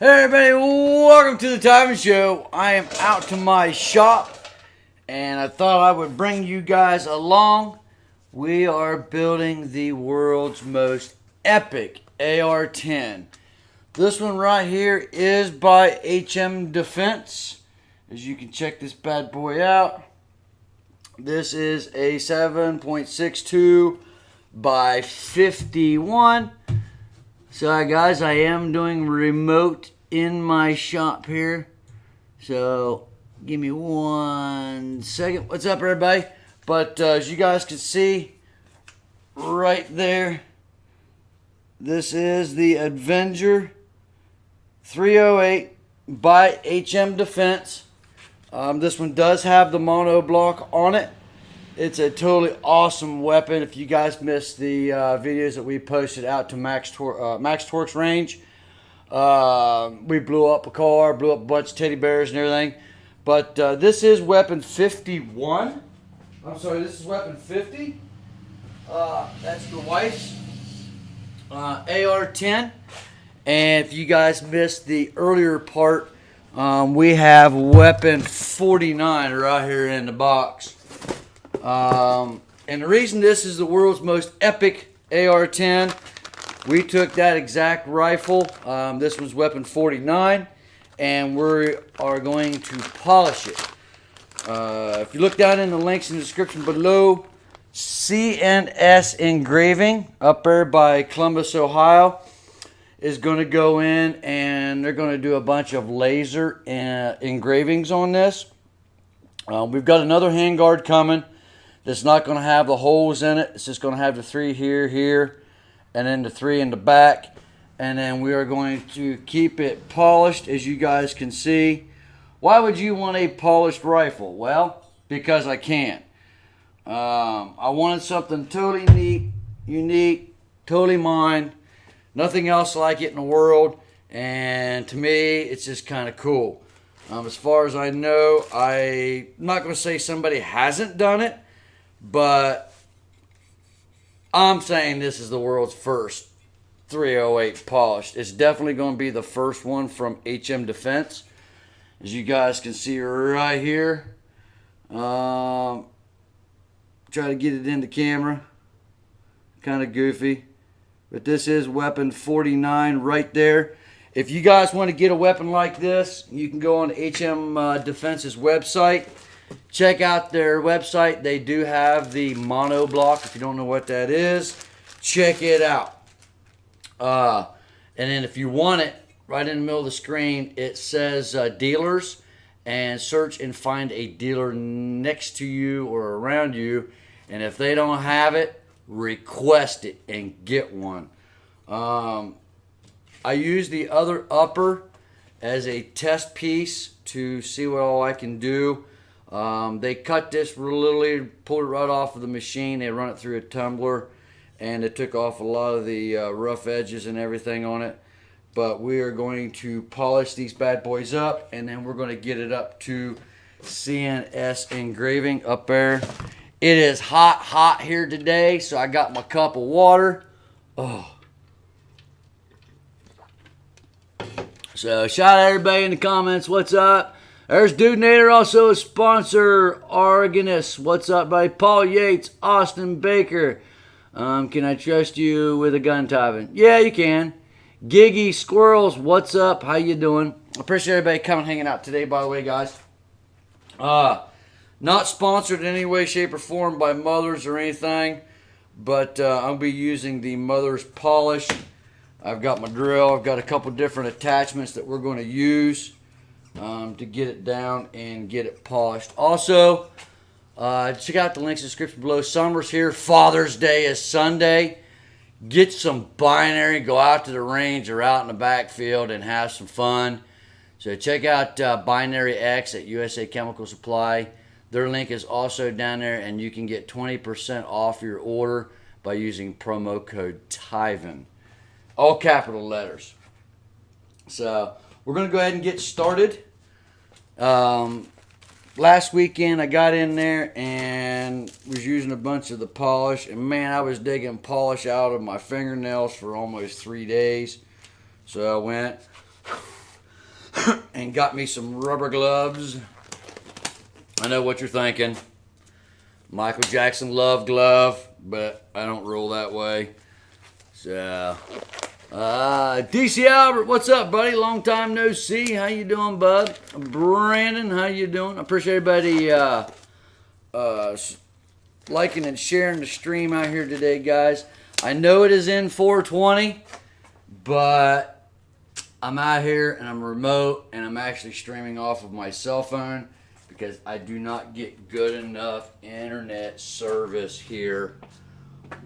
Hey everybody, welcome to the theTIVANshow. I am out to my shop and I thought I would bring you guys along. We are building the world's most epic AR-10. This one right here is by HM Defense. As you can check this bad boy out. This is a 7.62 by 51. So guys, I am doing remote in my shop here. So give me 1 second. What's up everybody? But as you guys can see right there, this is the Avenger 308 by HM Defense. This one does have the mono block on it. It's a totally awesome weapon. If you guys missed the videos that we posted out to Max Torque's range, we blew up a car, blew up a bunch of teddy bears and everything. But this is weapon 51. I'm sorry, this is weapon 50. That's the wife's AR-10. And if you guys missed the earlier part, we have weapon 49 right here in the box. And the reason this is the world's most epic AR-10, we took that exact rifle, this was weapon 49, and we are going to polish it. If you look down in the links in the description below, CNS Engraving up there by Columbus, Ohio, is going to go in and they're going to do a bunch of laser engravings on this. We've got another handguard coming. It's not going to have the holes in it. It's just going to have the 3 here, and then the 3 in the back. And then we are going to keep it polished, as you guys can see. Why would you want a polished rifle? Well, because I can. I wanted something totally neat, unique, totally mine. Nothing else like it in the world. And to me, it's just kind of cool. As far as I know, I'm not going to say somebody hasn't done it. But I'm saying this is the world's first 308 polished. It's definitely going to be the first one from HM Defense. As you guys can see right here. Try to get it in the camera. Kind of goofy. But this is weapon 49 right there. If you guys want to get a weapon like this, you can go on HM Defense's website. Check out their website. They do have the mono block. If you don't know what that is, check it out. And then if you want it, right in the middle of the screen, it says dealers. And search and find a dealer next to you or around you. And if they don't have it, request it and get one. I use the other upper as a test piece to see what all I can do. They cut this literally, pulled it right off of the machine. They run it through a tumbler, and it took off a lot of the rough edges and everything on it. But we are going to polish these bad boys up, and then we're going to get it up to CNS Engraving up there. It is hot here today, so I got my cup of water. Oh. So shout out everybody in the comments. What's up? There's Dude Nader, also a sponsor. Argonist, what's up, buddy? Paul Yates, Austin Baker. Can I trust you with a gun, Tyvan? Yeah, you can. Giggy Squirrels, what's up? How you doing? Appreciate everybody coming hanging out today, by the way, guys. Not sponsored in any way, shape, or form by Mothers or anything, but I'll be using the Mothers polish. I've got my drill. I've got a couple different attachments that we're going to use to get it down and get it polished. Also, check out the links in the description below. Summer's here. Father's Day is Sunday. Get some binary. Go out to the range or out in the backfield and have some fun. So check out Binary X at USA Chemical Supply. Their link is also down there, and you can get 20% off your order by using promo code TIVAN. All capital letters. So we're going to go ahead and get started. Last weekend I got in there and was using a bunch of the polish, and man, I was digging polish out of my fingernails for almost 3 days. So I went, and got me some rubber gloves. I know what you're thinking. Michael Jackson love glove, but I don't roll that way. So, DC Albert, what's up, buddy? Long time no see. How you doing, bud? Brandon, how you doing? I appreciate everybody liking and sharing the stream out here today, guys. I know it is in 420, but I'm out here and I'm remote and I'm actually streaming off of my cell phone because I do not get good enough internet service here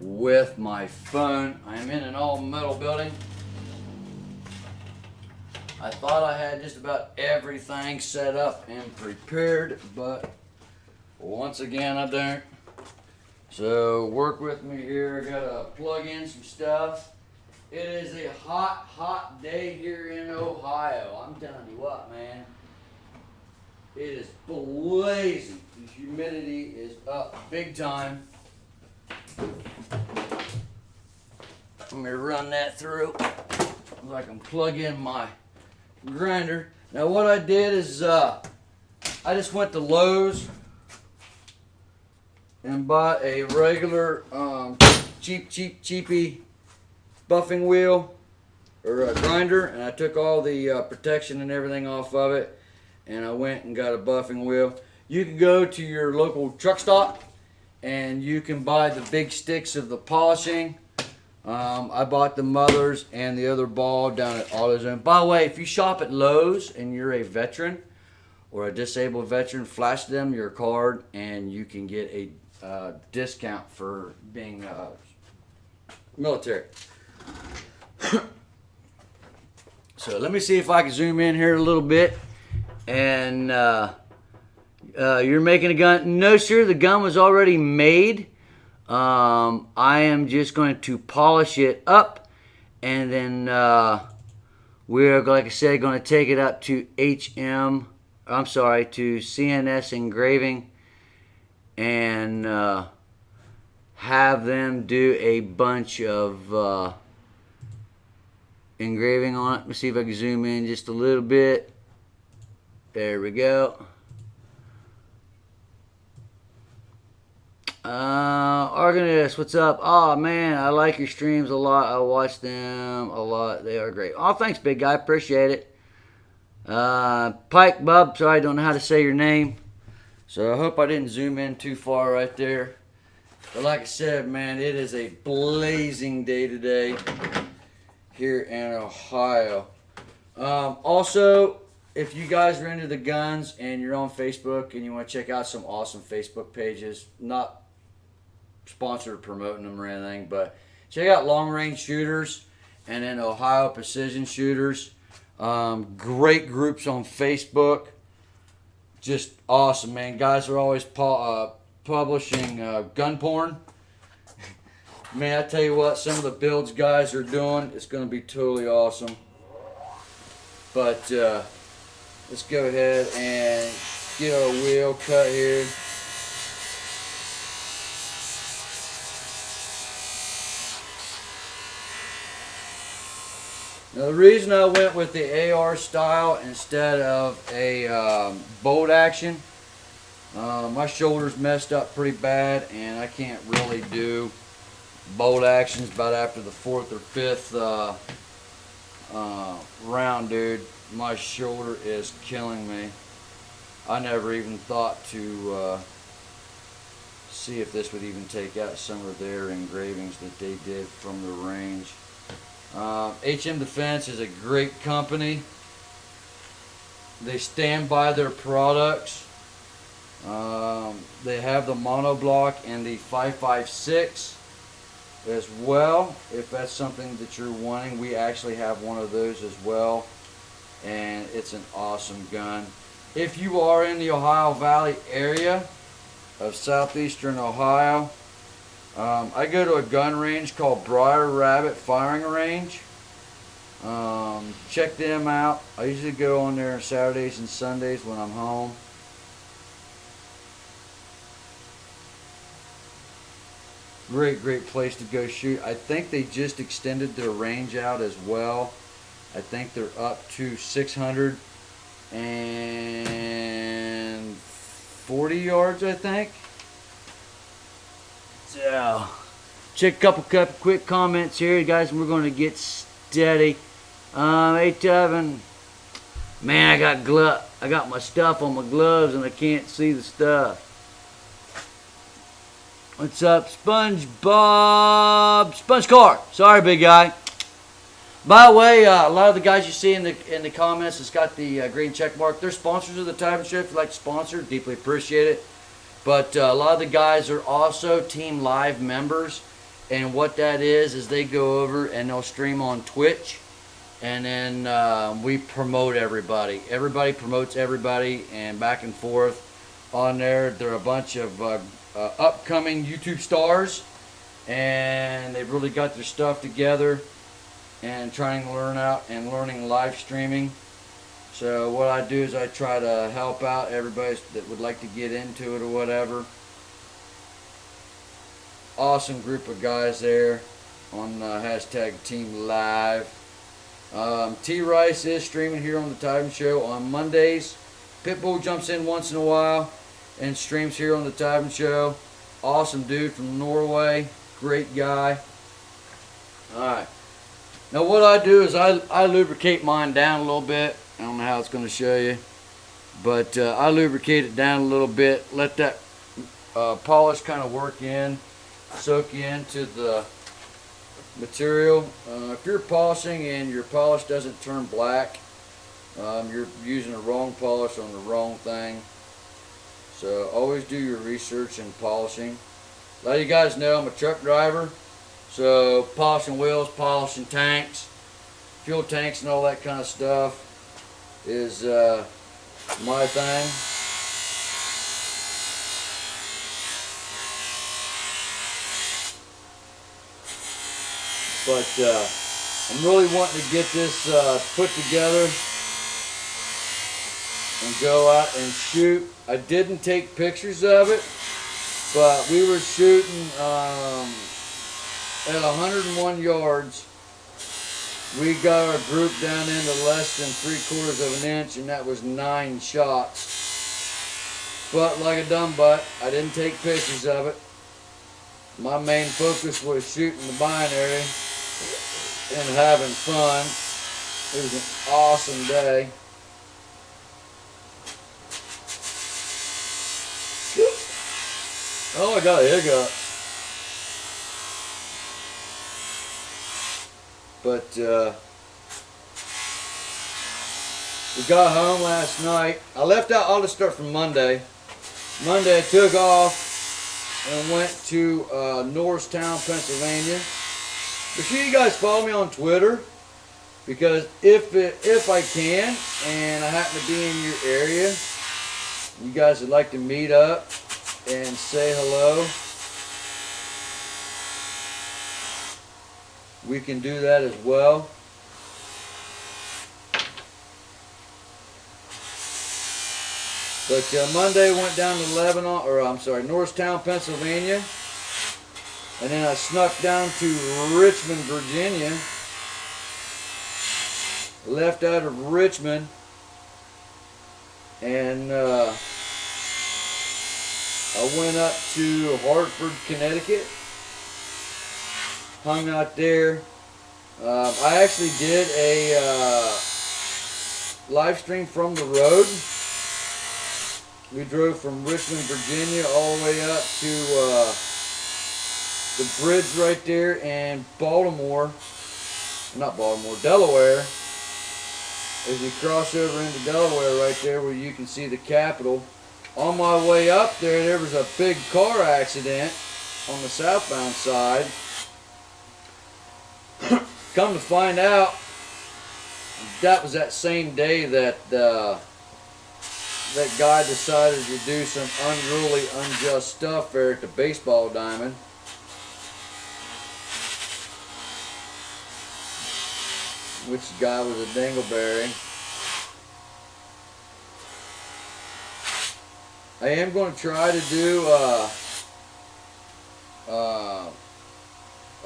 with my phone. I am in an all metal building. I thought I had just about everything set up and prepared, but once again I don't. So work with me here. I gotta plug in some stuff. It is a hot, hot day here in Ohio. I'm telling you what, man. It is blazing. The humidity is up big time. Let me run that through so I can plug in my grinder. Now what I did is I just went to Lowe's and bought a regular cheapy buffing wheel or a grinder, and I took all the protection and everything off of it, and I went and got a buffing wheel. You can go to your local truck stop and you can buy the big sticks of the polishing. I bought the mothers and the other ball down at AutoZone. By the way, if you shop at Lowe's and you're a veteran or a disabled veteran, flash them your card and you can get a discount for being military. So let me see if I can zoom in here a little bit. And you're making a gun? No, sir. The gun was already made. I am just going to polish it up, and then we're, like I said, going to take it up to to CNS engraving, and have them do a bunch of engraving on it. Let me see if I can zoom in just a little bit. There we go. Organist, what's up? Oh man, I like your streams a lot. I watch them a lot. They are great. Oh, thanks, big guy. Appreciate it. Pike Bub, sorry, I don't know how to say your name. So I hope I didn't zoom in too far right there. But like I said, man, it is a blazing day today here in Ohio. Also, if you guys are into the guns and you're on Facebook and you want to check out some awesome Facebook pages, not sponsored or promoting them or anything, but check out Long Range Shooters and then Ohio Precision Shooters. Great groups on Facebook. Just awesome, man. Guys are always publishing gun porn. Man, I tell you what, some of the builds guys are doing, it's going to be totally awesome. But let's go ahead and get our wheel cut here. Now the reason I went with the AR style instead of a bolt action, my shoulder's messed up pretty bad and I can't really do bolt actions about after the 4th or 5th round, dude. My shoulder is killing me. I never even thought to see if this would even take out some of their engravings that they did from the range. HM Defense is a great company. They stand by their products. They have the monoblock and the 5.56 as well. If that's something that you're wanting, we actually have one of those as well, and it's an awesome gun. If you are in the Ohio Valley area of southeastern Ohio, I go to a gun range called Briar Rabbit Firing Range. Check them out. I usually go on there Saturdays and Sundays when I'm home. Great place to go shoot. I think they just extended their range out as well. I think they're up to 600 and 40 yards, I think. So, check a couple quick comments here, guys, and we're going to get steady. Hey, Tevin. Man, I got my stuff on my gloves and I can't see the stuff. What's up, SpongeBob? SpongeCar. Sorry, big guy. By the way, a lot of the guys you see in the comments that's got the green check mark, they're sponsors of the TIVAN Show. If you'd like to sponsor, deeply appreciate it. But a lot of the guys are also Team Live members, and what that is they go over and they'll stream on Twitch, and then we promote everybody. Everybody promotes everybody, and back and forth on there. They're a bunch of upcoming YouTube stars, and they've really got their stuff together and trying to learning live streaming. So what I do is I try to help out everybody that would like to get into it or whatever. Awesome group of guys there on hashtag Team Live. T Rice is streaming here on the TIVAN Show on Mondays. Pitbull jumps in once in a while and streams here on the TIVAN Show. Awesome dude from Norway. Great guy. Alright. Now what I do is I lubricate mine down a little bit. I don't know how it's going to show you. But I lubricate it down a little bit. Let that polish kind of work in. Soak you into the material. If you're polishing and your polish doesn't turn black, you're using the wrong polish on the wrong thing. So always do your research in polishing. A lot of you guys know I'm a truck driver. So polishing wheels, polishing tanks, fuel tanks and all that kind of stuff is my thing. But I'm really wanting to get this put together and go out and shoot. I didn't take pictures of it, but we were shooting at 101 yards. We got our group down into less than 3/4 of an inch, and that was 9 shots. But like a dumb butt, I didn't take pictures of it. My main focus was shooting the binary and having fun. It was an awesome day. Oh, I got a hiccup. But we got home last night. I left out all the stuff from Monday. Monday I took off and went to Norristown, Pennsylvania. Be sure you guys follow me on Twitter, because if I can and I happen to be in your area, you guys would like to meet up and say hello, we can do that as well. But Monday went down to Norristown, Pennsylvania, and then I snuck down to Richmond, Virginia. Left out of Richmond, and I went up to Hartford, Connecticut. Hung out there. I actually did a live stream from the road. We drove from Richmond, Virginia all the way up to the bridge right there in Delaware. As you cross over into Delaware right there where you can see the Capitol. On my way up there was a big car accident on the southbound side. Come to find out, that was that same day that that guy decided to do some unruly, unjust stuff there at the baseball diamond. Which guy was a dingleberry. I am going to try to do a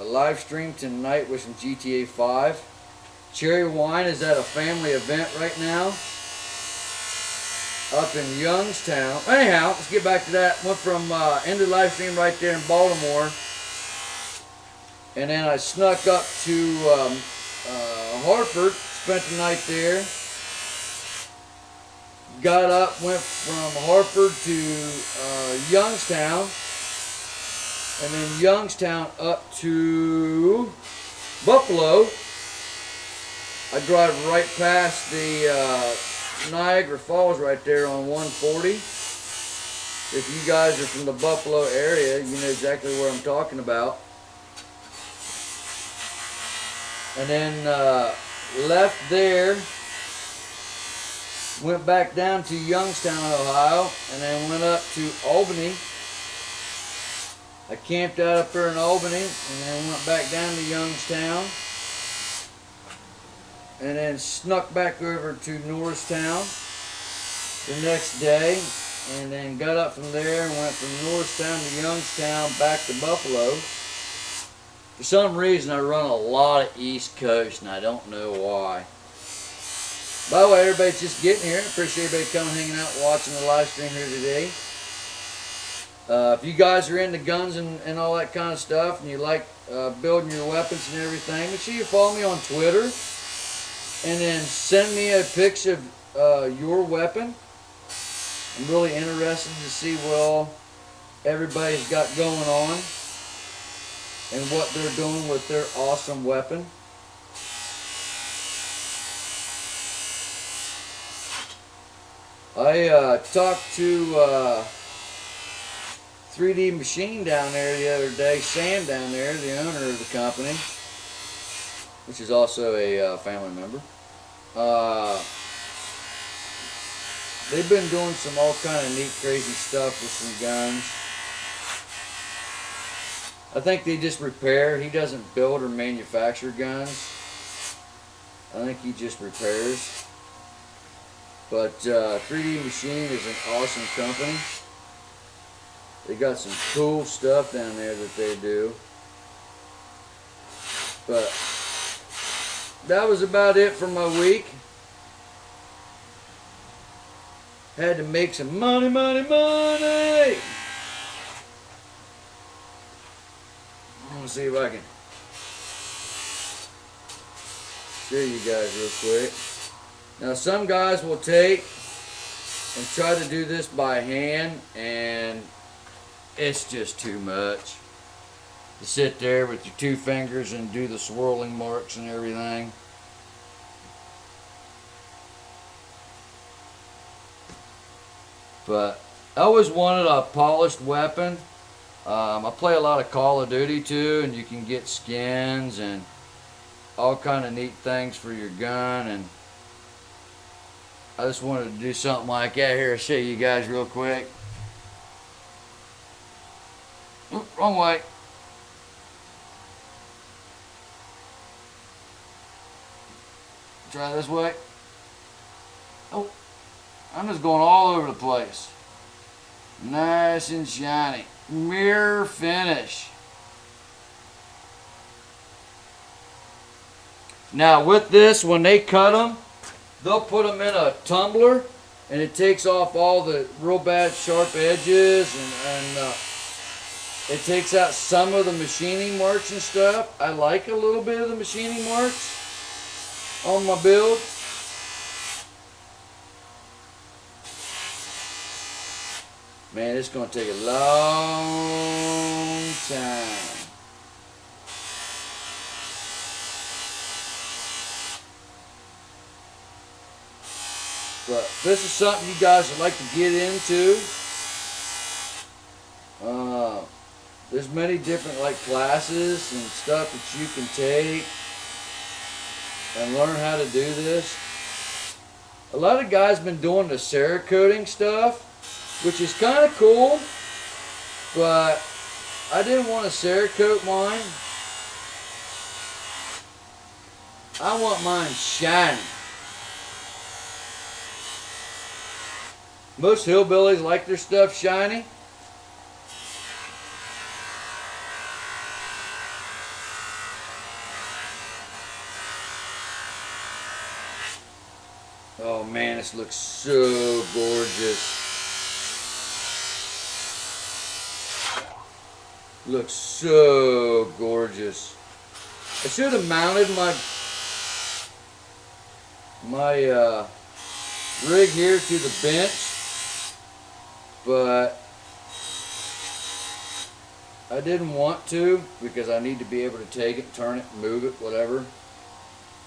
live stream tonight with some GTA 5. Cherry Wine is at a family event right now. up in Youngstown. Anyhow, let's get back to that. Went from ended live stream right there in Baltimore, and then I snuck up to Hartford, spent the night there. Got up, went from Hartford to Youngstown, and then Youngstown up to Buffalo. I drive right past the Niagara Falls right there on 140. If you guys are from the Buffalo area, you know exactly where I'm talking about. And then left there, went back down to Youngstown, Ohio, and then went up to Albany. I camped out up there in Albany, and then went back down to Youngstown, and then snuck back over to Norristown the next day, and then got up from there and went from Norristown to Youngstown back to Buffalo. For some reason, I run a lot of East Coast, and I don't know why. By the way, everybody's just getting here. I appreciate everybody coming, hanging out, watching the live stream here today. If you guys are into guns and all that kind of stuff, and you like building your weapons and everything, make sure you follow me on Twitter, and then send me a picture of your weapon. I'm really interested to see what all everybody's got going on and what they're doing with their awesome weapon. I talked to 3D Machine down there the other day, Sam down there, the owner of the company, which is also a family member. They've been doing some all kind of neat, crazy stuff with some guns. I think they just repair. He doesn't build or manufacture guns. I think he just repairs. But 3D Machine is an awesome company. They got some cool stuff down there that they do. But that was about it for my week. Had to make some money, money, money. I'm gonna see if I can show you guys real quick. Now some guys will take and try to do this by hand, and it's just too much to sit there with your two fingers and do the swirling marks and everything. But I always wanted a polished weapon. I play a lot of Call of Duty too, and you can get skins and all kind of neat things for your gun, and I just wanted to do something like that here. I'll show you guys real quick. Oop, wrong way. Try this way. Oh, I'm just going all over the place. Nice and shiny. Mirror finish. Now with this, when they cut them, they'll put them in a tumbler, and it takes off all the real bad sharp edges, and it takes out some of the machining marks and stuff. I like a little bit of the machining marks on my build. Man, it's going to take a long time. But this is something you guys would like to get into. There's many different like classes and stuff that you can take and learn how to do this. A lot of guys been doing the Cerakoting stuff, which is kind of cool, but I didn't want to Cerakote mine. I want mine shiny. Most hillbillies like their stuff shiny. Oh man, this looks so gorgeous. Looks so gorgeous. I should have mounted my rig here to the bench, but I didn't want to because I need to be able to take it, turn it, move it, whatever.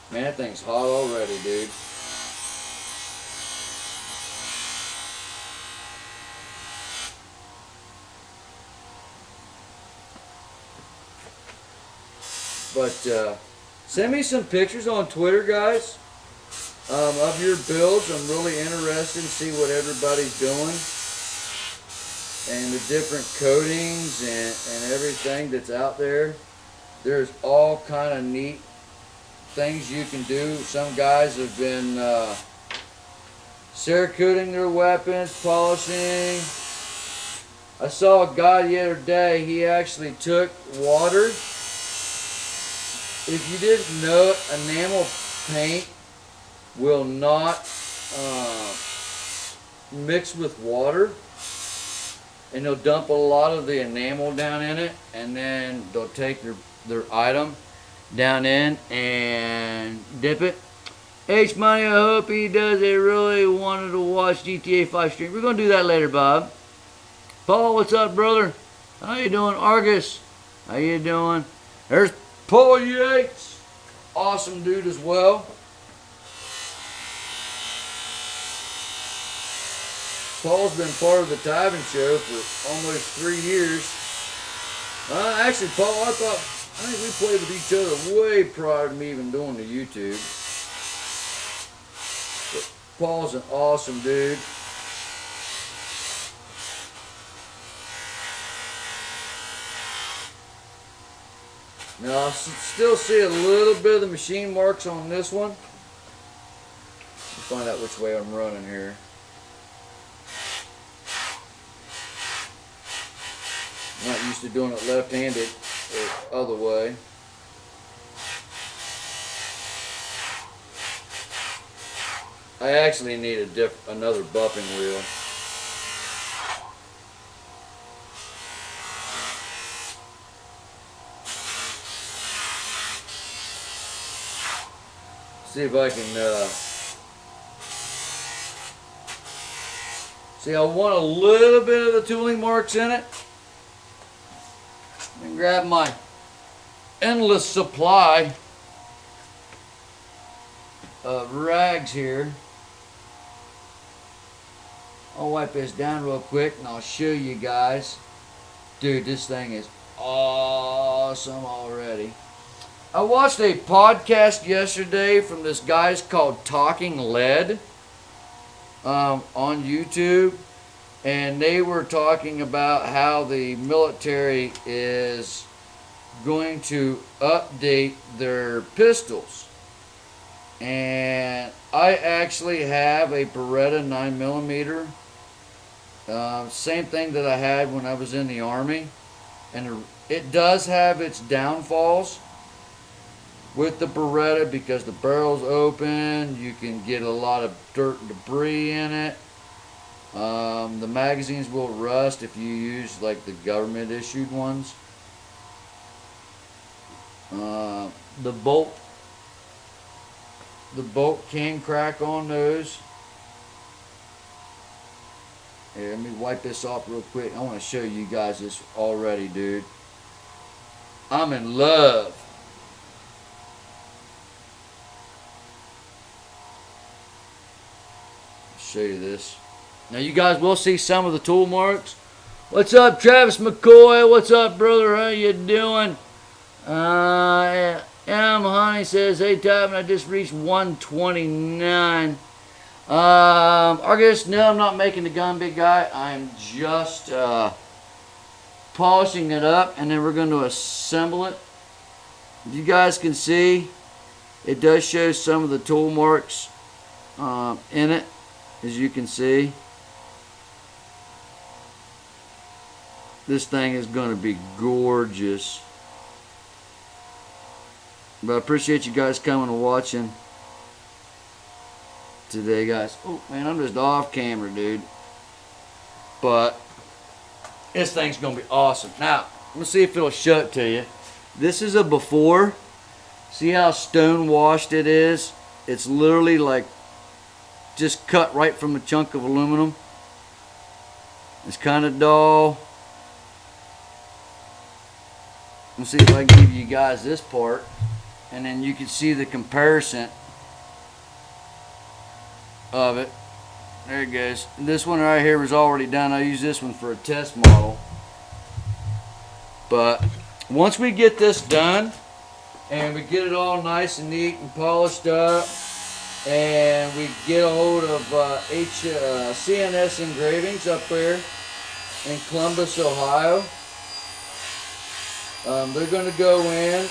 Man, that thing's hot already, dude. But send me some pictures on Twitter, guys, of your builds. I'm really interested to see what everybody's doing and the different coatings and everything that's out there. There's all kind of neat things you can do. Some guys have been Cerakoting their weapons, polishing. I saw a guy the other day, he actually took water. If you didn't know, enamel paint will not mix with water, and they'll dump a lot of the enamel down in it, and then they'll take their item down in and dip it. H Money, I hope he does it. Really wanted to watch GTA 5 stream. We're gonna do that later, Bob. Paul, what's up, brother? How you doing? Argus, how you doing? There's Paul Yates, awesome dude as well. Paul's been part of the theTIVANshow for almost 3 years. Actually, Paul, I think we played with each other way prior to me even doing the YouTube. But Paul's an awesome dude. Now, I still see a little bit of the machine marks on this one. Let's find out which way I'm running here. I'm not used to doing it left-handed or other way. I actually need another buffing wheel. See if I can, see, I want a little bit of the tooling marks in it. Let me grab my endless supply of rags here. I'll wipe this down real quick and I'll show you guys. Dude, this thing is awesome already. I watched a podcast yesterday from this guy's called Talking Lead on YouTube, and they were talking about how the military is going to update their pistols. And I actually have a Beretta 9mm, same thing that I had when I was in the Army, and it does have its downfalls with the Beretta because the barrel's open, you can get a lot of dirt and debris in it. The magazines will rust if you use like the government issued ones. The bolt can crack on those. Here, let me wipe this off real quick. I want to show you guys this already, dude. I'm in love. Show you this. Now you guys will see some of the tool marks. What's up, Travis McCoy? What's up, brother? How you doing? M Honey says, hey Tyvan, I just reached 129. Argus, no, I'm not making the gun, big guy. I'm just polishing it up, and then we're going to assemble it. You guys can see it does show some of the tool marks in it. As you can see, this thing is going to be gorgeous. But I appreciate you guys coming and watching. today, guys. Oh man, I'm just off camera, dude. But this thing's gonna be awesome. Now, let's see if it'll show it to you. This is a before. See how stone washed it is? It's literally like just cut right from a chunk of aluminum. It's kind of dull. Let's see if I can give you guys this part, and then you can see the comparison of it. There it goes. This one right here was already done. I used this one for a test model. But once we get this done and we get it all nice and neat and polished up, and we get a hold of CNS engravings up there in Columbus, Ohio, they're going to go in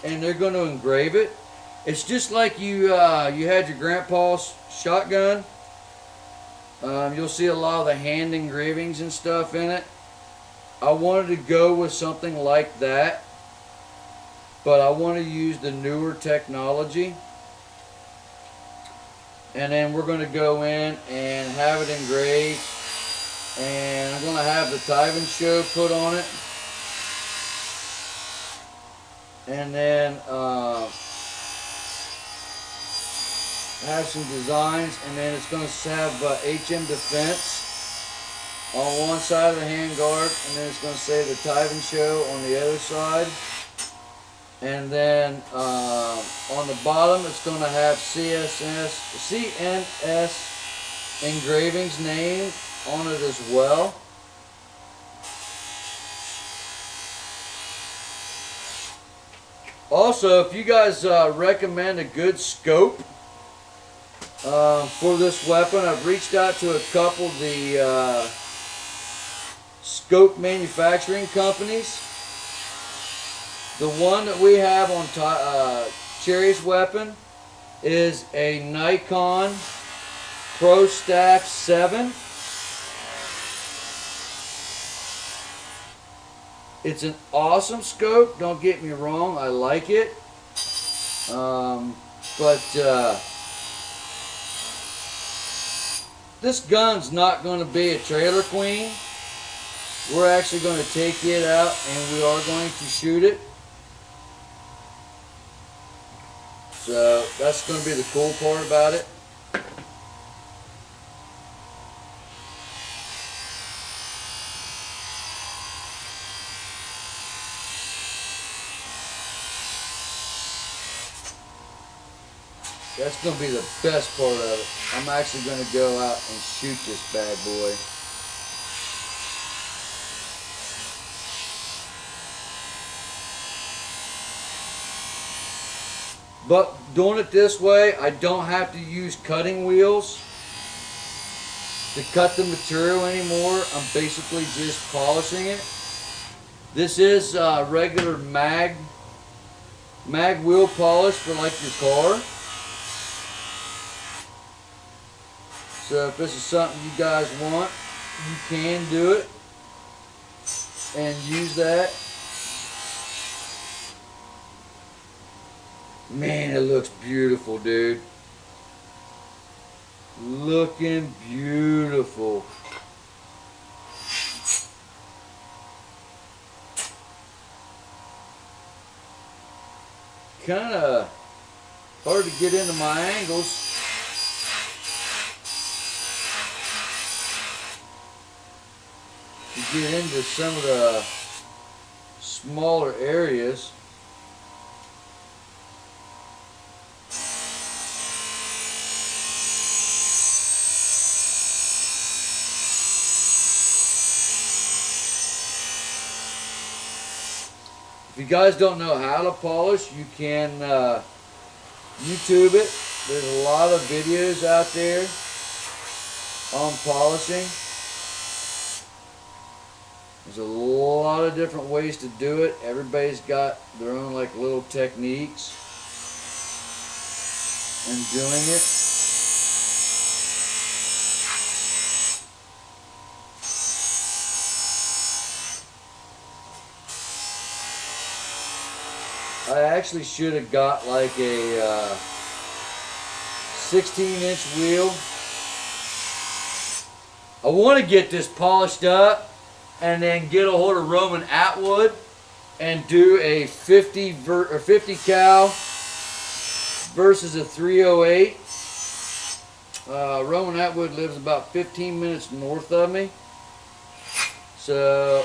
and they're going to engrave it. It's just like you had your grandpa's shotgun. You'll see a lot of the hand engravings and stuff in it. I wanted to go with something like that, but I want to use the newer technology. And then we're going to go in and have it engraved, and I'm going to have the theTIVANshow put on it, and then have some designs, and then it's going to have HM Defense on one side of the handguard, and then it's going to say the theTIVANshow on the other side. And then on the bottom, it's going to have CNS engravings named on it as well. Also, if you guys recommend a good scope for this weapon, I've reached out to a couple of the scope manufacturing companies. The one that we have on Cherry's weapon is a Nikon Pro Staff 7. It's an awesome scope, don't get me wrong, I like it. This gun's not going to be a trailer queen. We're actually going to take it out and we are going to shoot it. So that's going to be the cool part about it. That's going to be the best part of it. I'm actually going to go out and shoot this bad boy. But doing it this way, I don't have to use cutting wheels to cut the material anymore. I'm basically just polishing it. This is regular mag wheel polish for like your car. So if this is something you guys want, you can do it and use that. Man, it looks beautiful, dude. Looking beautiful. Kind of hard to get into my angles. To get into some of the smaller areas. If you guys don't know how to polish, you can YouTube it. There's a lot of videos out there on polishing. There's a lot of different ways to do it. Everybody's got their own like little techniques in doing it. I actually should have got like a 16-inch wheel. I want to get this polished up and then get a hold of Roman Atwood and do a 50 cal versus a 308. Roman Atwood lives about 15 minutes north of me. So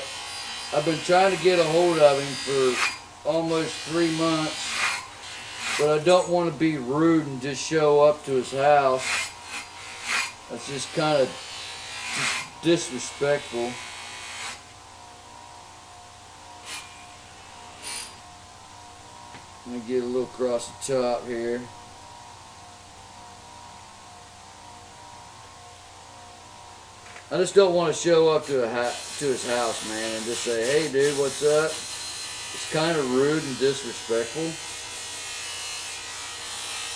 I've been trying to get a hold of him for almost 3 months, but I don't want to be rude and just show up to his house. That's just kind of disrespectful. Let me get a little across the top here. I just don't want to show up to his house, man, and just say, "Hey, dude, what's up?" It's kind of rude and disrespectful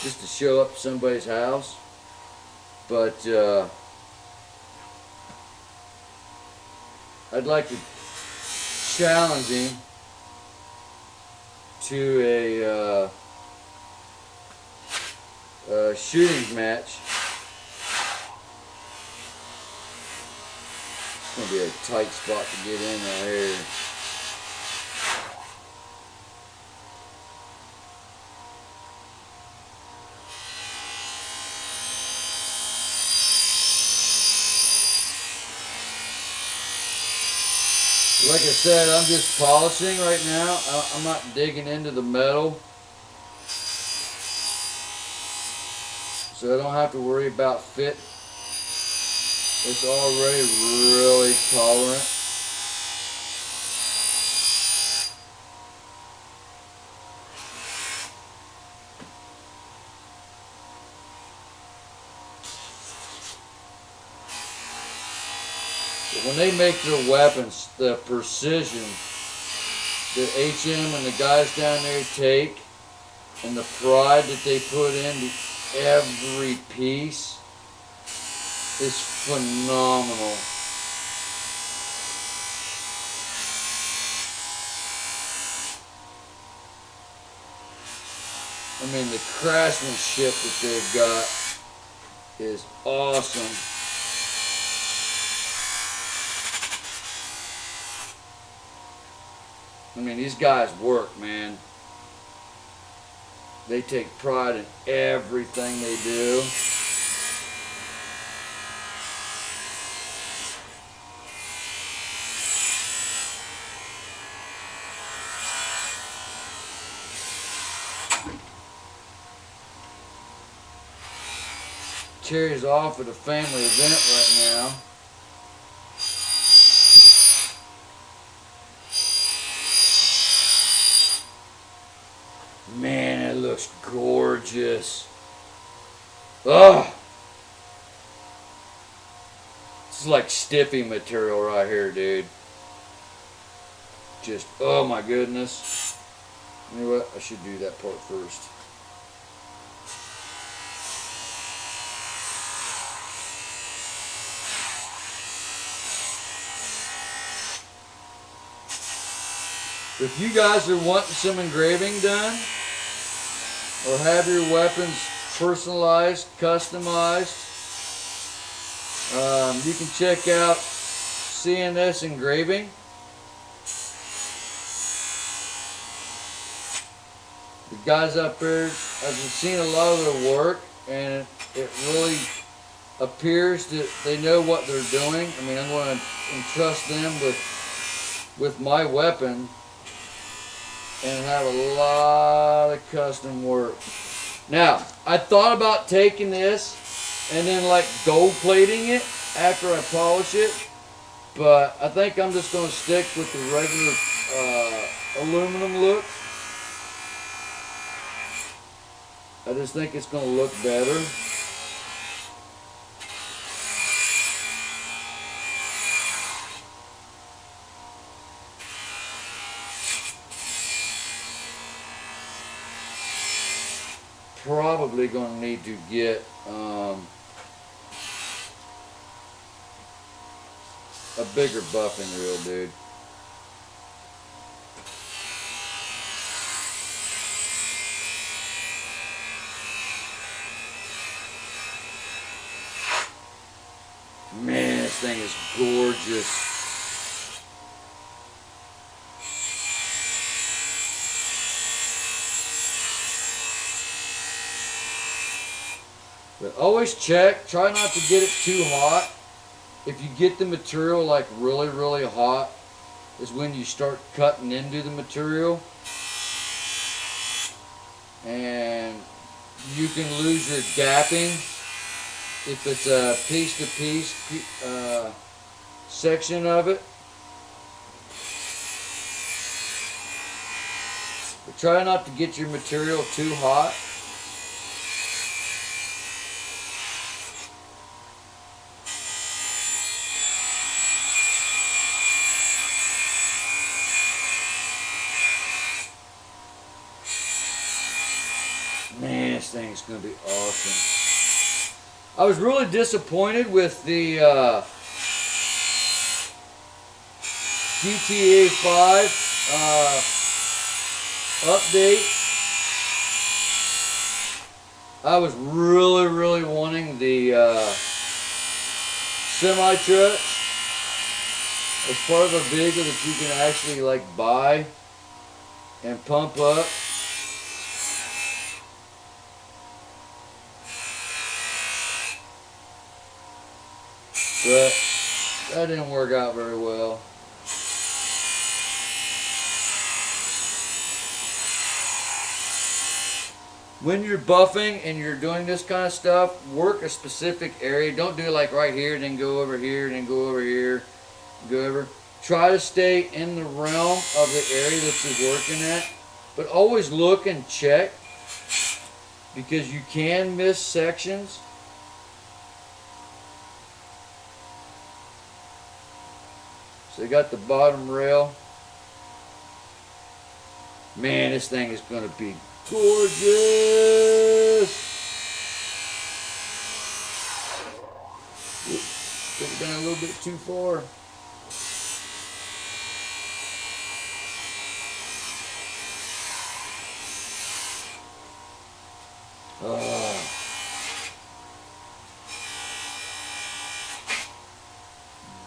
just to show up to somebody's house. But I'd like to challenge him to a shooting match. It's going to be a tight spot to get in right here. Like I said, I'm just polishing right now. I'm not digging into the metal. So I don't have to worry about fit. It's already really tolerant. But when they make their weapons, the precision that HM and the guys down there take, and the pride that they put into every piece, is phenomenal. I mean, the craftsmanship that they've got is awesome. I mean, these guys work, man. They take pride in everything they do. Cherry's off at a family event right now. Man, it looks gorgeous. Oh, this is like stiffy material right here, dude. Just, oh my goodness. You know what? I should do that part first. If you guys are wanting some engraving done, or have your weapons personalized, customized, you can check out CNS Engraving. The guys up there, I've seen a lot of their work, and it really appears that they know what they're doing. I mean, I'm going to entrust them with my weapon and have a lot of custom work. Now, I thought about taking this and then like gold plating it after I polish it, but I think I'm just going to stick with the regular aluminum look. I just think it's going to look better. Probably going to need to get a bigger buffing reel, dude. Man, this thing is gorgeous. But always check. Try not to get it too hot. If you get the material like really, really hot, is when you start cutting into the material. And you can lose your gapping if it's a piece-to-piece section of it. But try not to get your material too hot. Man, this thing is going to be awesome. I was really disappointed with the GTA 5 update. I was really wanting the semi-truck as part of a vehicle that you can actually like buy and pump up. But that didn't work out very well. When you're buffing and you're doing this kind of stuff, work a specific area. Don't do it like right here, then go over here, then go over here, go over. Try to stay in the realm of the area that you're working at. But always look and check, because you can miss sections. So you got the bottom rail. Man, this thing is going to be gorgeous. Oops, took it down a little bit too far.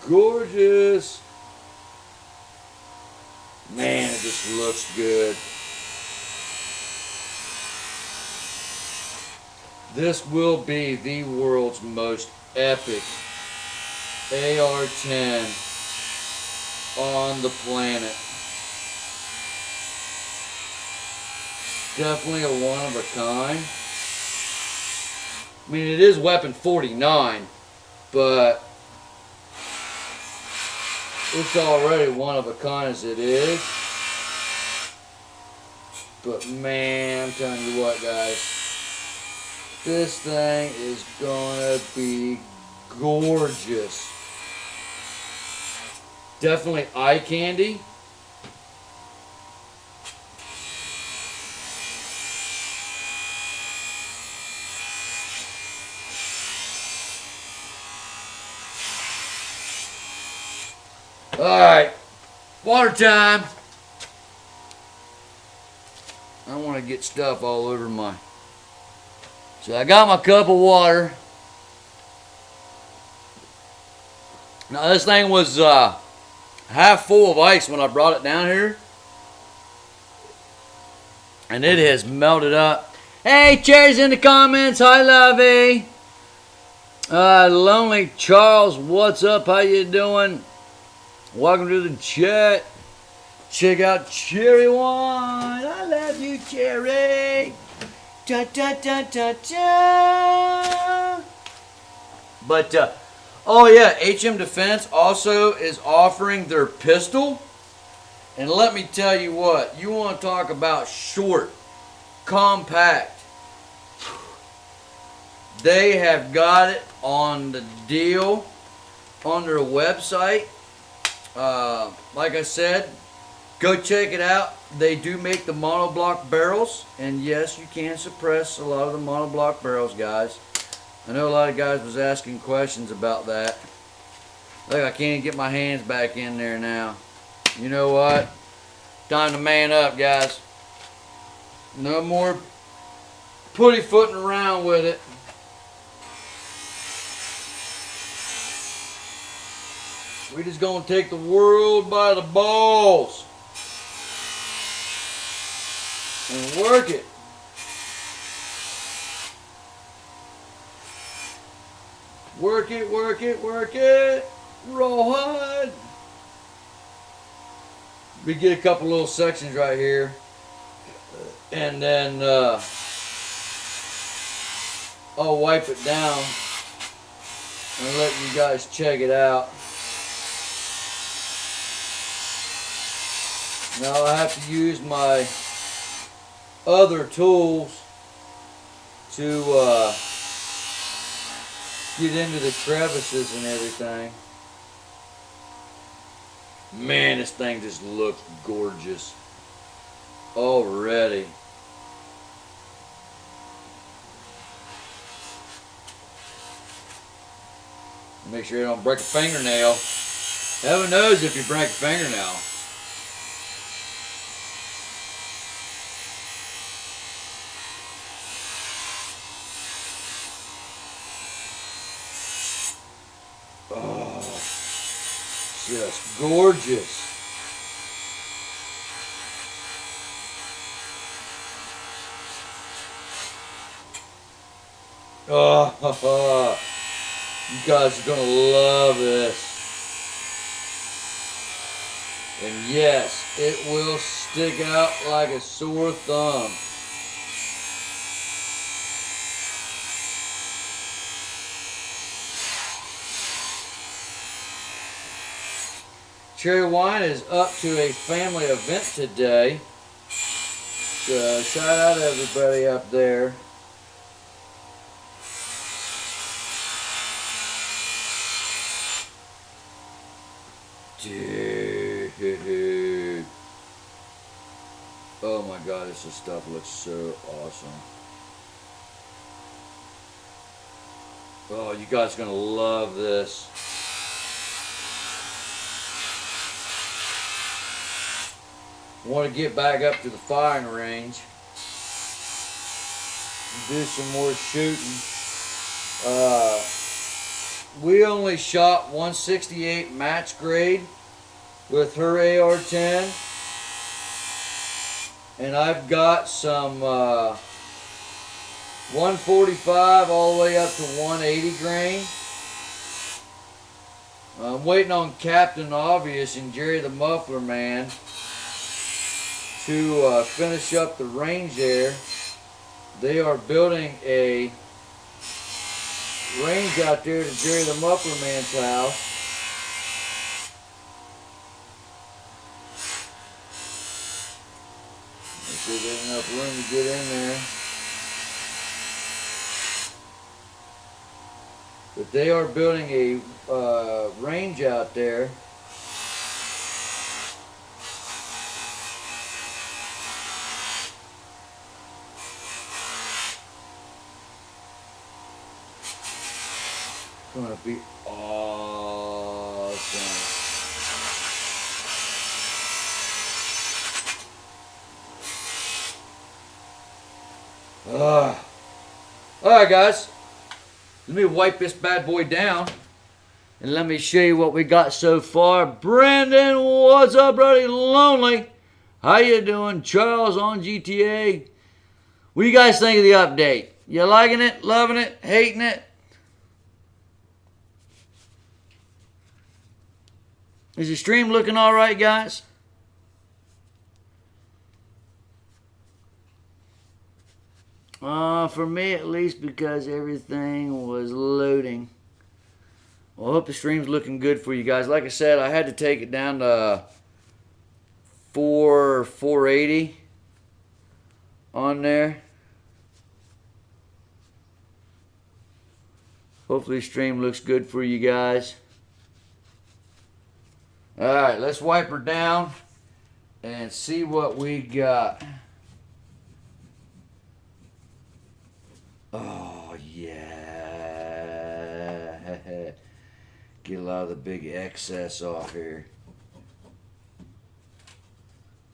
Gorgeous. Man, it just looks good. This will be the world's most epic AR-10 on the planet. Definitely a one of a kind. I mean, it is weapon 49, but it's already one of a kind as it is. But man, I'm telling you what, guys, this thing is gonna be gorgeous. Definitely eye candy. Alright, water time. I want to get stuff all over my... So I got my cup of water. Now this thing was half full of ice when I brought it down here. And it has melted up. Hey, Cherry's in the comments. Hi, Lovey. Lonely Charles, what's up? How you doing? Welcome to the chat. Check out Cherry One. I love you, Cherry. Da da da da da. But oh yeah, HM Defense also is offering their pistol. And let me tell you what, you want to talk about short, compact. They have got it on the deal on their website. Like I said, go check it out. They do make the monoblock barrels, and yes, you can suppress a lot of the monoblock barrels, guys. I know a lot of guys was asking questions about that. Look, I can't even get my hands back in there now. You know what? Time to man up, guys. No more putty-footing around with it. We just gonna take the world by the balls and work it. Work it, work it, work it. Rawhide. We get a couple little sections right here, and then I'll wipe it down and let you guys check it out. Now I have to use my other tools to get into the crevices and everything. Man, this thing just looks gorgeous already. Make sure you don't break a fingernail. Heaven knows if you break a fingernail. Oh, just gorgeous. Oh, you guys are gonna love this. And yes, it will stick out like a sore thumb. Cherry Wine is up to a family event today. So shout out to everybody up there. Dude. Oh my God, this stuff looks so awesome. Oh, you guys are gonna love this. Want to get back up to the firing range and do some more shooting. We only shot 168 match grade with her AR-10, and I've got some 145 all the way up to 180 grain. I'm waiting on Captain Obvious and Jerry the Muffler Man to finish up the range there. They are building a range out there to Jerry the Muffler Man's house. Make sure there's enough room to get in there. But they are building a range out there. It's gonna be awesome. Alright guys, let me wipe this bad boy down and let me show you what we got so far. Brandon, what's up, buddy? Lonely, how you doing? Charles on GTA. What do you guys think of the update? You liking it, loving it, hating it? Is the stream looking all right, guys? For me at least, because everything was loading. Well, I hope the stream's looking good for you guys. Like I said, I had to take it down to 480 on there. Hopefully the stream looks good for you guys. Alright, let's wipe her down and see what we got. Oh, yeah. Get a lot of the big excess off here.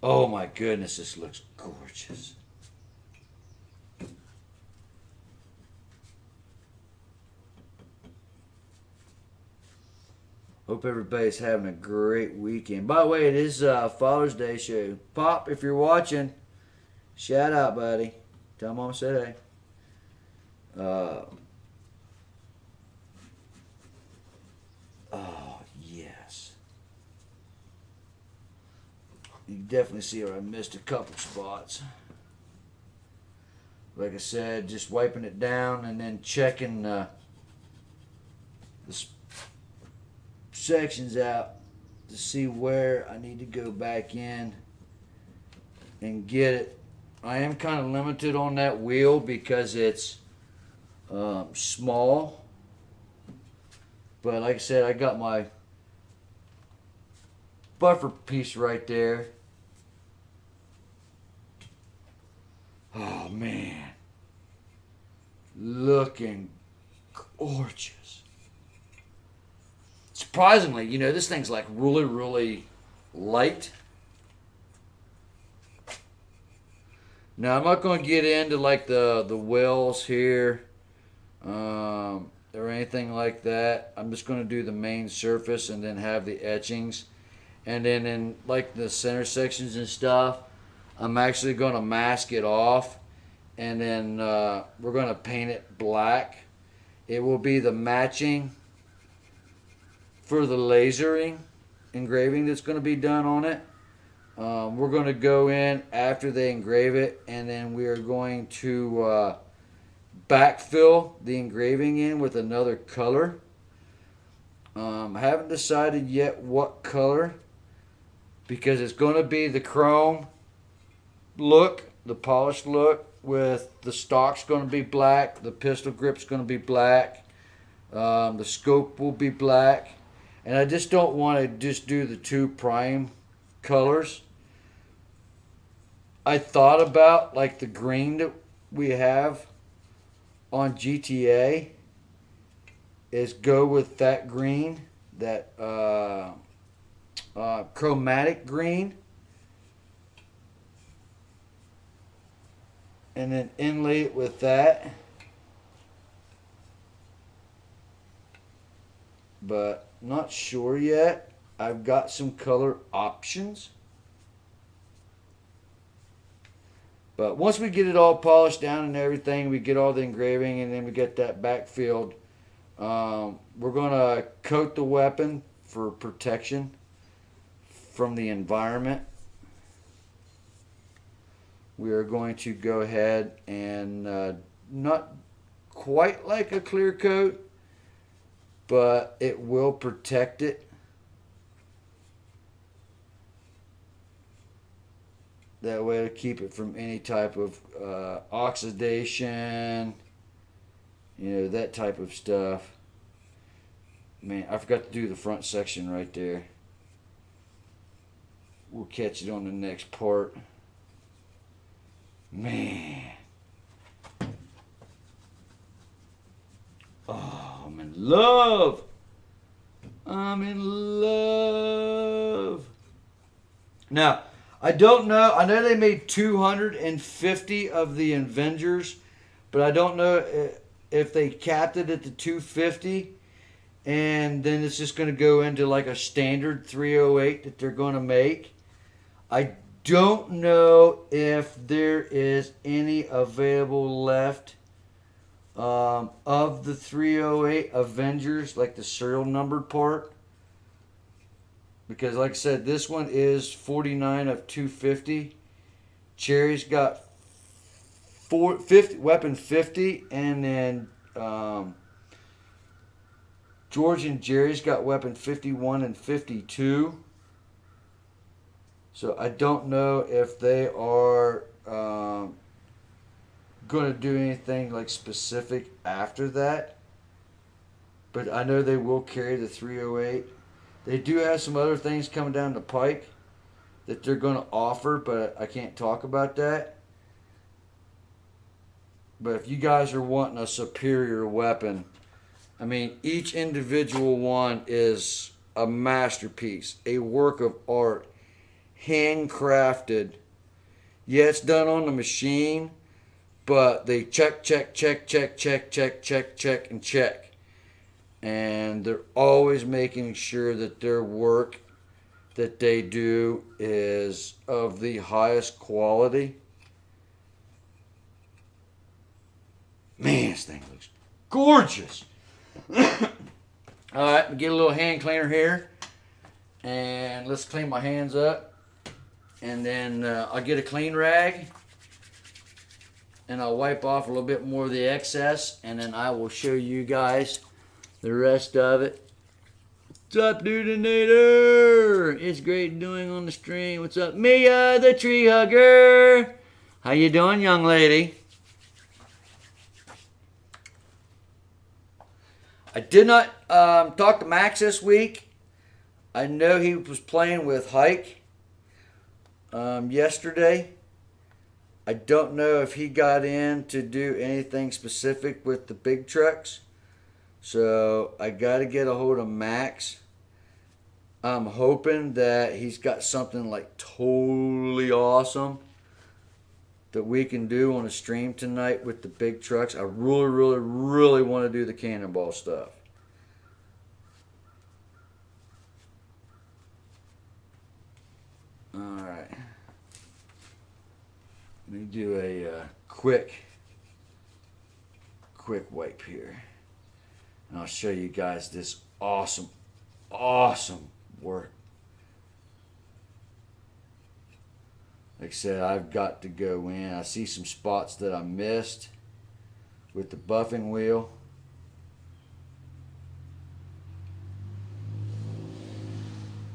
Oh, my goodness, this looks gorgeous. Hope everybody's having a great weekend. By the way, it is Father's Day show. Pop, if you're watching, shout out, buddy. Tell Mom I said hey. Oh, yes. You can definitely see where I missed a couple spots. Like I said, just wiping it down and then checking the sections out to see where I need to go back in and get it. I am kind of limited on that wheel because it's small. But like I said, I got my buffer piece right there. Oh man, looking gorgeous. Surprisingly, you know, this thing's like really, really light. Now, I'm not going to get into like the wells here or anything like that. I'm just going to do the main surface and then have the etchings. And then in like the center sections and stuff, I'm actually going to mask it off. And then we're going to paint it black. It will be the matching for the lasering engraving that's going to be done on it. We're going to go in after they engrave it, and then we are going to backfill the engraving in with another color. I haven't decided yet what color, because it's going to be the chrome look, the polished look, with the stock's going to be black, the pistol grip's going to be black, the scope will be black. And I just don't want to just do the two prime colors. I thought about like the green that we have on GTA is go with that green, that chromatic green, and then inlay it with that. But not sure yet. I've got some color options. But once we get it all polished down and everything, we get all the engraving and then we get that backfilled, we're going to coat the weapon for protection from the environment. We are going to go ahead and not quite like a clear coat, but it will protect it. That way to keep it from any type of oxidation, you know, that type of stuff. Man, I forgot to do the front section right there. We'll catch it on the next part. Man. Oh, I'm in love. I'm in love. Now, I don't know. I know they made 250 of the Avengers, but I don't know if they capped it at the 250, and then it's just going to go into like a standard 308 that they're going to make. I don't know if there is any available left of the 308 Avengers, like the serial numbered part. Because like I said, this one is 49 of 250. Cherry's got 50, weapon 50, and then George and Jerry's got weapon 51 and 52. So I don't know if they are going to do anything like specific after that. But I know they will carry the 308. They do have some other things coming down the pike that they're going to offer, but I can't talk about that. But if you guys are wanting a superior weapon, I mean, each individual one is a masterpiece, a work of art, handcrafted. Yeah, it's done on the machine, but they check, and check. and they're always making sure that their work that they do is of the highest quality. Man, this thing looks gorgeous. All right, get a little hand cleaner here, and let's clean my hands up, and then I'll get a clean rag, and I'll wipe off a little bit more of the excess, and then I will show you guys the rest of it. What's up, Dudinator? It's great doing on the stream. What's up, Mia, the tree hugger? How you doing, young lady? I did not talk to Max this week. I know he was playing with Hike yesterday. I don't know if he got in to do anything specific with the big trucks. So I got to get a hold of Max. I'm hoping that he's got something like totally awesome that we can do on a stream tonight with the big trucks. I really, really, really want to do the cannonball stuff. All right. Let me do a quick wipe here. And I'll show you guys this awesome work. Like I said, I've got to go in. I see some spots that I missed with the buffing wheel.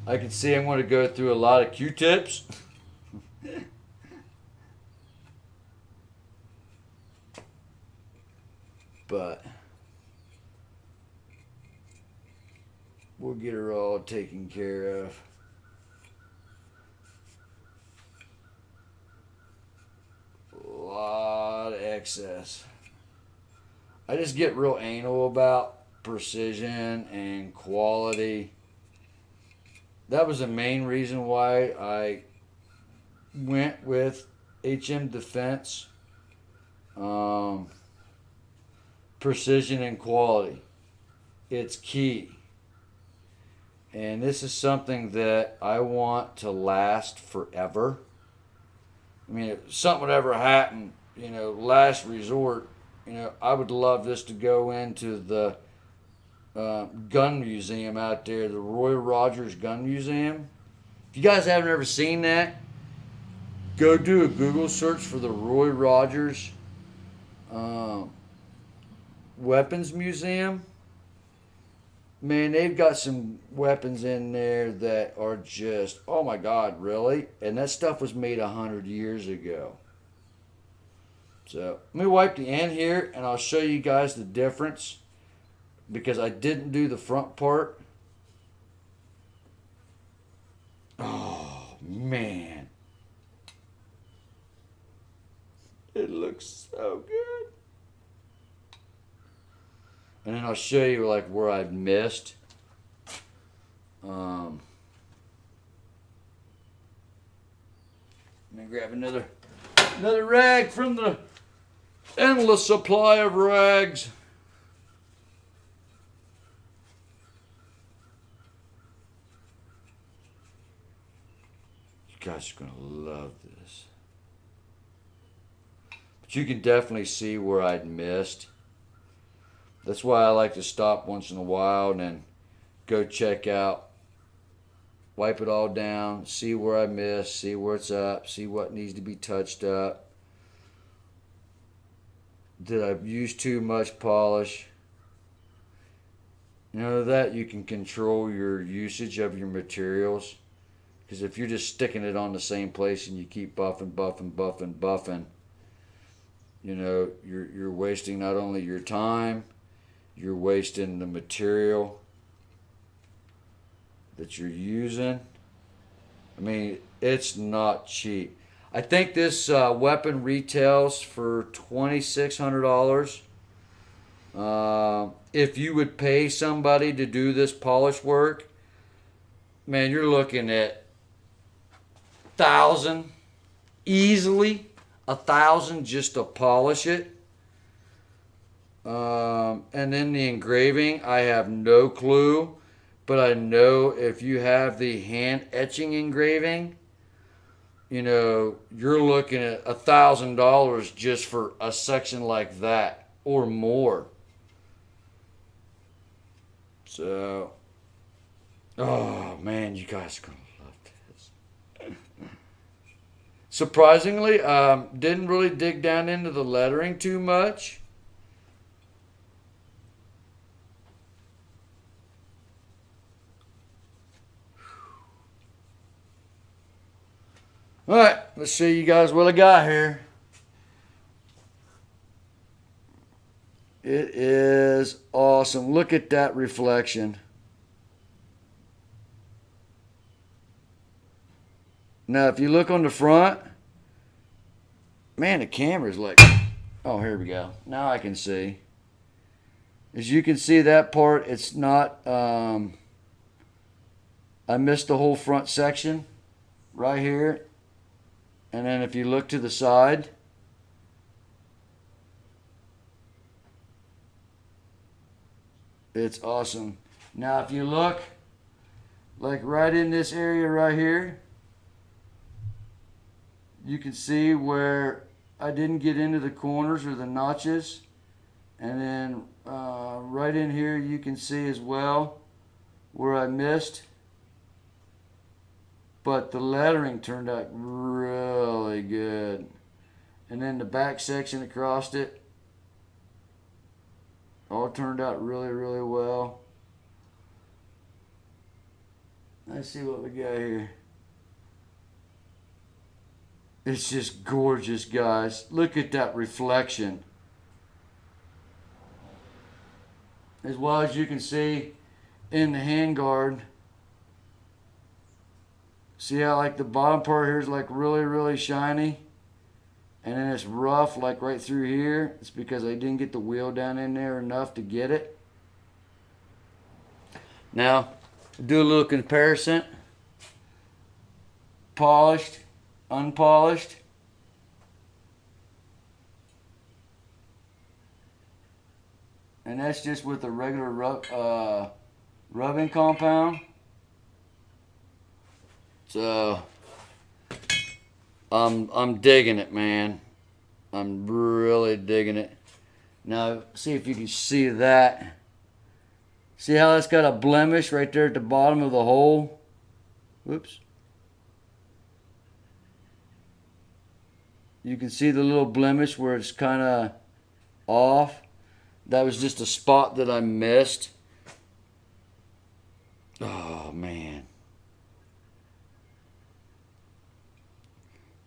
I can see I'm going to go through a lot of Q-tips. But we'll get her all taken care of. A lot of excess. I just get real anal about precision and quality. That was the main reason why I went with HM Defense. Precision and quality. It's key. And this is something that I want to last forever. I mean, if something would ever happen, last resort, I would love this to go into the gun museum out there, the Roy Rogers Gun Museum. If you guys haven't ever seen that, go do a Google search for the Roy Rogers Weapons Museum. Man, they've got some weapons in there that are just, oh my God, really? And that stuff was made 100 years ago. So let me wipe the end here and I'll show you guys the difference because I didn't do the front part. Oh, man. It looks so good. And then I'll show you like where I've missed. Let me grab another rag from the endless supply of rags. You guys are gonna love this. But you can definitely see where I'd missed. That's why I like to stop once in a while and then go check out, wipe it all down, see where I missed, see where it's up, see what needs to be touched up. Did I use too much polish? That you can control your usage of your materials. Because if you're just sticking it on the same place and you keep buffing, you're wasting not only your time, you're wasting the material that you're using. I mean, it's not cheap. I think this weapon retails for $2,600. If you would pay somebody to do this polish work, man, you're looking at $1,000, easily $1,000 just to polish it. And then the engraving, I have no clue. But I know if you have the hand etching engraving, you're looking at $1,000 just for a section like that or more. So, oh man, you guys are gonna love this. Surprisingly, didn't really dig down into the lettering too much. All right, let's show you guys what I got here. It is awesome. Look at that reflection. Now, if you look on the front, man, the camera's like, oh, here we go. Now I can see. As you can see, that part, it's not, I missed the whole front section right here. And then if you look to the side, it's awesome. Now, if you look, like right in this area right here, you can see where I didn't get into the corners or the notches. And then right in here, you can see as well where I missed. But the lettering turned out really good. And then the back section across it all turned out really, really well. Let's see what we got here. It's just gorgeous, guys. Look at that reflection. As well as you can see in the handguard. See how like the bottom part here is like really, really shiny? And then it's rough like right through here. It's because I didn't get the wheel down in there enough to get it. Now, do a little comparison. Polished, unpolished. And that's just with a regular rubbing compound. So I'm digging it, man. I'm really digging it. Now, see if you can see that. See how it's got a blemish right there at the bottom of the hole? Whoops. You can see the little blemish where it's kind of off. That was just a spot that I missed. Oh, man.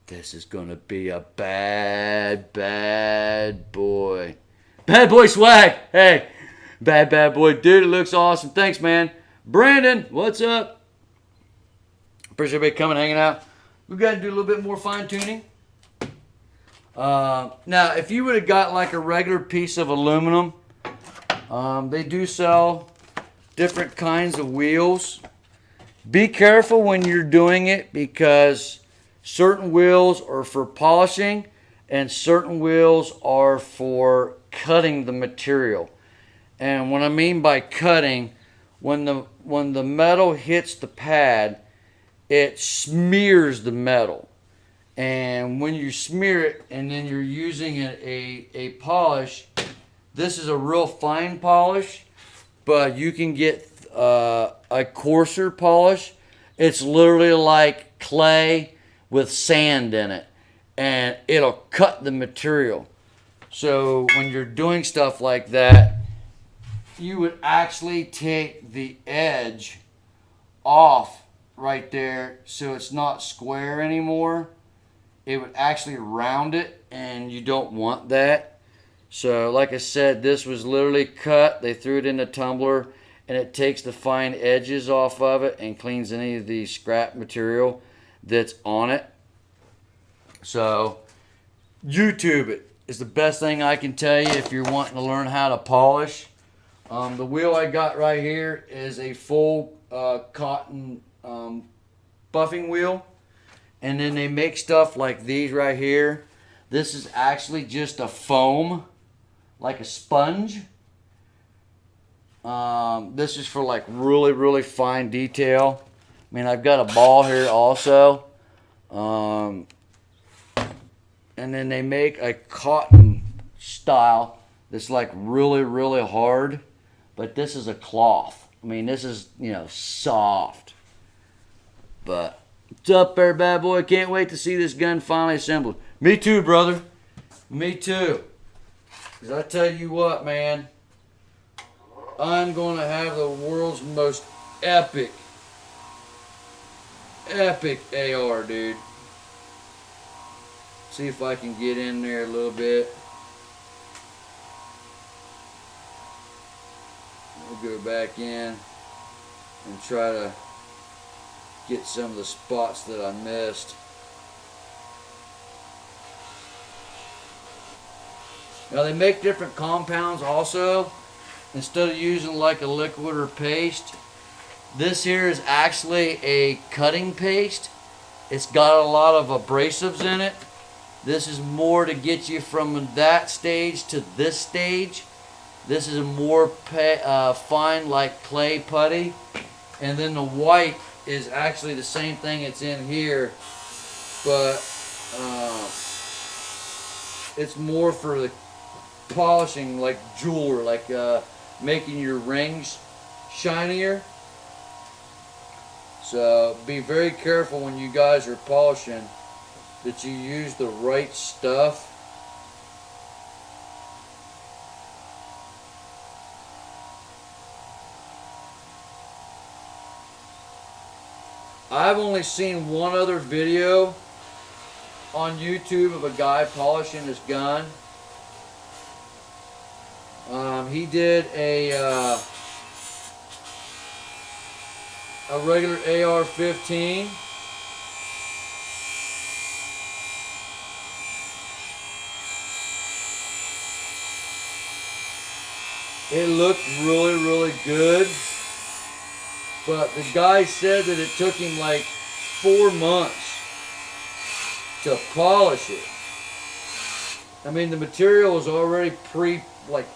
This is going to be a bad, bad boy. Bad boy swag. Hey, bad boy. Dude, it looks awesome. Thanks, man. Brandon, what's up? Appreciate everybody coming, hanging out. We've got to do a little bit more fine tuning. Now, if you would have got like a regular piece of aluminum, they do sell different kinds of wheels. Be careful when you're doing it because certain wheels are for polishing and certain wheels are for cutting the material. And what I mean by cutting, when the metal hits the pad, it smears the metal. And when you smear it and then you're using a polish, this is a real fine polish, but you can get a coarser polish. It's literally like clay with sand in it, and it'll cut the material. So when you're doing stuff like that, you would actually take the edge off right there so it's not square anymore. It would actually round it, and you don't want that. So like I said, this was literally cut. They threw it in the tumbler, and it takes the fine edges off of it and cleans any of the scrap material that's on it. So YouTube it is the best thing I can tell you if you're wanting to learn how to polish. The wheel I got right here is a full cotton buffing wheel. And then they make stuff like these right here. This is actually just a foam like a sponge. This is for like really, really fine detail. I mean, I've got a ball here also. And then they make a cotton style that's like really, really hard. But this is a cloth. I mean, this is, you know, soft. But what's up there, bad boy? Can't wait to see this gun finally assembled. Me too, brother. Me too. Because I tell you what, man. I'm going to have the world's most epic AR, dude. See if I can get in there a little bit. We'll go back in and try to get some of the spots that I missed. Now they make different compounds also. Instead of using like a liquid or paste, this here is actually a cutting paste. It's got a lot of abrasives in it. This is more to get you from that stage to this stage. This is a more fine like clay putty. And then the white is actually the same thing it's in here, but it's more for the polishing, like jeweler, like making your rings shinier. So be very careful when you guys are polishing that you use the right stuff. I've only seen one other video on YouTube of a guy polishing his gun. He did a regular AR-15. It looked really, really good. But the guy said that it took him like 4 months to polish it. I mean, the material was already pre-prepped.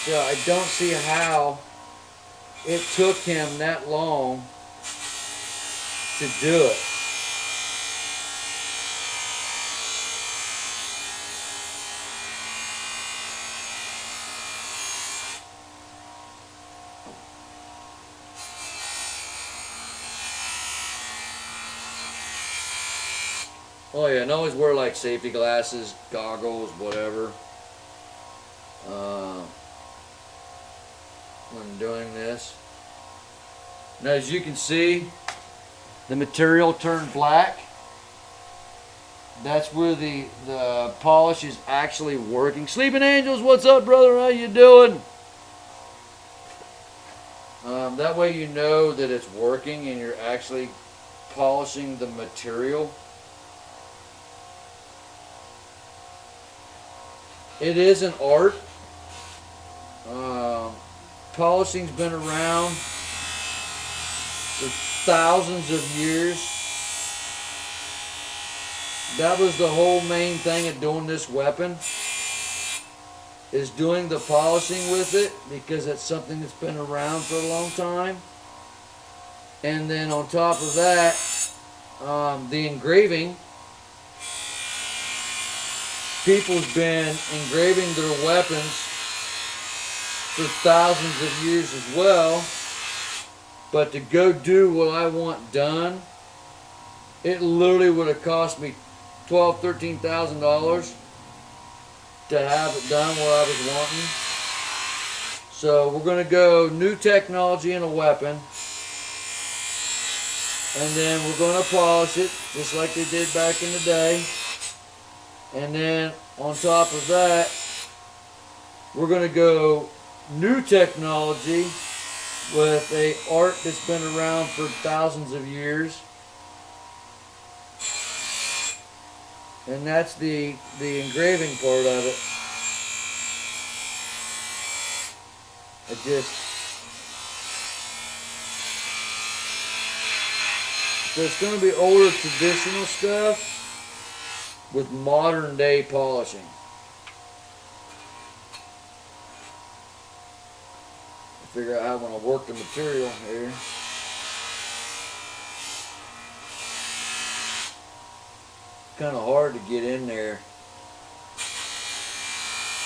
So I don't see how it took him that long to do it. Oh yeah, and always wear like safety glasses, goggles, whatever, when doing this. Now as you can see, the material turned black. That's where the polish is actually working. Sleeping Angels, what's up, brother? How you doing? That way you know that it's working and you're actually polishing the material. It is an art. Polishing's been around for thousands of years. That was the whole main thing of doing this weapon, is doing the polishing with it, because it's something that's been around for a long time. And then on top of that, the engraving. People's been engraving their weapons for thousands of years as well. But to go do what I want done, it literally would have cost me $12,000, $13,000 to have it done what I was wanting. So we're going to go new technology in a weapon, and then we're going to polish it just like they did back in the day. And then on top of that, we're going to go new technology with a art that's been around for thousands of years. And that's the engraving part of it. So it's going to be older traditional stuff with modern day polishing. figure out how I want to work the material here. Kind of hard to get in there,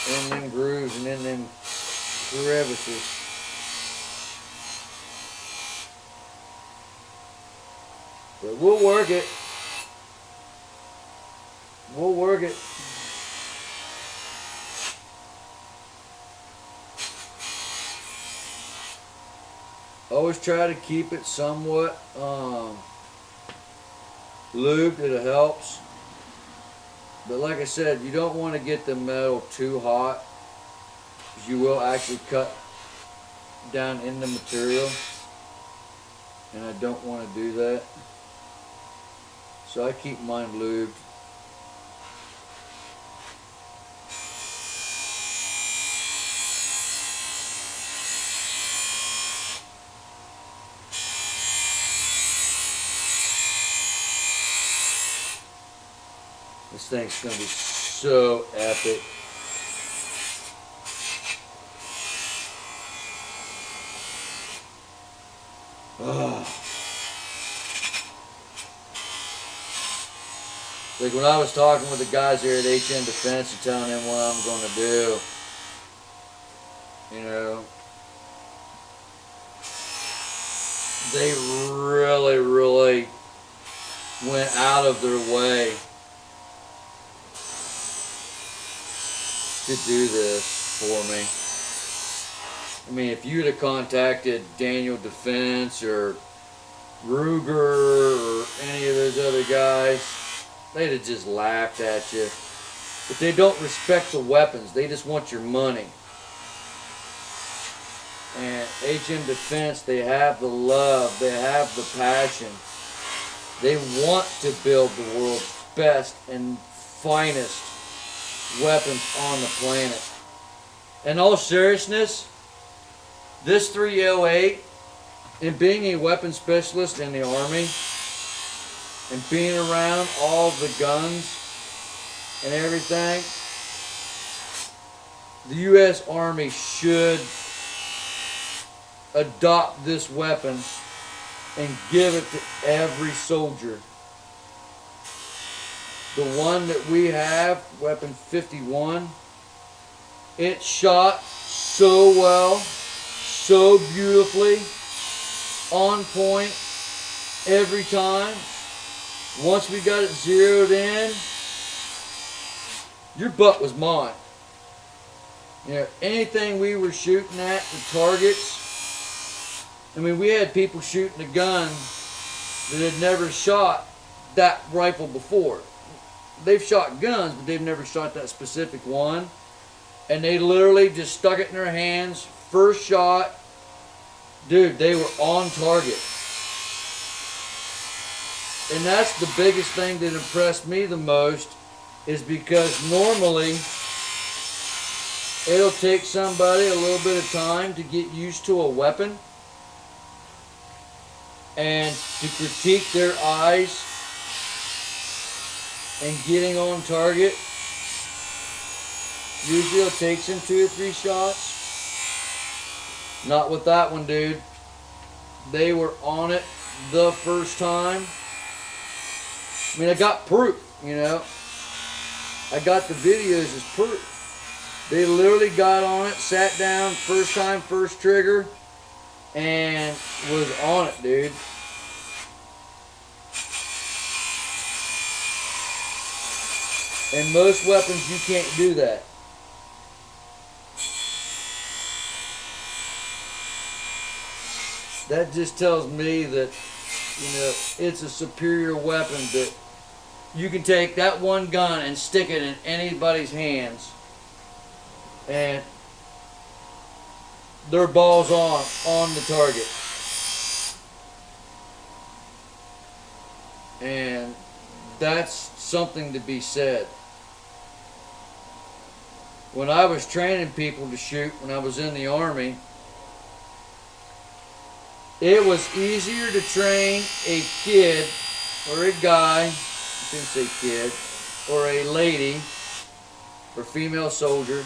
in them grooves and in them crevices. But we'll work it. We'll work it. Always try to keep it somewhat lubed. It helps. But like I said, you don't want to get the metal too hot, because you will actually cut down in the material, and I don't want to do that. So I keep mine lubed. This thing's going to be so epic. Like when I was talking with the guys here at HM Defense and telling them what I'm going to do, you know, they really went out of their way to do this for me. I mean, if you'd have contacted Daniel Defense or Ruger or any of those other guys, they'd have just laughed at you. But they don't respect the weapons. They just want your money. And HM Defense, they have the love. They have the passion. They want to build the world's best and finest weapons on the planet. In all seriousness, this 308, and being a weapons specialist in the Army, and being around all the guns and everything, the U.S. Army should adopt this weapon and give it to every soldier. The one that we have, Weapon 51, it shot so well, so beautifully, on point every time. Once we got it zeroed in, your butt was mine. You know, anything we were shooting at, the targets, I mean, we had people shooting a gun that had never shot that rifle before. They've shot guns, but they've never shot that specific one. And they literally just stuck it in their hands. First shot, dude, they were on target. And that's the biggest thing that impressed me the most, is because normally it'll take somebody a little bit of time to get used to a weapon and to critique their eyes and getting on target. Usually it takes them 2 or 3 shots. Not with that one, dude. They were on it the first time. I mean, I got proof, you know. I got the videos as proof. They literally got on it, sat down, first time, first trigger, and was on it, dude. And most weapons, you can't do that. That just tells me that, you know, it's a superior weapon, that you can take that one gun and stick it in anybody's hands and their ball's on the target. And that's something to be said. When I was training people to shoot when I was in the Army, it was easier to train a kid or a guy, I shouldn't say kid, or a lady or female soldier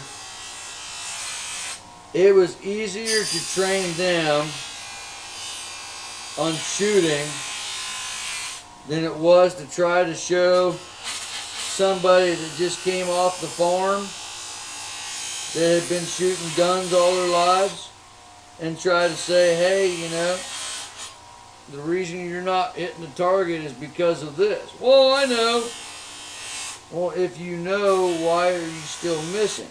it was easier to train them on shooting than it was to try to show somebody that just came off the farm that had been shooting guns all their lives and try to say, hey, you know, the reason you're not hitting the target is because of this. Well, I know. Well, if you know, why are you still missing?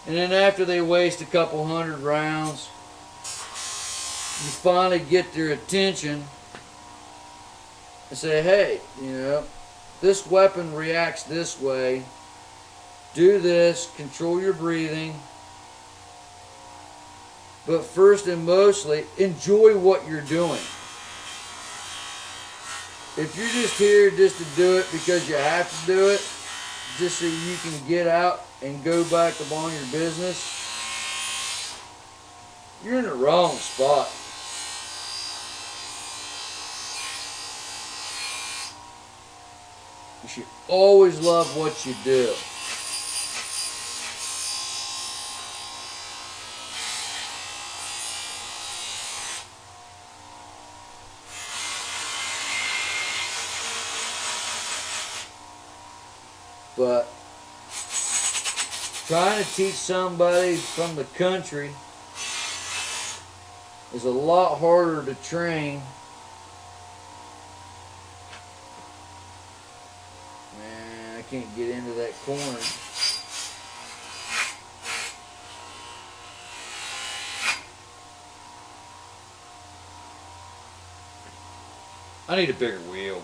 And then after they waste a couple hundred rounds, you finally get their attention and say, hey, you know, this weapon reacts this way. Do this, control your breathing. But first and mostly, enjoy what you're doing. If you're just here just to do it because you have to do it, just so you can get out and go back upon your business, you're in the wrong spot. You should always love what you do. But trying to teach somebody from the country is a lot harder to train. Man, I can't get into that corner. I need a bigger wheel.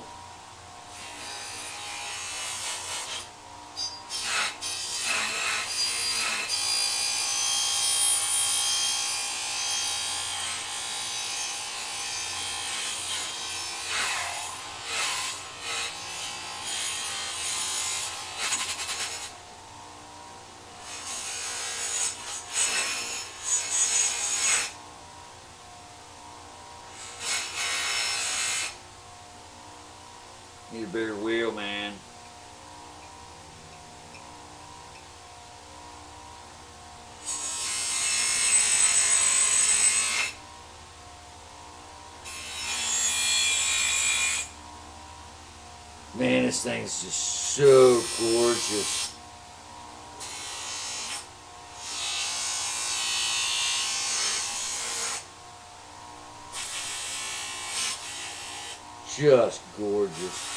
Need a bigger wheel, man. Man, this thing's just so gorgeous. Just gorgeous.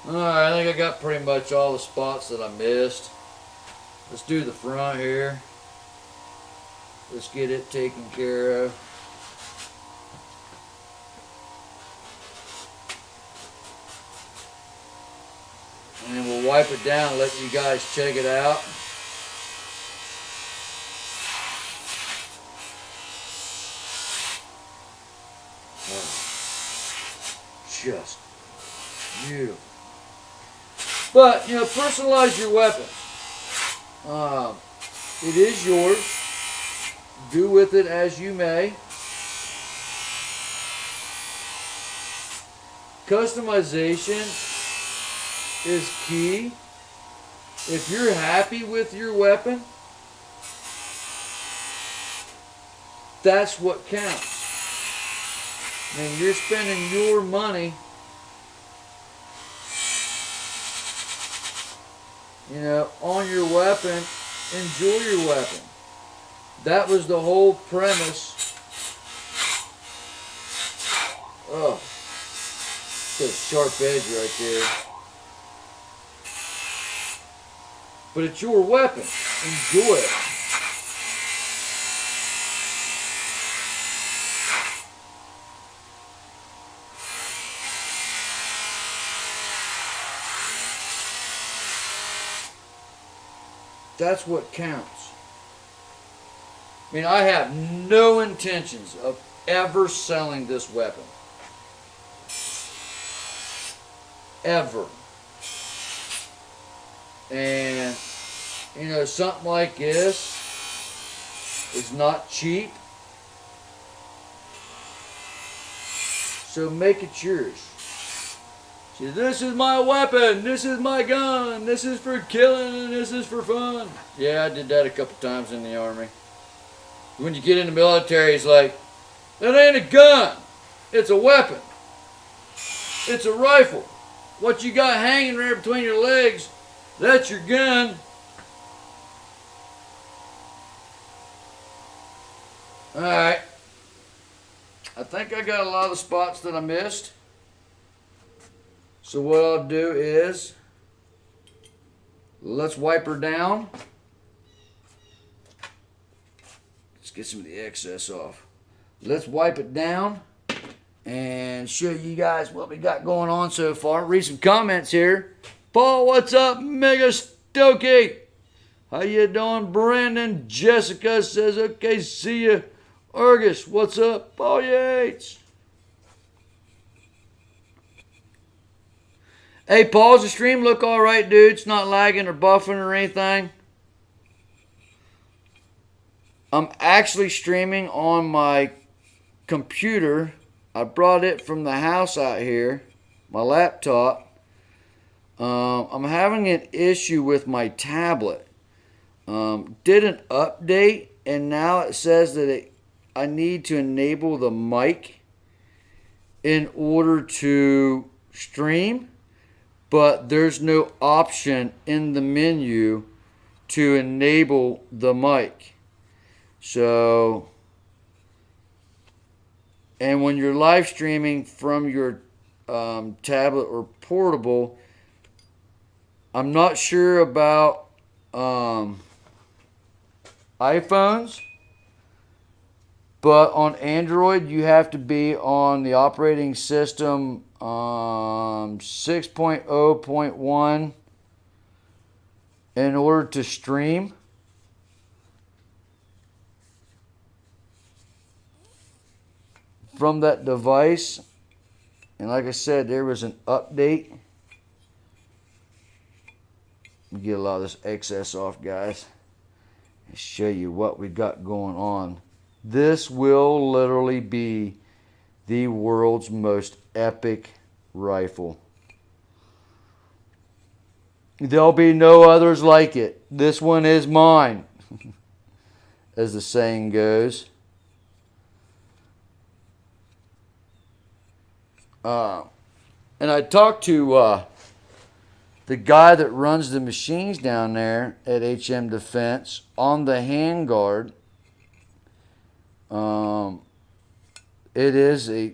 Alright, I think I got pretty much all the spots that I missed. Let's do the front here. Let's get it taken care of. And then we'll wipe it down and let you guys check it out. Oh, just beautiful. But, you know, personalize your weapons. It is yours. Do with it as you may. Customization is key. If you're happy with your weapon, that's what counts. I mean, you're spending your money, you know, on your weapon. Enjoy your weapon. That was the whole premise. Oh, it's a sharp edge right there. But it's your weapon. Enjoy it. That's what counts. I mean, I have no intentions of ever selling this weapon. Ever. And, you know, something like this is not cheap. So make it yours. Says, this is my weapon, this is my gun, this is for killing, and this is for fun. Yeah, I did that a couple times in the Army. When you get in the military, it's like, that ain't a gun, it's a weapon. It's a rifle. What you got hanging there between your legs, that's your gun. Alright. I think I got a lot of the spots that I missed. So what I'll do is, let's wipe her down. Let's get some of the excess off. Let's wipe it down and show you guys what we got going on so far. Read some comments here. Paul, what's up? Mega Stokey. How you doing? Brandon. Jessica says, okay, see ya. Argus, what's up? Paul Yates. Hey, Paul, does the stream look all right, dude? It's not lagging or buffing or anything. I'm actually streaming on my computer. I brought it from the house out here, my laptop. I'm having an issue with my tablet. Did an update, and now it says that I need to enable the mic in order to stream, but there's no option in the menu to enable the mic. So, and when you're live streaming from your tablet or portable, I'm not sure about iPhones, but on Android you have to be on the operating system 6.0.1 in order to stream. From that device. And like I said, there was an update. Let me get a lot of this excess off, guys, and show you what we got going on. This will literally be the world's most epic rifle. There'll be no others like it. This one is mine, as the saying goes. And I talked to the guy that runs the machines down there at HM Defense on the handguard. It is a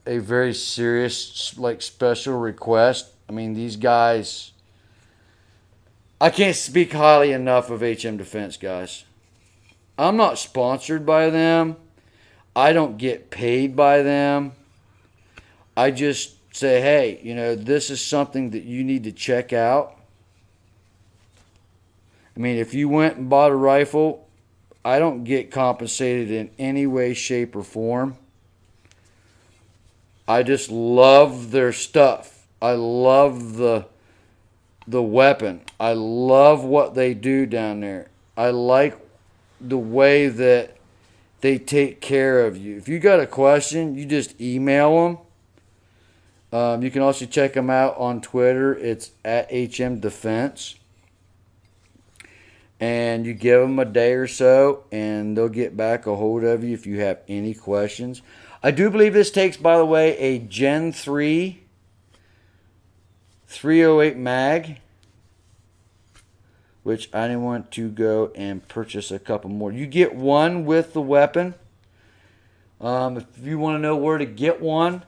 very serious, like, special request. I mean, these guys, I can't speak highly enough of HM Defense, guys. I'm not sponsored by them. I don't get paid by them. I just say, hey, you know, this is something that you need to check out. I mean, if you went and bought a rifle, I don't get compensated in any way, shape, or form. I just love their stuff. I love the weapon. I love what they do down there. I like the way that they take care of you. If you got a question, you just email them. You can also check them out on Twitter. It's at HM Defense. And you give them a day or so, and they'll get back a hold of you if you have any questions. I do believe this takes, by the way, a Gen 3 308 mag, which I didn't want to go and purchase a couple more. You get one with the weapon. If you want to know where to get one,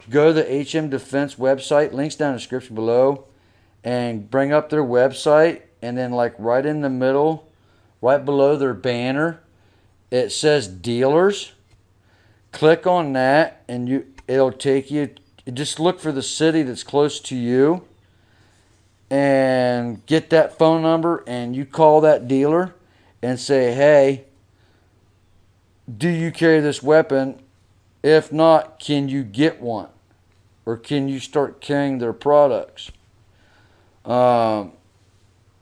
go to the HM Defense website. Links down in the description below. And bring up their website. And then, like, right in the middle, right below their banner, it says dealers. Click on that, and it'll take you. Just look for the city that's close to you. And get that phone number, and you call that dealer and say, hey, do you carry this weapon? If not, can you get one? Or can you start carrying their products?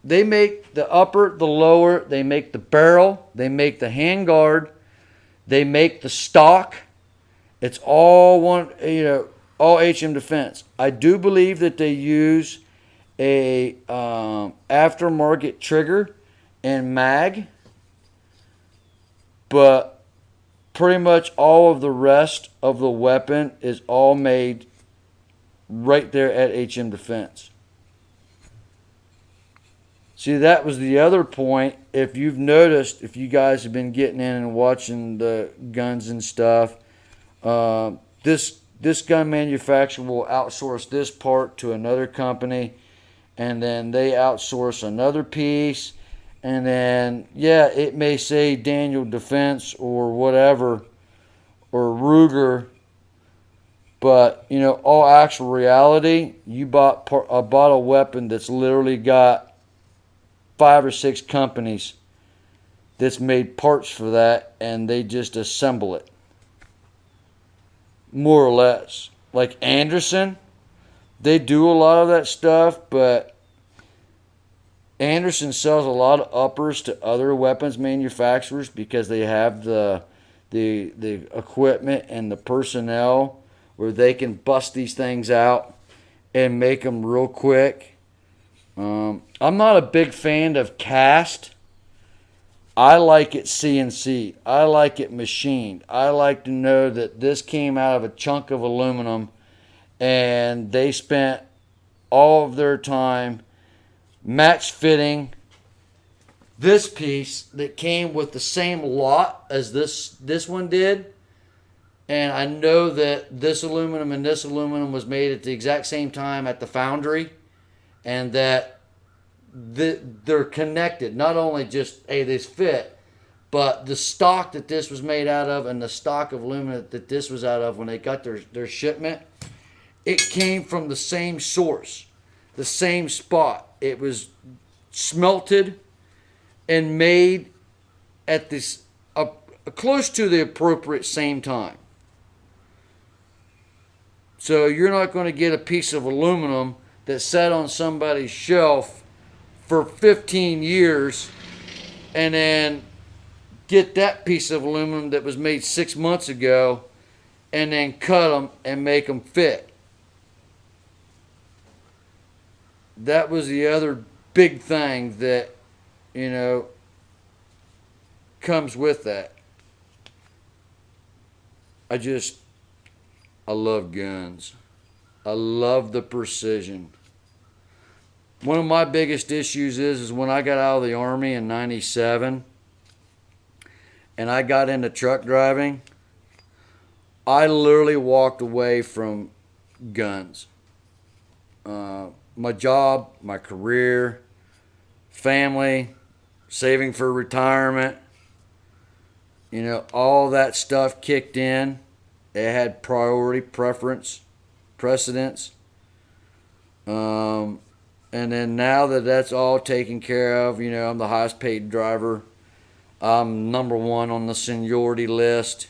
They make the upper, the lower, they make the barrel, they make the handguard, they make the stock. It's all one, you know, all HM Defense. I do believe that they use a aftermarket trigger and mag, but pretty much all of the rest of the weapon is all made right there at HM Defense. See, that was the other point. If you've noticed, if you guys have been getting in and watching the guns and stuff, this gun manufacturer will outsource this part to another company, and then they outsource another piece, and then, yeah, it may say Daniel Defense or whatever, or Ruger, but, you know, all actual reality, you bought a weapon that's literally got 5 or 6 companies that's made parts for that, and they just assemble it, more or less. Like Anderson, they do a lot of that stuff, but Anderson sells a lot of uppers to other weapons manufacturers because they have the equipment and the personnel where they can bust these things out and make them real quick. I'm not a big fan of cast. I like it CNC. I like it machined. I like to know that this came out of a chunk of aluminum and they spent all of their time match fitting this piece that came with the same lot as this one did. And I know that this aluminum and this aluminum was made at the exact same time at the foundry, and that they're connected. Not only just, hey, this fit, but the stock that this was made out of and the stock of aluminum that this was out of when they got their shipment, it came from the same source, the same spot. It was smelted and made at this close to the appropriate same time. So you're not going to get a piece of aluminum that sat on somebody's shelf for 15 years and then get that piece of aluminum that was made 6 months ago and then cut them and make them fit. That was the other big thing that, you know, comes with that. I love guns. I love the precision. One of my biggest issues is when I got out of the Army in '97 and I got into truck driving, I literally walked away from guns. My job, my career, family, saving for retirement, you know, all that stuff kicked in. It had priority, precedence. And then now that that's all taken care of, you know, I'm the highest paid driver. I'm number 1 on the seniority list.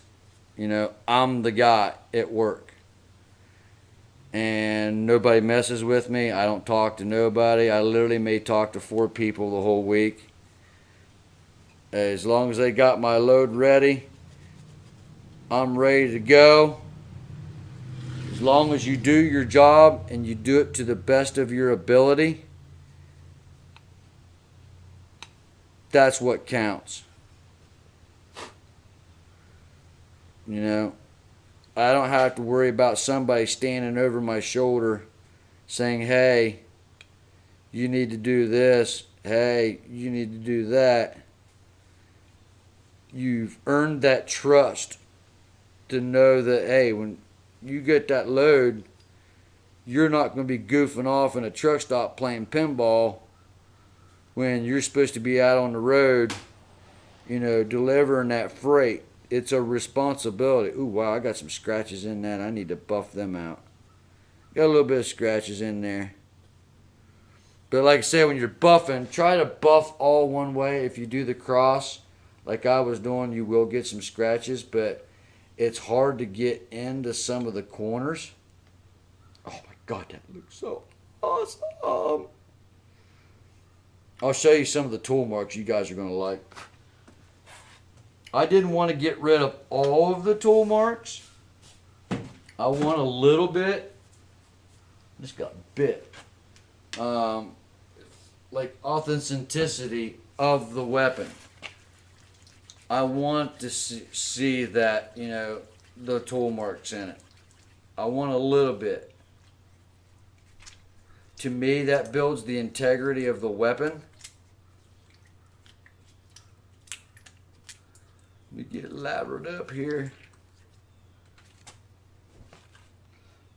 You know, I'm the guy at work. And nobody messes with me. I don't talk to nobody. I literally may talk to 4 people the whole week. As long as they got my load ready, I'm ready to go. As long as you do your job and you do it to the best of your ability, that's what counts. You know, I don't have to worry about somebody standing over my shoulder saying, hey, you need to do this. Hey, you need to do that. You've earned that trust to know that, hey, when you get that load, you're not going to be goofing off in a truck stop playing pinball when you're supposed to be out on the road, you know, delivering that freight. It's a responsibility. Ooh, wow, I got some scratches in that. I need to buff them out. Got a little bit of scratches in there. But like I said, when you're buffing, try to buff all one way. If you do the cross, like I was doing, you will get some scratches, but it's hard to get into some of the corners. Oh my God, that looks so awesome. I'll show you some of the tool marks you guys are going to like. I didn't want to get rid of all of the tool marks, I want a little bit. Just got bit. Like authenticity of the weapon. I want to see that, you know, the tool marks in it. I want a little bit. To me, that builds the integrity of the weapon. Let me get it lathered up here.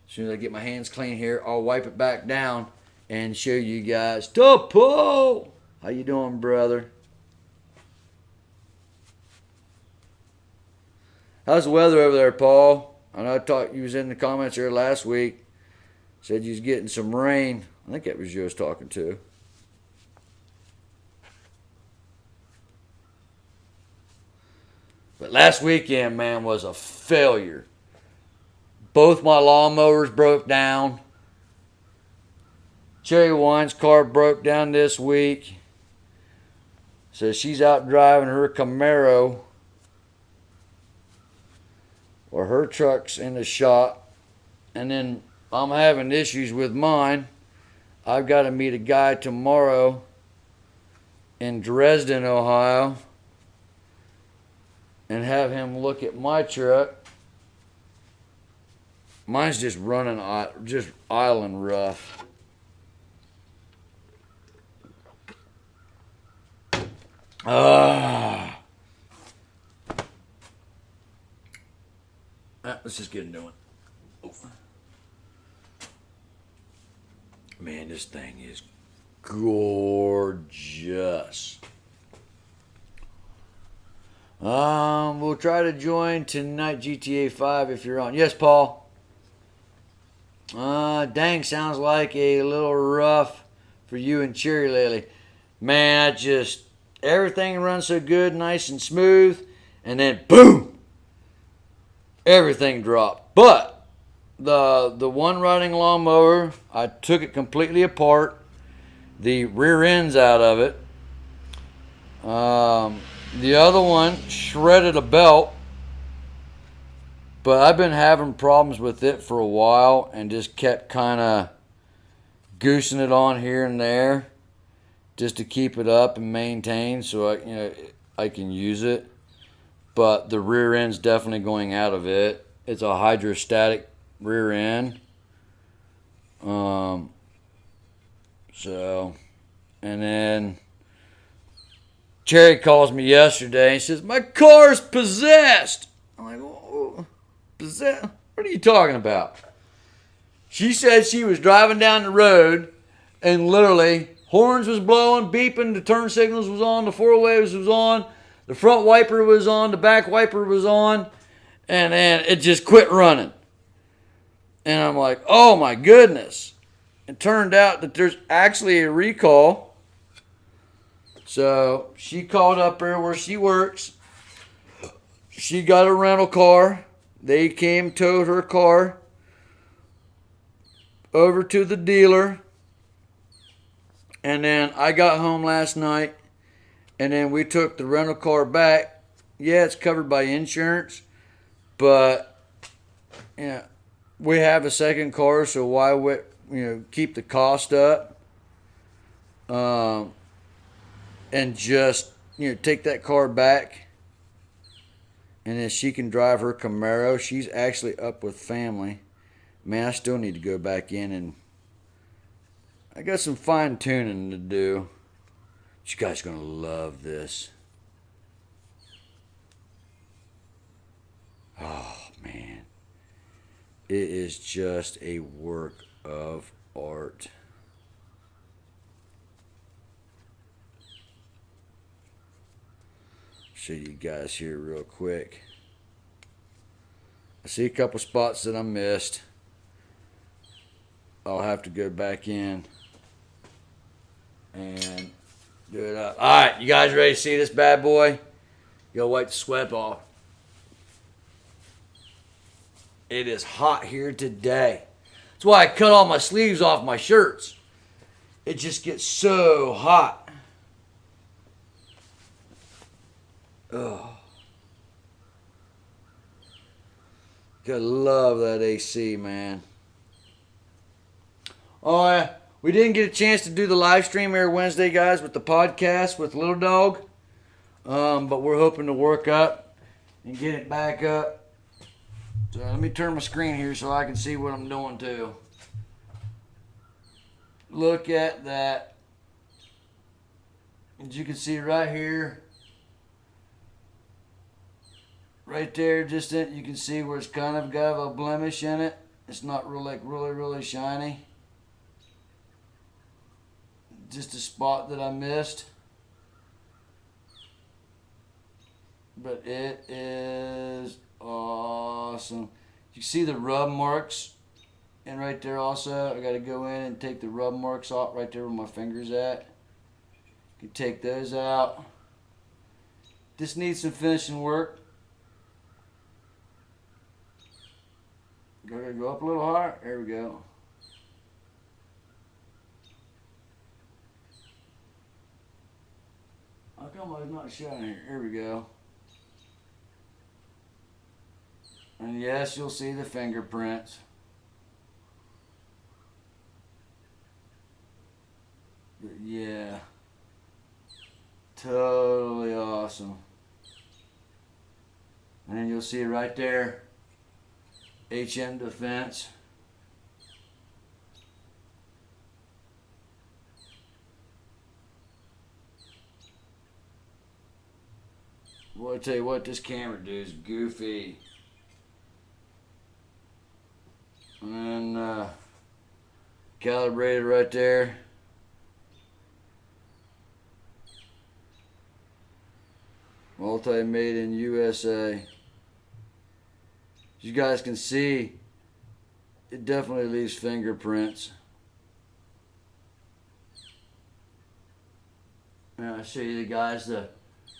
As soon as I get my hands clean here, I'll wipe it back down and show you guys. Topo! How you doing, brother? How's the weather over there, Paul? I know you was in the comments here last week. Said you was getting some rain. I think that was you I was talking to. But last weekend, man, was a failure. Both my lawnmowers broke down. Cherry Wine's car broke down this week. So she's out driving her Camaro. Or her truck's in the shop. And then I'm having issues with mine. I've got to meet a guy tomorrow in Dresden, Ohio. And have him look at my truck. Mine's just running, just island rough. Let's just get a new one. Oh. Man, this thing is gorgeous. We'll try to join tonight, GTA 5, if you're on. Yes, Paul. Dang, sounds like a little rough for you and Cherry lately. Man, everything runs so good, nice and smooth, and then boom, everything dropped. But the one riding lawnmower, I took it completely apart, the rear end's out of it. The other one shredded a belt, but I've been having problems with it for a while and just kept kind of goosing it on here and there just to keep it up and maintain so I can use it. But the rear end's definitely going out of it. It's a hydrostatic rear end. And then Cherry calls me yesterday and says, my car's possessed. I'm like, oh, possessed? What are you talking about? She said she was driving down the road and literally horns was blowing, beeping, the turn signals was on, the four ways was on, the front wiper was on, the back wiper was on, and then it just quit running. And I'm like, oh my goodness. It turned out that there's actually a recall. So she called up there where she works. She got a rental car. They came, towed her car over to the dealer. And then I got home last night. And then we took the rental car back. Yeah, it's covered by insurance. But yeah, we have a second car, so why would keep the cost up? And just take that car back, and then she can drive her Camaro. She's actually up with family. Man, I still need to go back in, and I got some fine tuning to do. You guys are gonna love this. Oh man, it is just a work of art. Show you guys here real quick. I see a couple spots that I missed. I'll have to go back in and do it up. Alright, you guys ready to see this bad boy? Go wipe the sweat off. It is hot here today. That's why I cut all my sleeves off my shirts. It just gets so hot. Oh. Gotta love that AC, man. Oh, yeah. We didn't get a chance to do the live stream every Wednesday, guys, with the podcast with Little Dog. But we're hoping to work up and get it back up. So let me turn my screen here so I can see what I'm doing too. Look at that. As you can see right here, right there, just in, you can see where it's kind of got a blemish in it. It's not really shiny. Just a spot that I missed. But it is awesome. You see the rub marks, and right there also, I got to go in and take the rub marks off right there where my finger's at. You can take those out. This needs some finishing work. Gotta go up a little higher. There we go. How come it's not showing here? Here we go. And yes, you'll see the fingerprints. But yeah. Totally awesome. And then you'll see right there, HM Defense. Well, I tell you what, this camera dude is goofy. And then calibrated right there. Multi-made in USA. As you guys can see, it definitely leaves fingerprints. Now I'll show you guys the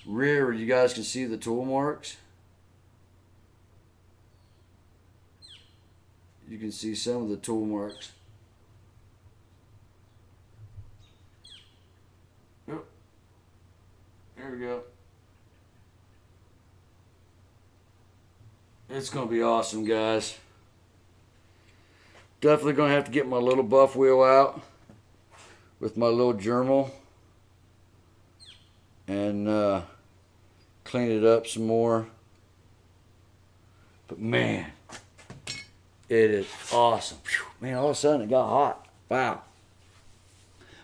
rear where you guys can see the tool marks. You can see some of the tool marks. Oh, there we go. It's going to be awesome, guys. Definitely going to have to get my little buff wheel out with my little Germal and clean it up some more. But man, it is awesome. Man, all of a sudden it got hot. Wow.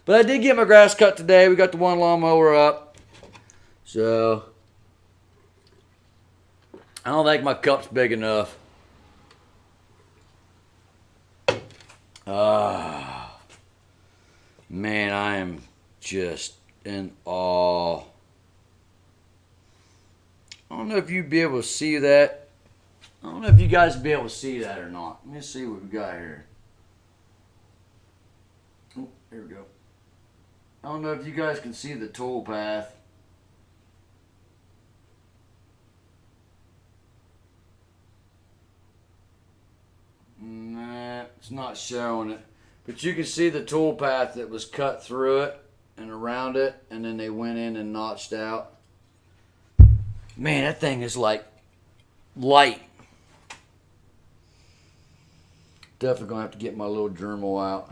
But I did get my grass cut today. We got the one lawnmower up. So I don't think my cup's big enough. Man, I am just in awe. I don't know if you'd be able to see that. I don't know if you guys would be able to see that or not. Let me see what we got here. Oh, here we go. I don't know if you guys can see the tool path. Nah, it's not showing it. But you can see the tool path that was cut through it and around it, and then they went in and notched out. Man, that thing is like light. Definitely gonna have to get my little Germal out.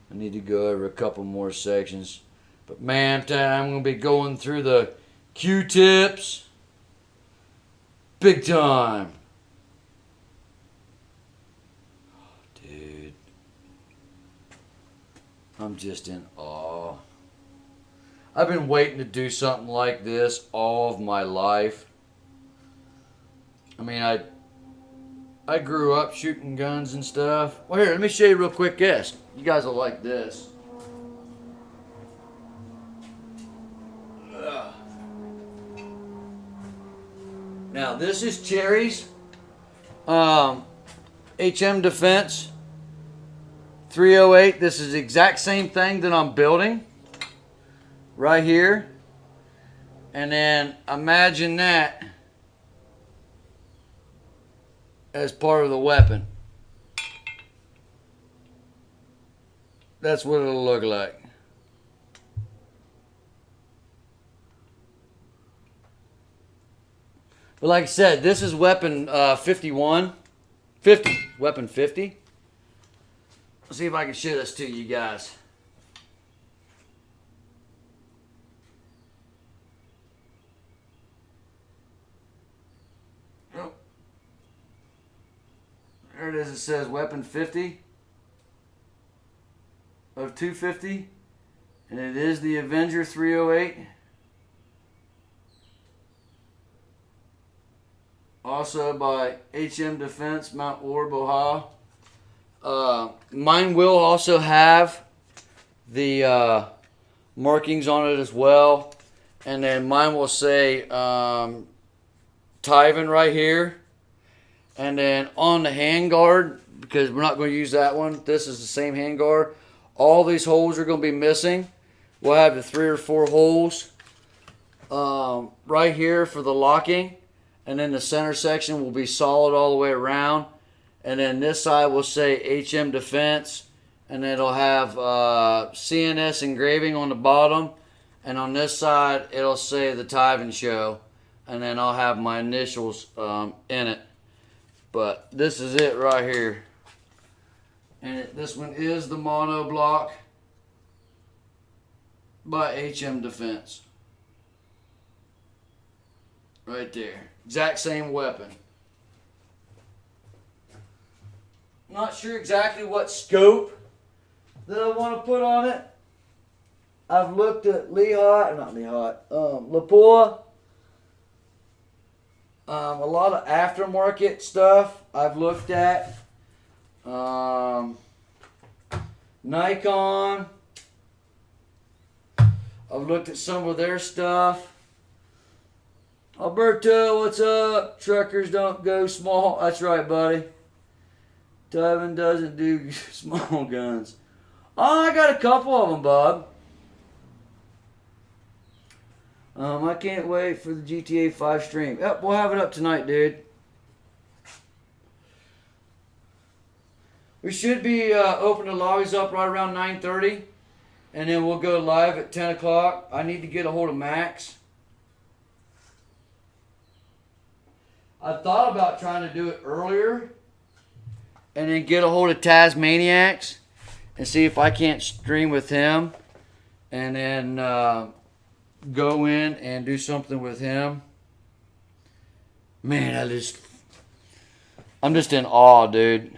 I need to go over a couple more sections. But man, I'm gonna be going through the Q-tips big time. Oh, dude. I'm just in awe. I've been waiting to do something like this all of my life. I mean, I grew up shooting guns and stuff. Well, here, let me show you real quick this. You guys will like this. Now, this is Cherry's HM Defense 308. This is the exact same thing that I'm building right here. And then imagine that as part of the weapon. That's what it'll look like. But like I said, this is weapon 51. 50. Weapon 50. Let's see if I can show this to you guys. Oh. There it is. It says weapon 50 of 250. And it is the Avenger 308. Also by HM Defense, Mount Orb, Ohio. Mine will also have the markings on it as well. And then mine will say TIVAN right here. And then on the handguard, because we're not going to use that one, this is the same handguard. All these holes are going to be missing. We'll have the 3 or 4 holes right here for the locking. And then the center section will be solid all the way around. And then this side will say HM Defense. And it'll have CNS engraving on the bottom. And on this side, it'll say the theTIVANshow. And then I'll have my initials in it. But this is it right here. And this one is the mono block by HM Defense. Right there. Exact same weapon. Not sure exactly what scope that I want to put on it. I've looked at Lapua. A lot of aftermarket stuff I've looked at. Nikon. I've looked at some of their stuff. Alberto, what's up? Truckers don't go small. That's right, buddy. TIVAN doesn't do small guns. Oh, I got a couple of them, Bob. I can't wait for the GTA 5 stream. Yep, we'll have it up tonight, dude. We should be opening the lobbies up right around 9:30. And then we'll go live at 10 o'clock. I need to get a hold of Max. I thought about trying to do it earlier. And then get a hold of Tasmaniacs. And see if I can't stream with him. And then go in and do something with him. Man, I'm just in awe, dude.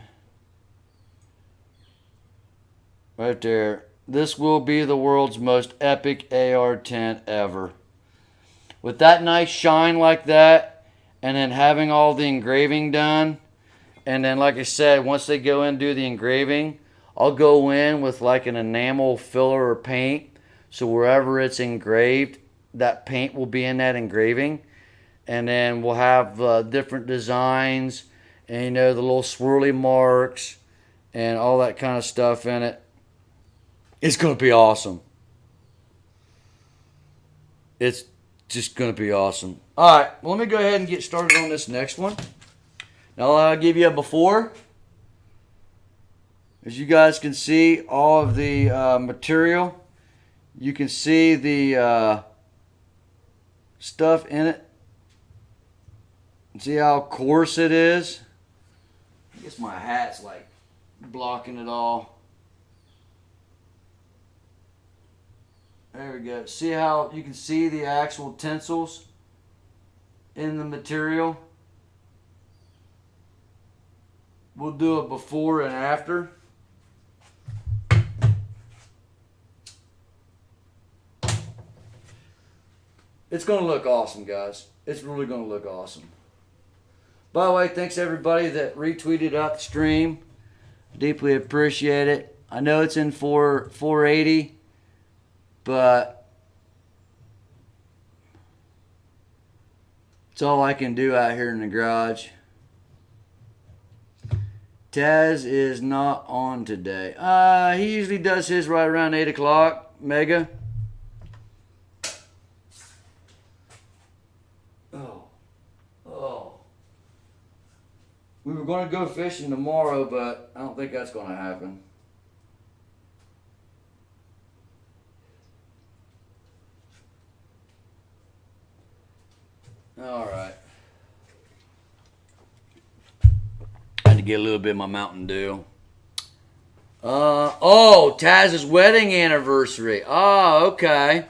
Right there. This will be the world's most epic AR-10 ever. With that nice shine like that, and then having all the engraving done, and then like I said, once they go in and do the engraving, I'll go in with like an enamel filler or paint, so wherever it's engraved, that paint will be in that engraving. And then we'll have different designs, and you know, the little swirly marks, and all that kind of stuff in it. It's going to be awesome. It's just going to be awesome. All right, well, let me go ahead and get started on this next one. Now I'll give you a before. As you guys can see, all of the material. You can see the stuff in it. See how coarse it is? I guess my hat's like blocking it all. There we go. See how you can see the actual tinsels in the material? We'll do a before and after. It's going to look awesome, guys. It's really going to look awesome. By the way, thanks everybody that retweeted out the stream. Deeply appreciate it. I know it's in 480. But it's all I can do out here in the garage. Taz is not on today. He usually does his right around 8 o'clock. Mega. Oh. We were going to go fishing tomorrow, but I don't think that's going to happen. All right. to get a little bit of my Mountain Dew. Oh, Taz's wedding anniversary. Oh, okay.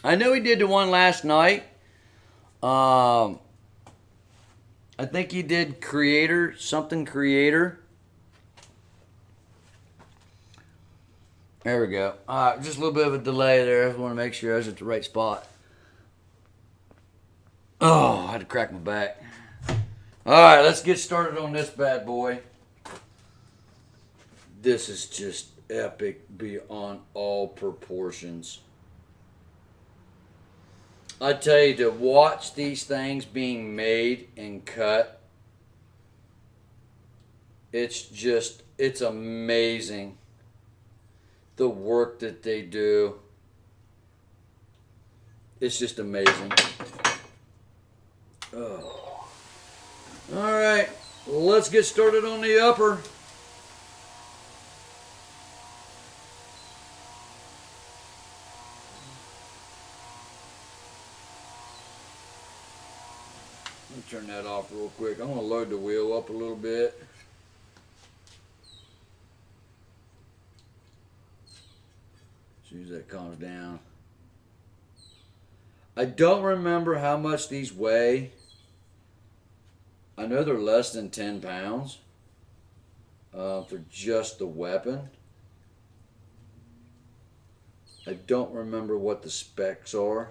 I know he did the one last night. I think he did Creator. There we go. Just a little bit of a delay there. I want to make sure I was at the right spot. Oh, I had to crack my back. All right, let's get started on this bad boy. This is just epic beyond all proportions. I tell you, to watch these things being made and cut, it's amazing. The work that they do. It's just amazing. Oh. All right, let's get started on the upper. Let me turn that off real quick. I'm going to load the wheel up a little bit. As soon as that calms down. I don't remember how much these weigh. I know they're less than 10 pounds for just the weapon. I don't remember what the specs are.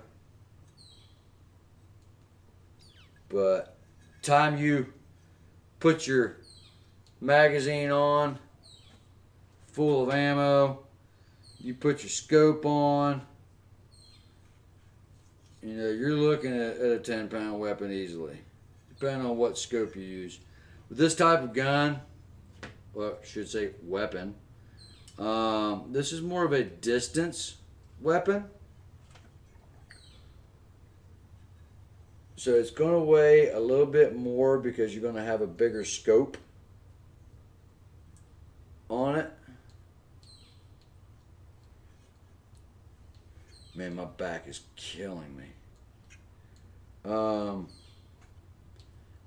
But time you put your magazine on, full of ammo, you put your scope on, you know, you're looking at a 10-pound weapon easily, depending on what scope you use. With this type of gun, well, I should say weapon, this is more of a distance weapon. So it's going to weigh a little bit more because you're going to have a bigger scope on it. Man, my back is killing me.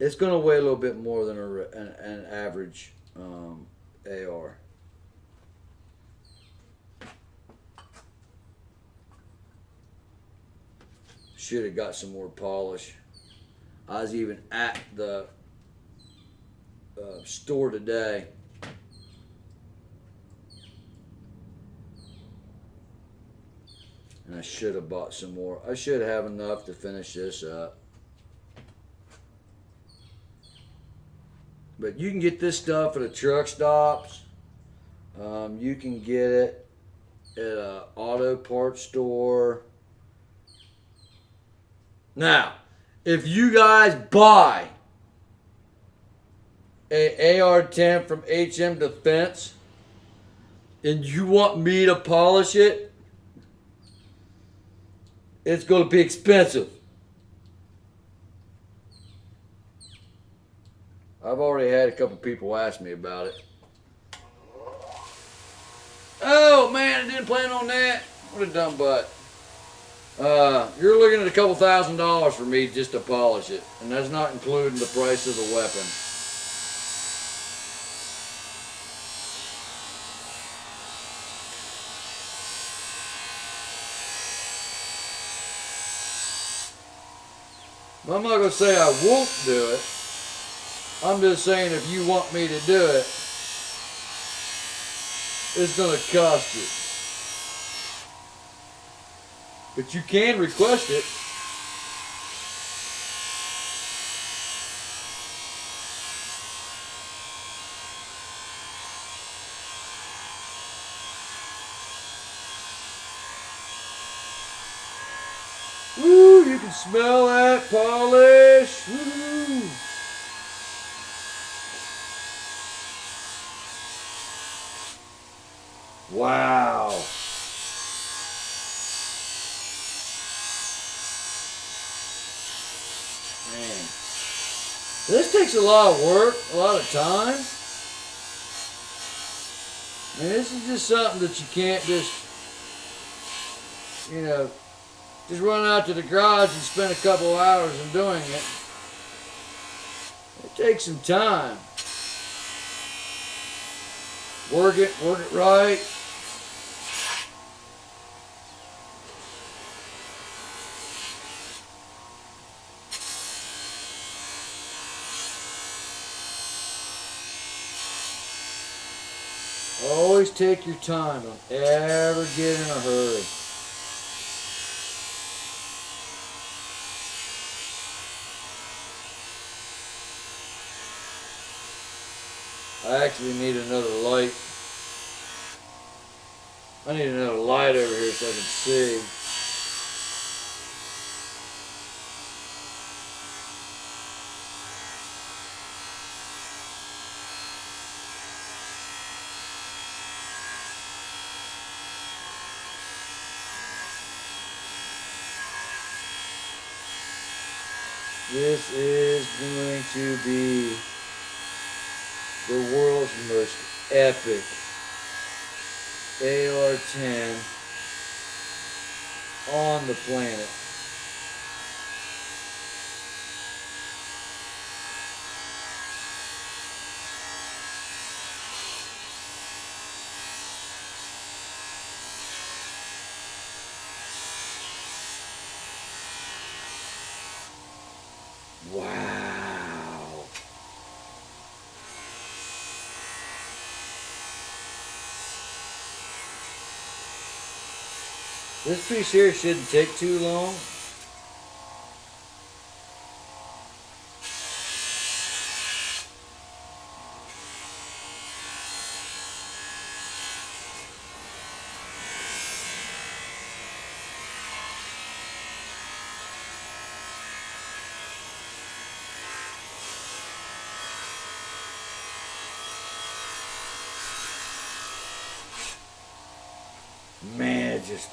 It's going to weigh a little bit more than an average AR. Should have got some more polish. I was even at the store today. And I should have bought some more. I should have enough to finish this up. But you can get this stuff at the truck stops. You can get it at an auto parts store. Now, if you guys buy a AR-10 from HM Defense and you want me to polish it, it's going to be expensive. I've already had a couple people ask me about it. Oh man, I didn't plan on that. What a dumb butt. You're looking at a couple $1,000s for me just to polish it, and that's not including the price of the weapon. I'm not going to say I won't do it. I'm just saying if you want me to do it, it's going to cost you. But you can request it. Woo, you can smell that polish. Woo. Wow. Man. This takes a lot of work, a lot of time. And this is just something that you can't just, just run out to the garage and spend a couple hours in doing it. It takes some time. Work it right. Always take your time. Don't ever get in a hurry. I actually need another light. I need another light over here so I can see. This is going to be the world's most epic AR-10 on the planet. Wow. This piece here shouldn't take too long. Man, just,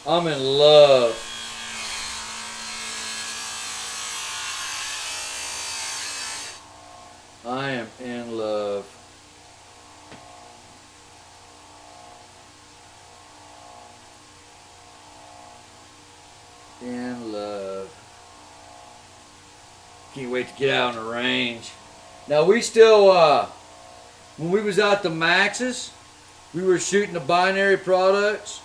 I'm in love. I am in love. In love. Can't wait to get out on the range. Now we still, when we was out the Maxes, we were shooting the binary products.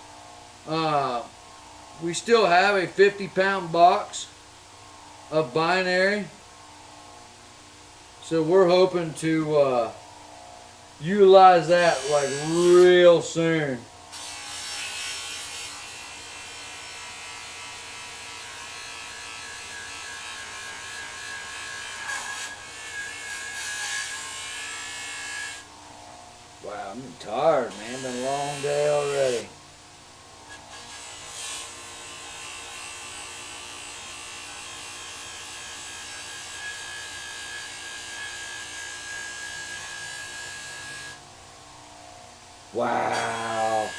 We still have a 50-pound box of binary. So we're hoping to utilize that like real soon. Wow, I'm tired, man. Been a long day already. Wow.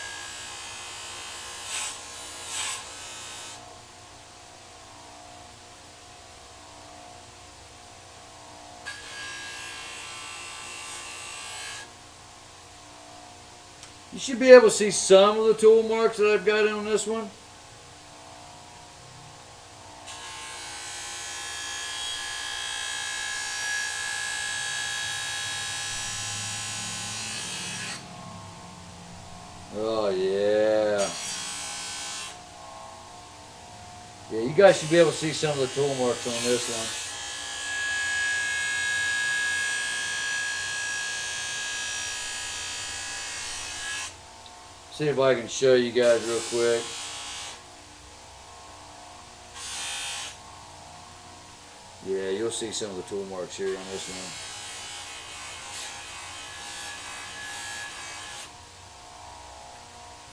You should be able to see some of the tool marks that I've got on this one. Oh yeah. Yeah, you guys should be able to see some of the tool marks on this one. See if I can show you guys real quick. Yeah, you'll see some of the tool marks here on this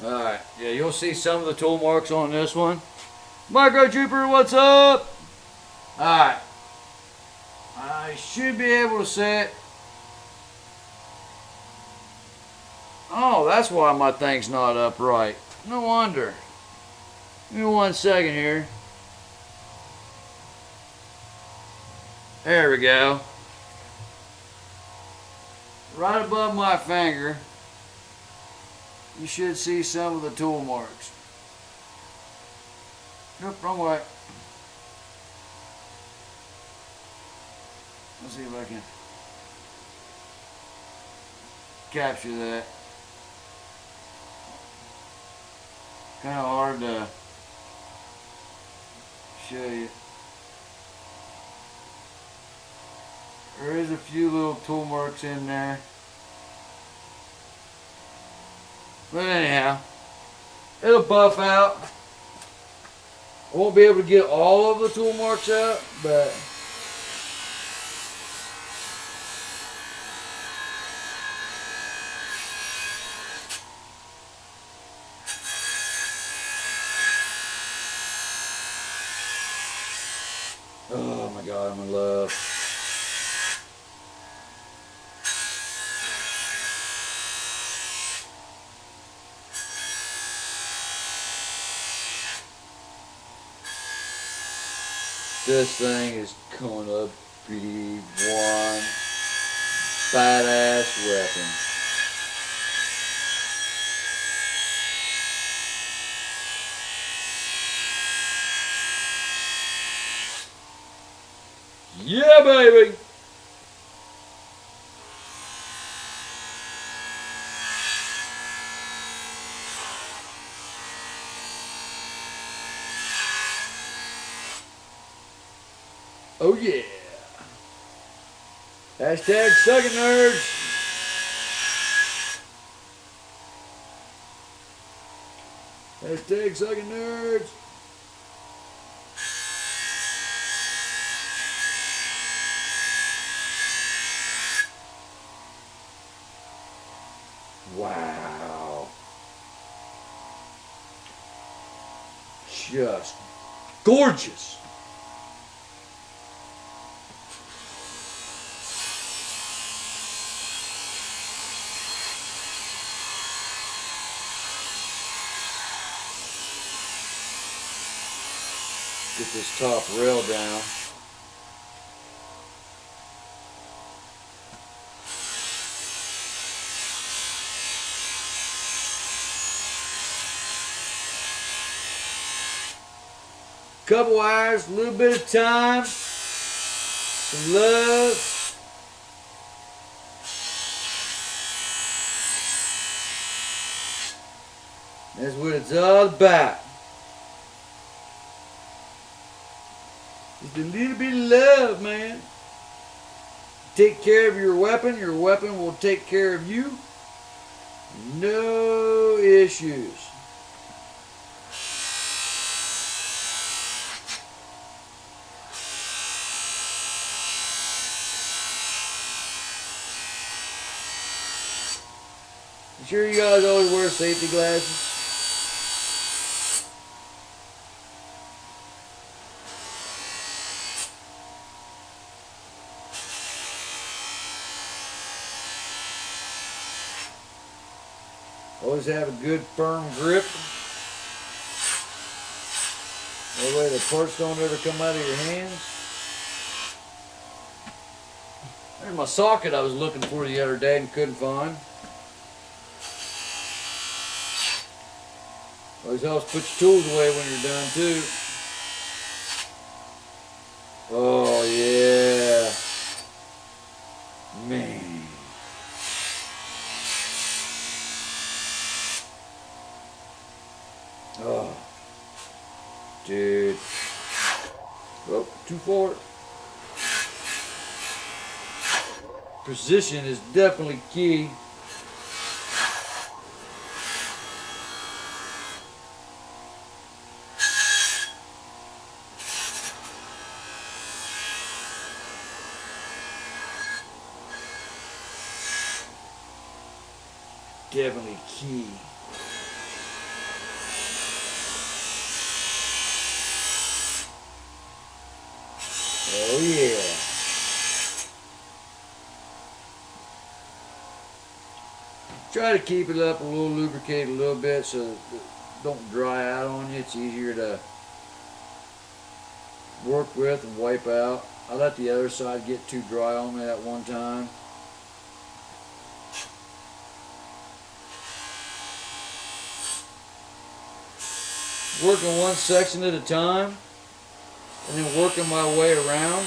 one. Alright, yeah, you'll see some of the tool marks on this one. Micro Trooper, what's up? Alright. I should be able to see it. Oh, that's why my thing's not upright. No wonder. Give me 1 second here. There we go. Right above my finger, you should see some of the tool marks. Nope, wrong way. Let's see if I can. capture that. Kind of hard to show you. There is a few little tool marks in there. But anyhow, it'll buff out. I won't be able to get all of the tool marks out, but oh my God, I'm in love. This thing is gonna be one badass weapon. Yeah, baby! Oh yeah. Hashtag sucking nerds. Hashtag sucking nerds. Wow. Just gorgeous. Get this top rail down. Couple wires, a little bit of time, some love. That's what it's all about. Just a little bit of love, man. Take care of your weapon will take care of you. No issues. You sure you guys always wear safety glasses? Always have a good firm grip. That way the parts don't ever come out of your hands. There's my socket I was looking for the other day and couldn't find. Always helps put your tools away when you're done too. Oh yeah. Man. Oh, dude. Oh, too far. Precision is definitely key. Definitely key. Oh yeah. Try to keep it up a little, lubricate a little bit so it don't dry out on you. It's easier to work with and wipe out. I let the other side get too dry on me at one time. Working one section at a time and then working my way around.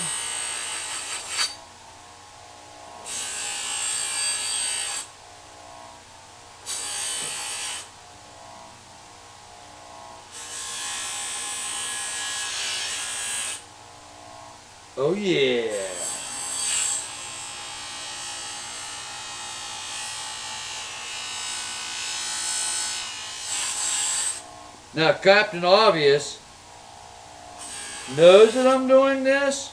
Oh yeah. Now Captain Obvious knows that I'm doing this,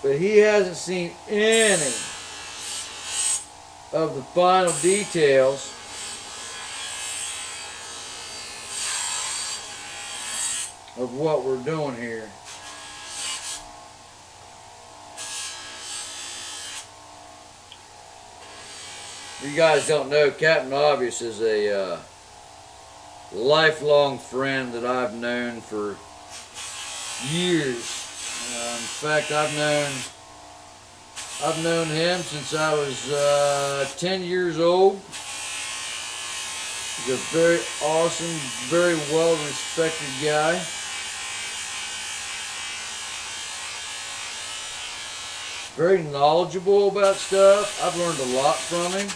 but he hasn't seen any of the final details of what we're doing here. If you guys don't know, Captain Obvious is a lifelong friend that I've known for years. In fact, I've known him since I was 10 years old. He's a very awesome, very well-respected guy. Very knowledgeable about stuff. I've learned a lot from him.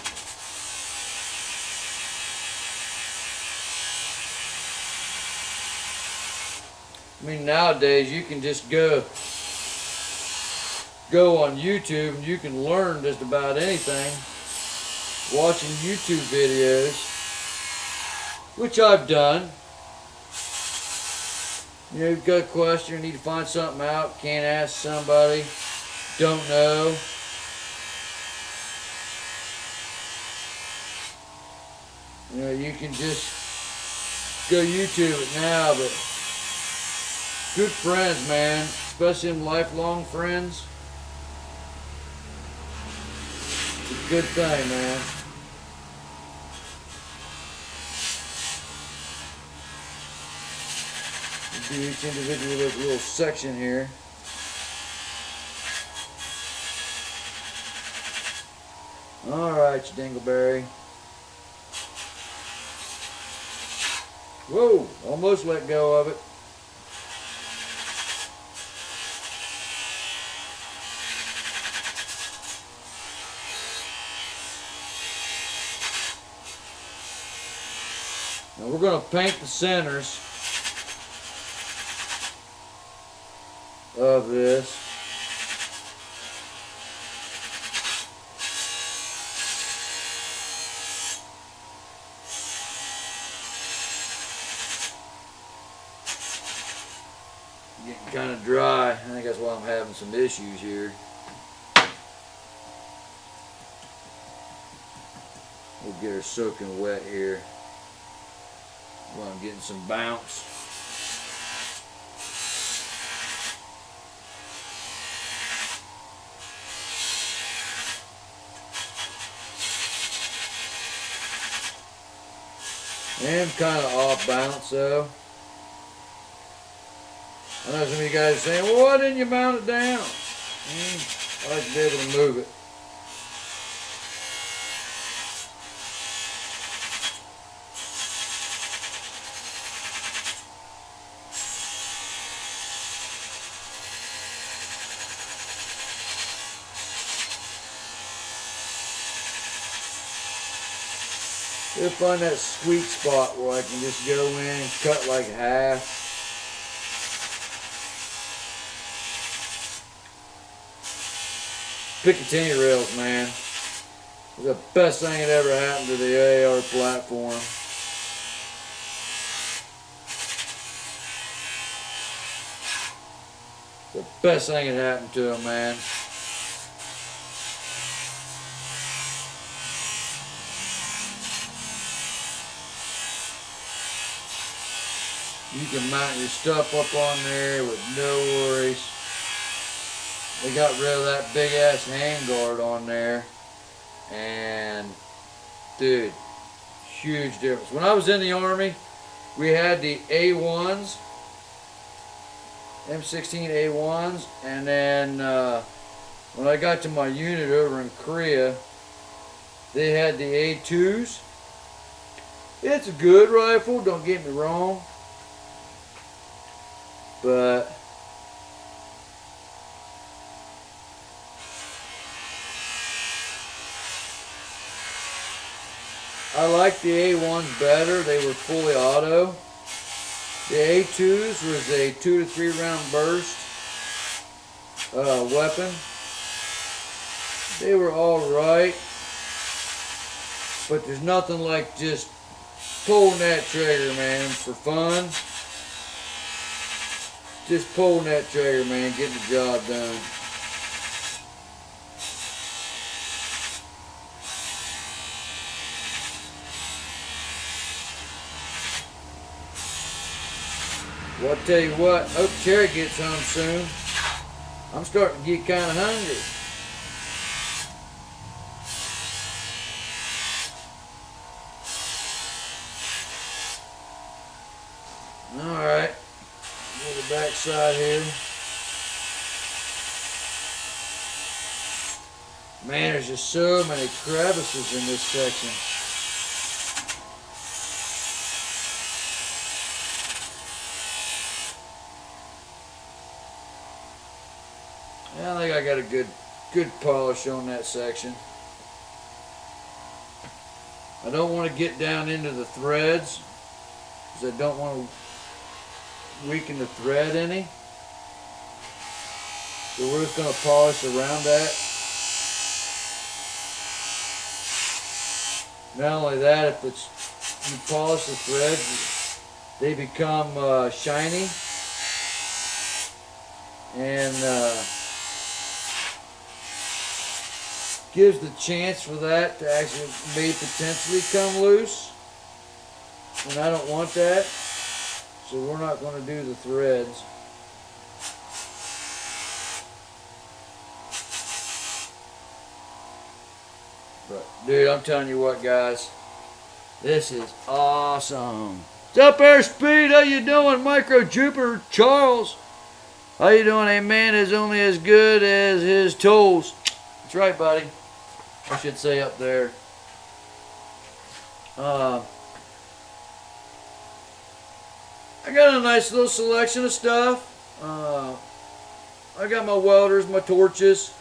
I mean, nowadays you can just go on YouTube and you can learn just about anything watching YouTube videos, which I've done. You know, you've got a question, you need to find something out, can't ask somebody, don't know. You know, you can just go YouTube it now, but good friends, man, especially them lifelong friends. It's a good thing, man. Do each individual little section here. Alright, you dingleberry. Whoa, almost let go of it. Now we're going to paint the centers of this. Getting kind of dry. I think that's why I'm having some issues here. We'll get her soaking wet here. Well, I'm getting some bounce. I am kind of off balance though. I know some of you guys are saying, well, why didn't you mount it down? I like to be able to move it. You'll find that sweet spot where I can just go in and cut like half. Picatinny rails, man. It's the best thing that ever happened to the AR platform. The best thing that happened to them, man. You can mount your stuff up on there with no worries. They got rid of that big ass handguard on there, and dude, huge difference. When I was in the Army, we had the A1s, M16 A1s, and then when I got to my unit over in Korea, they had the A2s. It's a good rifle, don't get me wrong, but I like the A1s better. They were fully auto. The A2s was a 2 to 3 round burst. weapon. They were alright, but there's nothing like just pulling that trigger, man, for fun. Just pulling that trigger, man, getting the job done. Well, I'll tell you what, hope Cherry gets home soon. I'm starting to get kind of hungry. Alright, go to the back side here. Man, there's just so many crevices in this section. Yeah, I think I got a good polish on that section. I don't want to get down into the threads because I don't want to weaken the thread any. So we're just going to polish around that. Not only that, if you polish the threads, they become shiny and gives the chance for that to actually may potentially come loose, and I don't want that, so we're not going to do the threads. But dude, I'm telling you what, guys, this is awesome. What's up, Airspeed? How you doing? Micro Jupiter Charles, how you doing? A man is only as good as his tools. That's right, buddy. I should say up there. I got a nice little selection of stuff. I got my welders, my torches,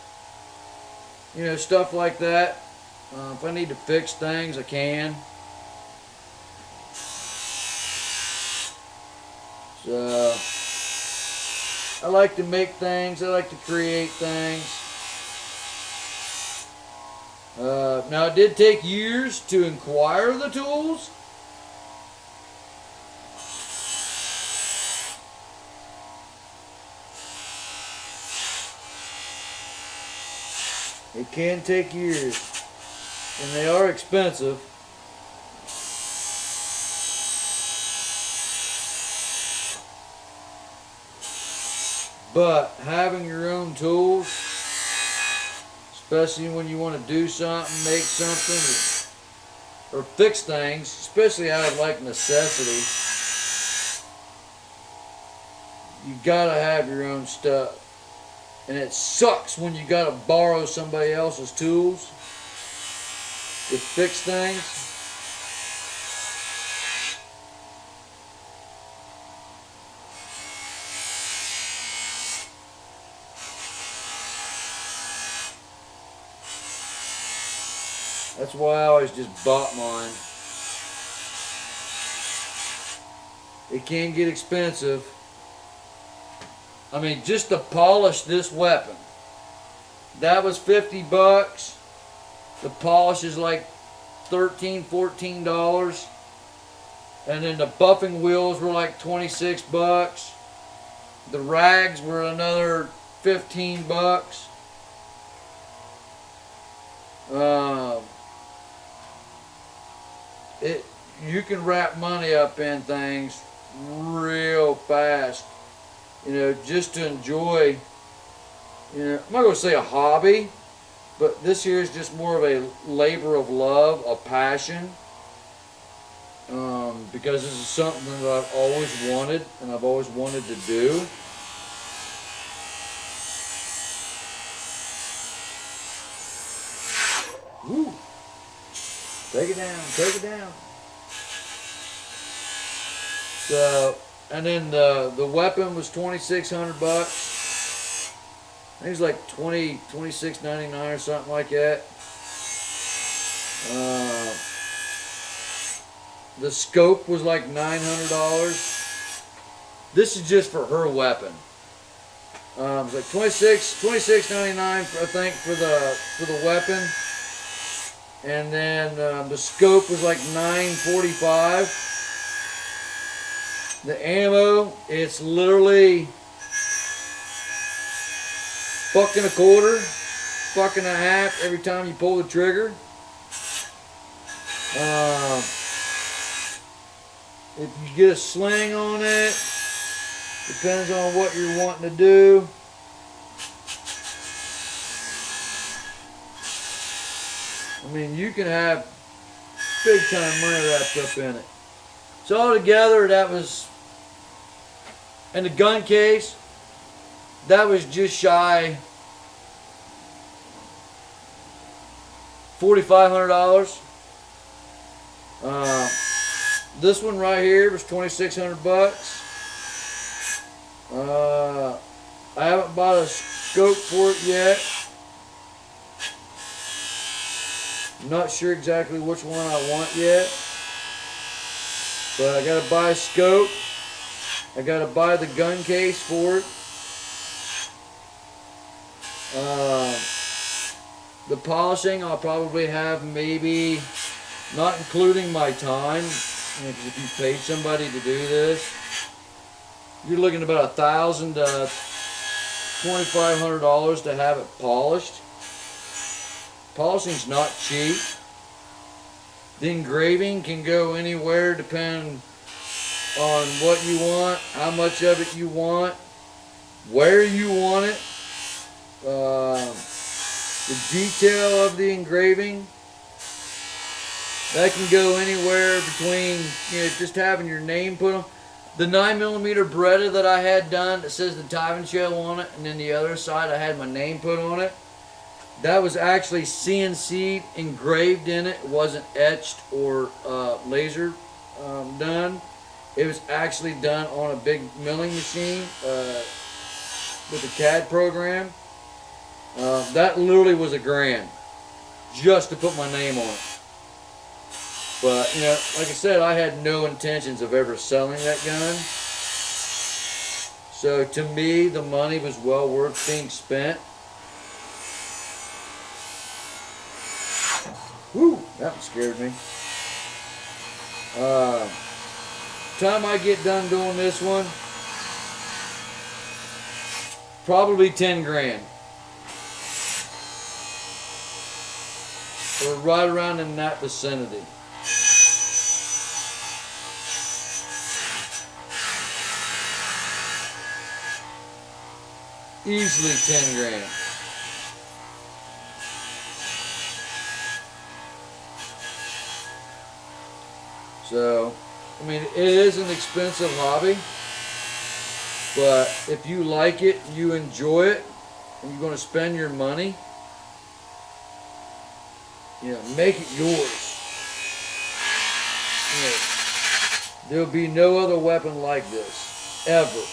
you know, stuff like that. If I need to fix things, I can. So I like to make things. I like to create things. Now, it did take years to acquire the tools. It can take years, and they are expensive. But having your own tools, especially when you want to do something, make something, or fix things, especially out of like necessity, you gotta have your own stuff. And it sucks when you gotta borrow somebody else's tools to fix things. That's why I always just bought mine. It can get expensive. I mean, just to polish this weapon, that was 50 bucks. The polish is like $13, $14. And then the buffing wheels were like 26 bucks. The rags were another 15 bucks. You can wrap money up in things real fast, you know, just to enjoy, you know, I'm not going to say a hobby, but this here is just more of a labor of love, a passion, because this is something that I've always wanted and I've always wanted to do. Woo. Take it down, take it down. So, and then the weapon was 2,600 bucks. I think it was like $26.99 or something like that. The scope was like $900. This is just for her weapon. It's like $26.99, I think, for the weapon. And then the scope was like $9.45. The ammo, it's literally $1.25, $1.50 every time you pull the trigger. If you get a sling on it, depends on what you're wanting to do. I mean, you can have big time money wrapped up in it. So altogether, that was, and the gun case, that was just shy $4,500. This one right here was $2,600. I haven't bought a scope for it yet. I'm not sure exactly which one I want yet. But I gotta buy a scope. I gotta buy the gun case for it. The polishing I'll probably have, maybe, not including my time, because if you paid somebody to do this, you're looking at about $1,000 to $2,500 to have it polished. Polishing's not cheap. The engraving can go anywhere depending on what you want, how much of it you want, where you want it, the detail of the engraving. That can go anywhere between, just having your name put on. The 9mm Beretta that I had done that says theTIVANshow on it, and then the other side I had my name put on it. That was actually CNC engraved in it. It wasn't etched or laser done. It was actually done on a big milling machine with a CAD program. That literally was $1,000 just to put my name on it. But, like I said, I had no intentions of ever selling that gun. So to me, the money was well worth being spent. Whew, that one scared me. Time I get done doing this one, probably $10,000. Or right around in that vicinity. Easily $10,000. So, I mean, it is an expensive hobby, but if you like it, you enjoy it, and you're going to spend your money, make it yours. There'll be no other weapon like this, ever.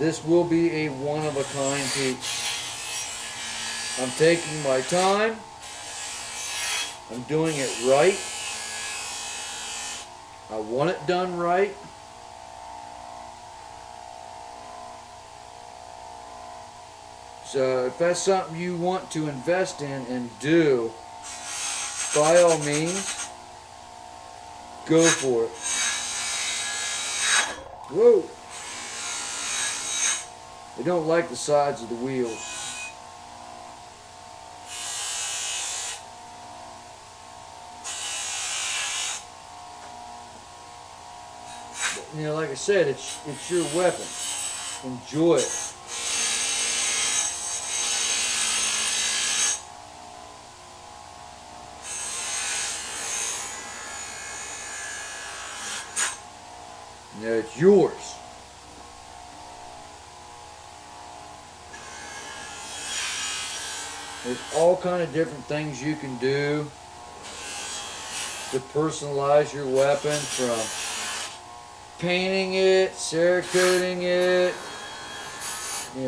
This will be a one-of-a-kind piece. I'm taking my time. I'm doing it right. I want it done right. So if that's something you want to invest in and do, by all means, go for it. Whoa! I don't like the sides of the wheels. But, like I said, it's your weapon. Enjoy it. It's yours. There's all kind of different things you can do to personalize your weapon, from painting it, Cerakoting it,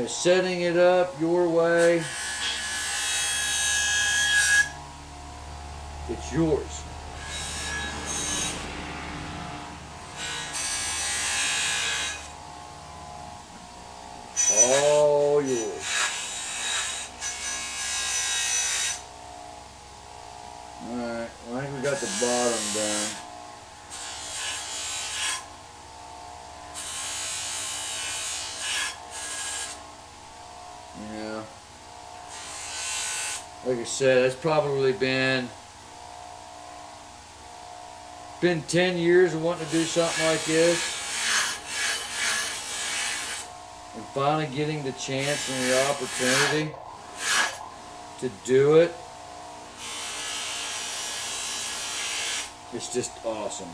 setting it up your way. It's yours. Alright, well, I think we got the bottom done. Yeah. Like I said, it's probably been 10 years of wanting to do something like this. And finally getting the chance and the opportunity to do it. It's just awesome.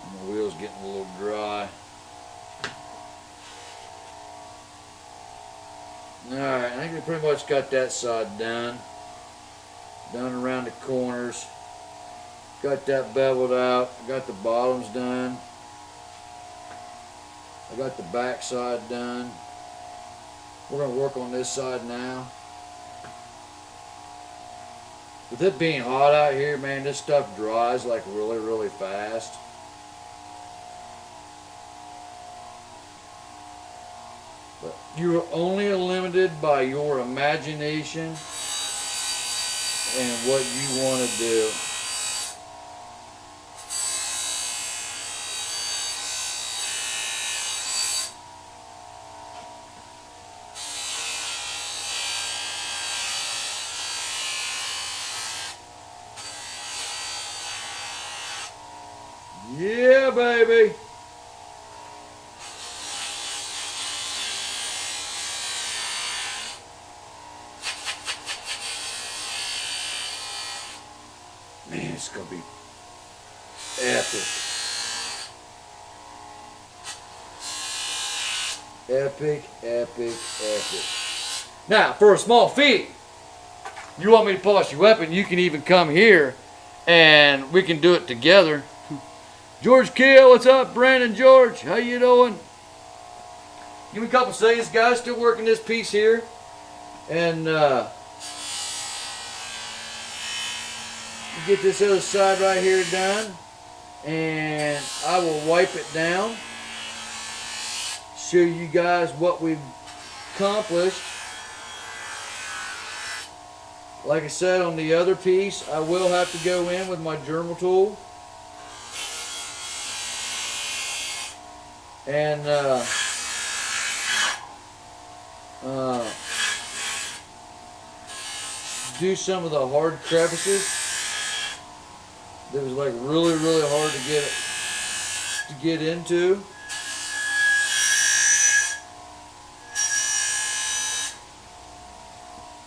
And the wheel's getting a little dry. Alright, I think we pretty much got that side done. Done around the corners. Got that beveled out. Got the bottoms done. I got the back side done. We're going to work on this side now. With it being hot out here, man, this stuff dries like really, really fast. But you're only limited by your imagination and what you want to do. Yeah, baby. Man, it's going to be epic. Epic, epic, epic. Now, for a small fee, you want me to polish your weapon, you can even come here and we can do it together. George Keel, what's up? Brandon George, how you doing? Give me a couple seconds, guys. Still working this piece here. And get this other side right here done. And I will wipe it down. Show you guys what we've accomplished. Like I said, on the other piece, I will have to go in with my Dremel tool. And do some of the hard crevices that was like really, really hard to get into.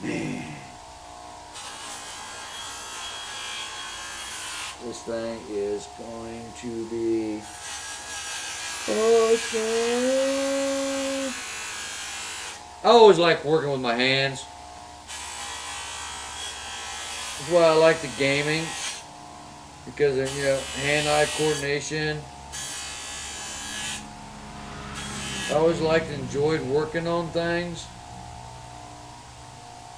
Man, this thing is going to be awesome. I always like working with my hands. That's why I like the gaming, because of, hand-eye coordination. I always liked and enjoyed working on things.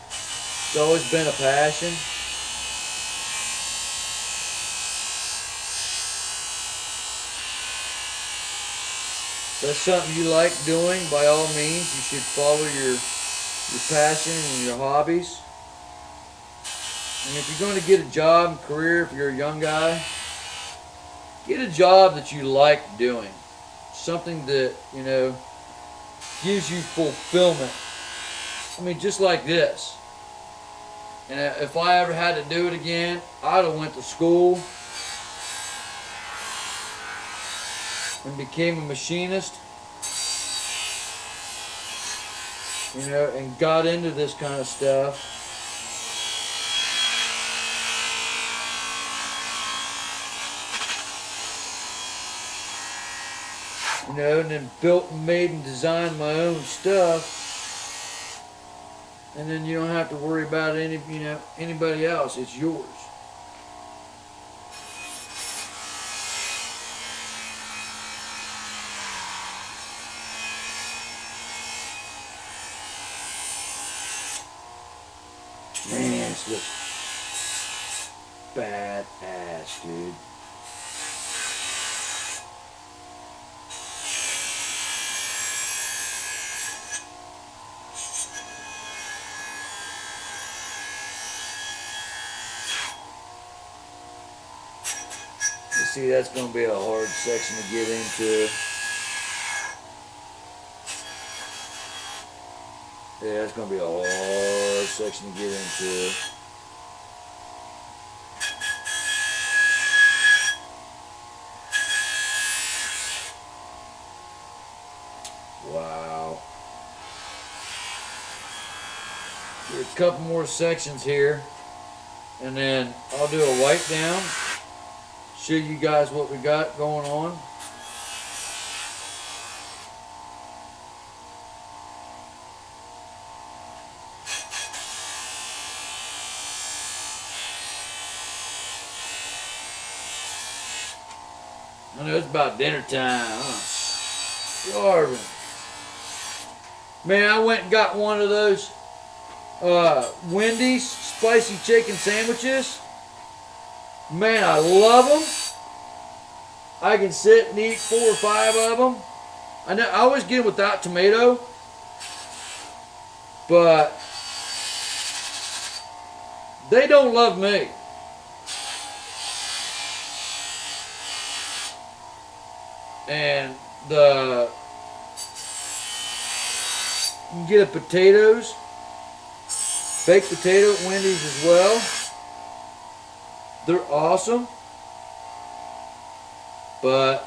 It's always been a passion. If that's something you like doing, by all means, you should follow your passion and your hobbies. And if you're going to get a job, career, if you're a young guy, get a job that you like doing. Something that, gives you fulfillment. I mean, just like this. And if I ever had to do it again, I'd have went to school and became a machinist, and got into this kind of stuff. And then built and made and designed my own stuff. And then you don't have to worry about anybody else. It's yours. Man, this looks badass, dude. see that's going to be a hard section to get into. Yeah, it's going to be a hard section to get into. Wow. There's a couple more sections here, and then I'll do a wipe down, show you guys what we got going on. I know it's about dinner time. Starving. Man, I went and got one of those Wendy's spicy chicken sandwiches. Man, I love them. I can sit and eat 4 or 5 of them. I always get them without tomato, but they don't love me. And you can get a potatoes, baked potato at Wendy's as well. They're awesome, but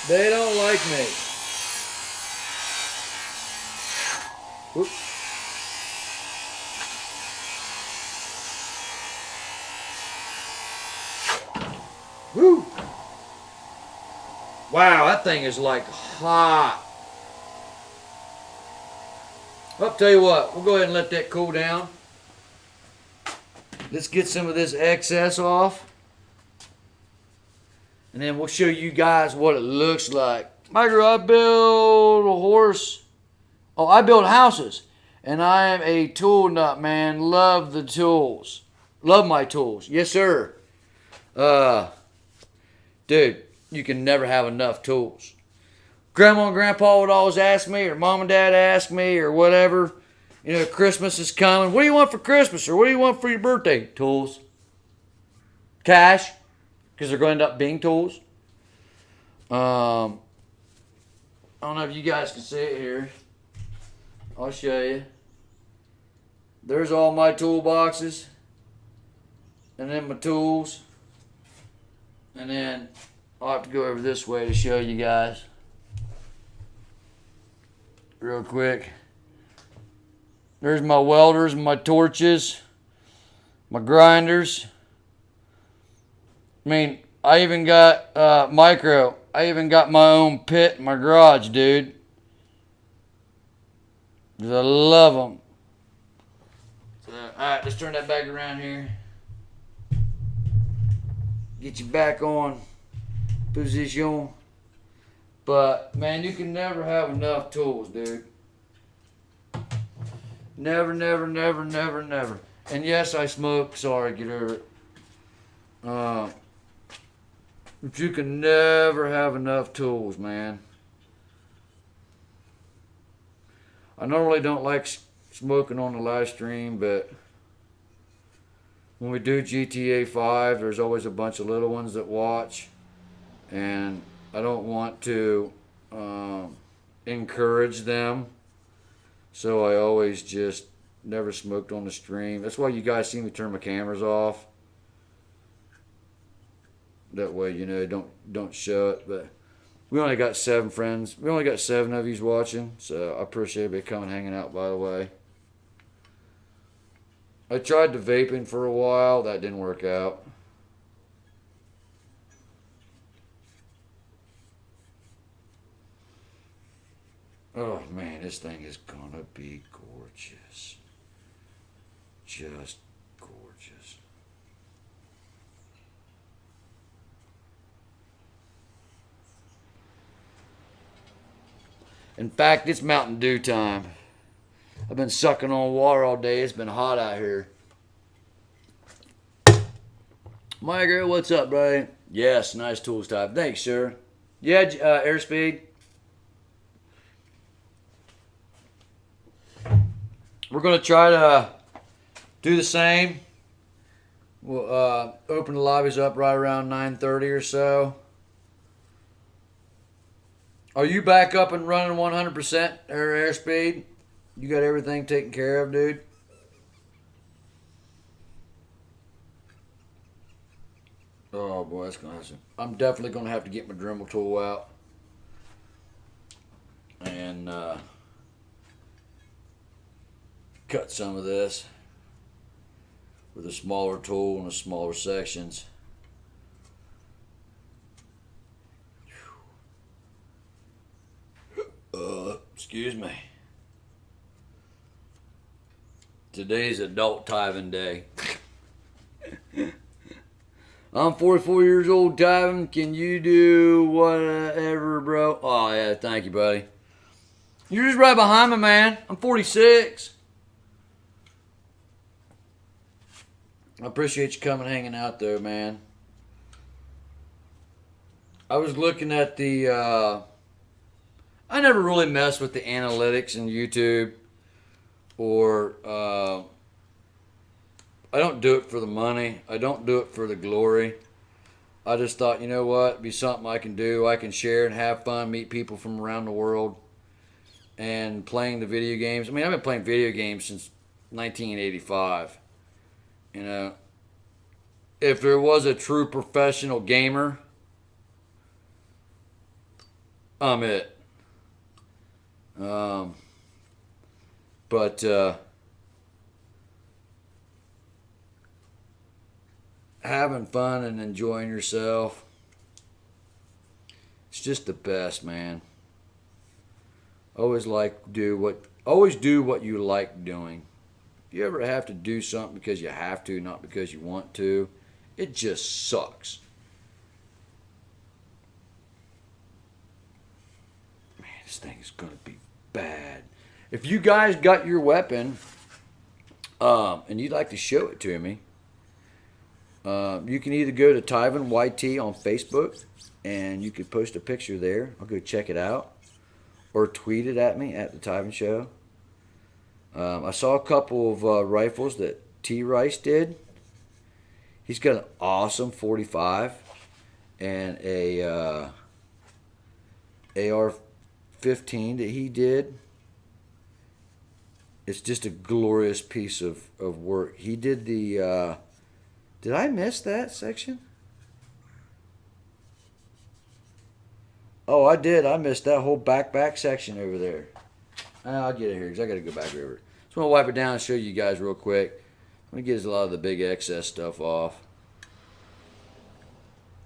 they don't like me. Whoop. Woo! Wow, that thing is like hot. I'll tell you what, we'll go ahead and let that cool down. Let's get some of this excess off. And then we'll show you guys what it looks like. Micro, I build a horse. Oh, I build houses. And I am a tool nut, man. Love the tools. Love my tools. Yes, sir. Dude, you can never have enough tools. Grandma and Grandpa would always ask me, or Mom and Dad ask me, or whatever. You know, Christmas is coming. What do you want for Christmas? Or what do you want for your birthday? Tools. Cash. Because they're going to end up being tools. I don't know if you guys can see it here. I'll show you. There's all my toolboxes. And then my tools. And then I'll have to go over this way to show you guys. Real quick. There's my welders, my torches, my grinders. I mean, I even got micro. I even got my own pit in my garage, dude. 'Cause I love them. So, alright, let's turn that back around here. Get you back on position. But, man, you can never have enough tools, dude. Never, never, never, never, never. And yes, I smoke. Sorry, get over it. But you can never have enough tools, man. I normally don't like smoking on the live stream, but when we do GTA 5, there's always a bunch of little ones that watch. And I don't want to encourage them. So I always just never smoked on the stream. That's why you guys see me turn my cameras off. That way, you know, don't show it. But we only got 7 friends. We only got 7 of you watching. So I appreciate everybody coming hanging out, by the way. I tried the vaping for a while. That didn't work out. Oh man, this thing is gonna be gorgeous. Just gorgeous. In fact, it's Mountain Dew time. I've been sucking on water all day. It's been hot out here. My girl, what's up, buddy? Yes, nice tools type. Thanks, sir. Yeah, airspeed. We're going to try to do the same. We'll open the lobbies up right around 9:30 or so. Are you back up and running 100% airspeed? You got everything taken care of, dude? Oh boy, that's gonna happen. I'm definitely gonna have to get my Dremel tool out and cut some of this with a smaller tool and the smaller sections. Excuse me. Today's adult tithing day. I'm 44 years old, tithing. Can you do whatever, bro? Oh, yeah, thank you, buddy. You're just right behind me, man. I'm 46. I appreciate you coming hanging out there, man. I was looking at the... I never really mess with the analytics in YouTube, or I don't do it for the money. I don't do it for the glory. I just thought, you know what, it'd be something I can do. I can share and have fun, meet people from around the world, and playing the video games. I mean, I've been playing video games since 1985. You know, if there was a true professional gamer, I'm it. But having fun and enjoying yourself, it's just the best, man. Always do what you like doing. If you ever have to do something because you have to, not because you want to, it just sucks. Man, this thing is gonna be bad. If you guys got your weapon and you'd like to show it to me, you can either go to TIVANYT on Facebook and you could post a picture there. I'll go check it out, or tweet it at me at theTIVANshow. I saw a couple of rifles that T. Rice did. He's got an awesome 45 and a AR-10 that he did. It's just a glorious piece of work. He did the... did I miss that section? Oh, I did. I missed that whole back section over there. I'll get it here because I got to go back over it. So I'm going to wipe it down and show you guys real quick. I'm going to get a lot of the big excess stuff off.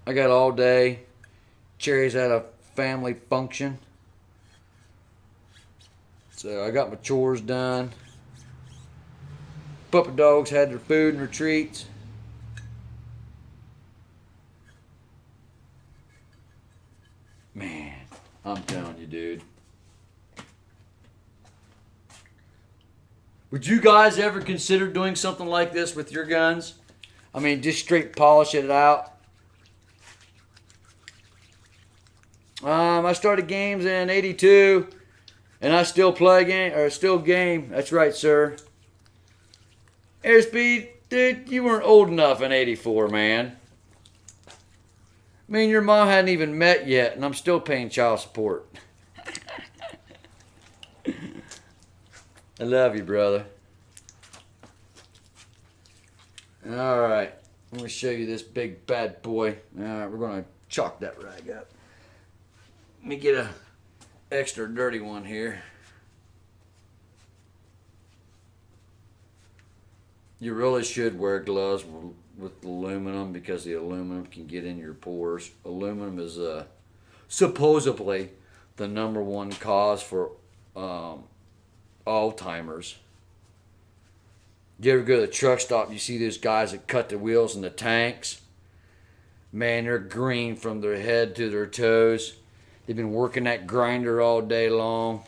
I got all day. Cherry's at a family function. So I got my chores done. Puppy dogs had their food and their treats. Man, I'm telling you, dude. Would you guys ever consider doing something like this with your guns? I mean, just straight polish it out. I started games in '82, and I still game. That's right, sir. Airspeed, dude, you weren't old enough in '84, man. Me and your mom hadn't even met yet, and I'm still paying child support. I love you, brother. All right, I'm going to show you this big bad boy. All right, we're going to chalk that rag up. Let me get a extra dirty one here. You really should wear gloves with aluminum because the aluminum can get in your pores. Aluminum is supposedly the #1 cause for Alzheimer's. You ever go to the truck stop, you see those guys that cut the wheels in the tanks? Man, they're green from their head to their toes. They've been working that grinder all day long.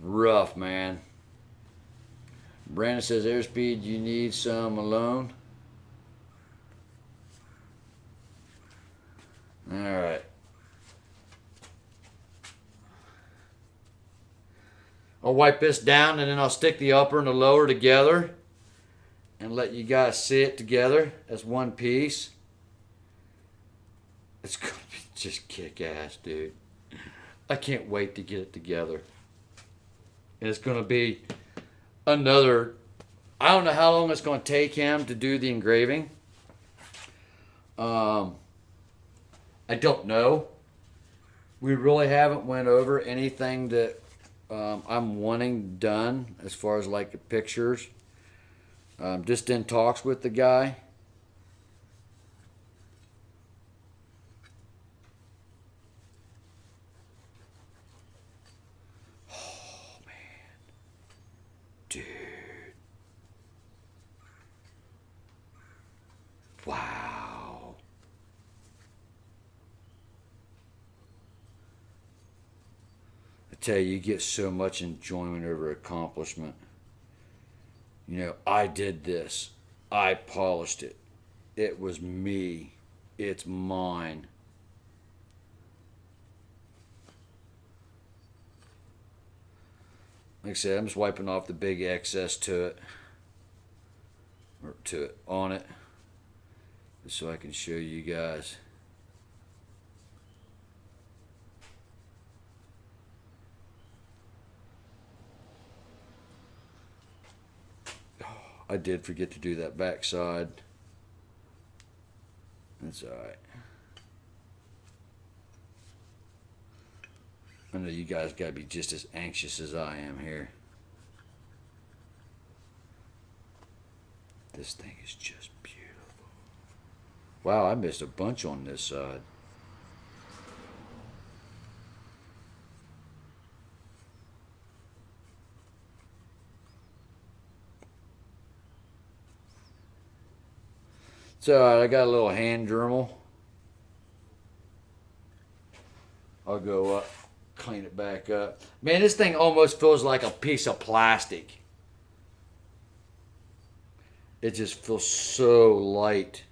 Rough, man. Brandon says, airspeed, you need some alone. All right. I'll wipe this down and then I'll stick the upper and the lower together. and let you guys see it together as one piece. It's going to be just kick-ass, dude. I can't wait to get it together. And it's going to be another... I don't know how long it's going to take him to do the engraving. I don't know. We really haven't went over anything that I'm wanting done as far as like the pictures. Just in talks with the guy. Oh man, dude. Wow. I tell you get so much enjoyment over accomplishment. You know, I did this. I polished it. It was me. It's mine. Like I said, I'm just wiping off the big excess to it. On it. Just so I can show you guys. I did forget to do that back side. That's alright. I know you guys gotta be just as anxious as I am here. This thing is just beautiful. Wow, I missed a bunch on this side. It's alright, I got a little hand Dremel. I'll go up, clean it back up. Man, this thing almost feels like a piece of plastic. It just feels so light.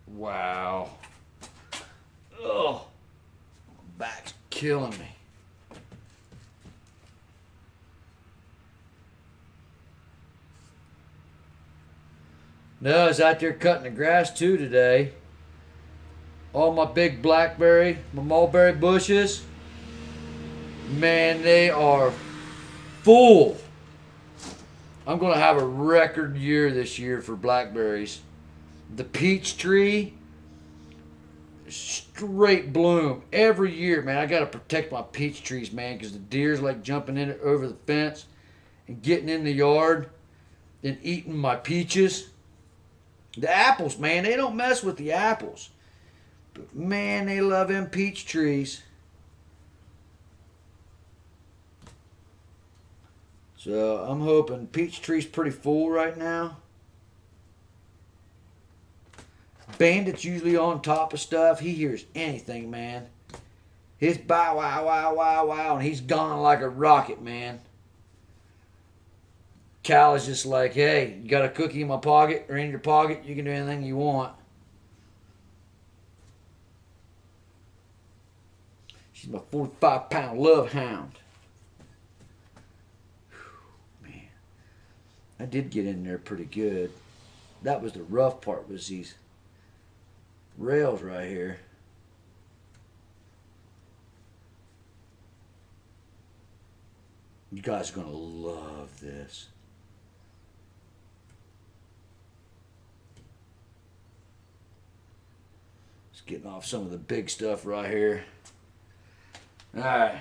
Wow. Oh, my back's killing me. No, I was out there cutting the grass too today. All my big blackberry, my mulberry bushes, man, they are full. I'm going to have a record year this year for blackberries. The peach tree, straight bloom every year, man. I got to protect my peach trees, man, because the deer's like jumping in it over the fence and getting in the yard and eating my peaches. The apples, man, they don't mess with the apples. But, man, they love them peach trees. So, I'm hoping peach tree's pretty full right now. Bandit's usually on top of stuff. He hears anything, man. His bow, wow, wow, wow, wow, and he's gone like a rocket, man. Cal is just like, hey, you got a cookie in my pocket or in your pocket, you can do anything you want. She's my 45-pound love hound. Whew, man, I did get in there pretty good. That was the rough part, was these rails right here. You guys are going to love this. Just getting off some of the big stuff right here. Alright.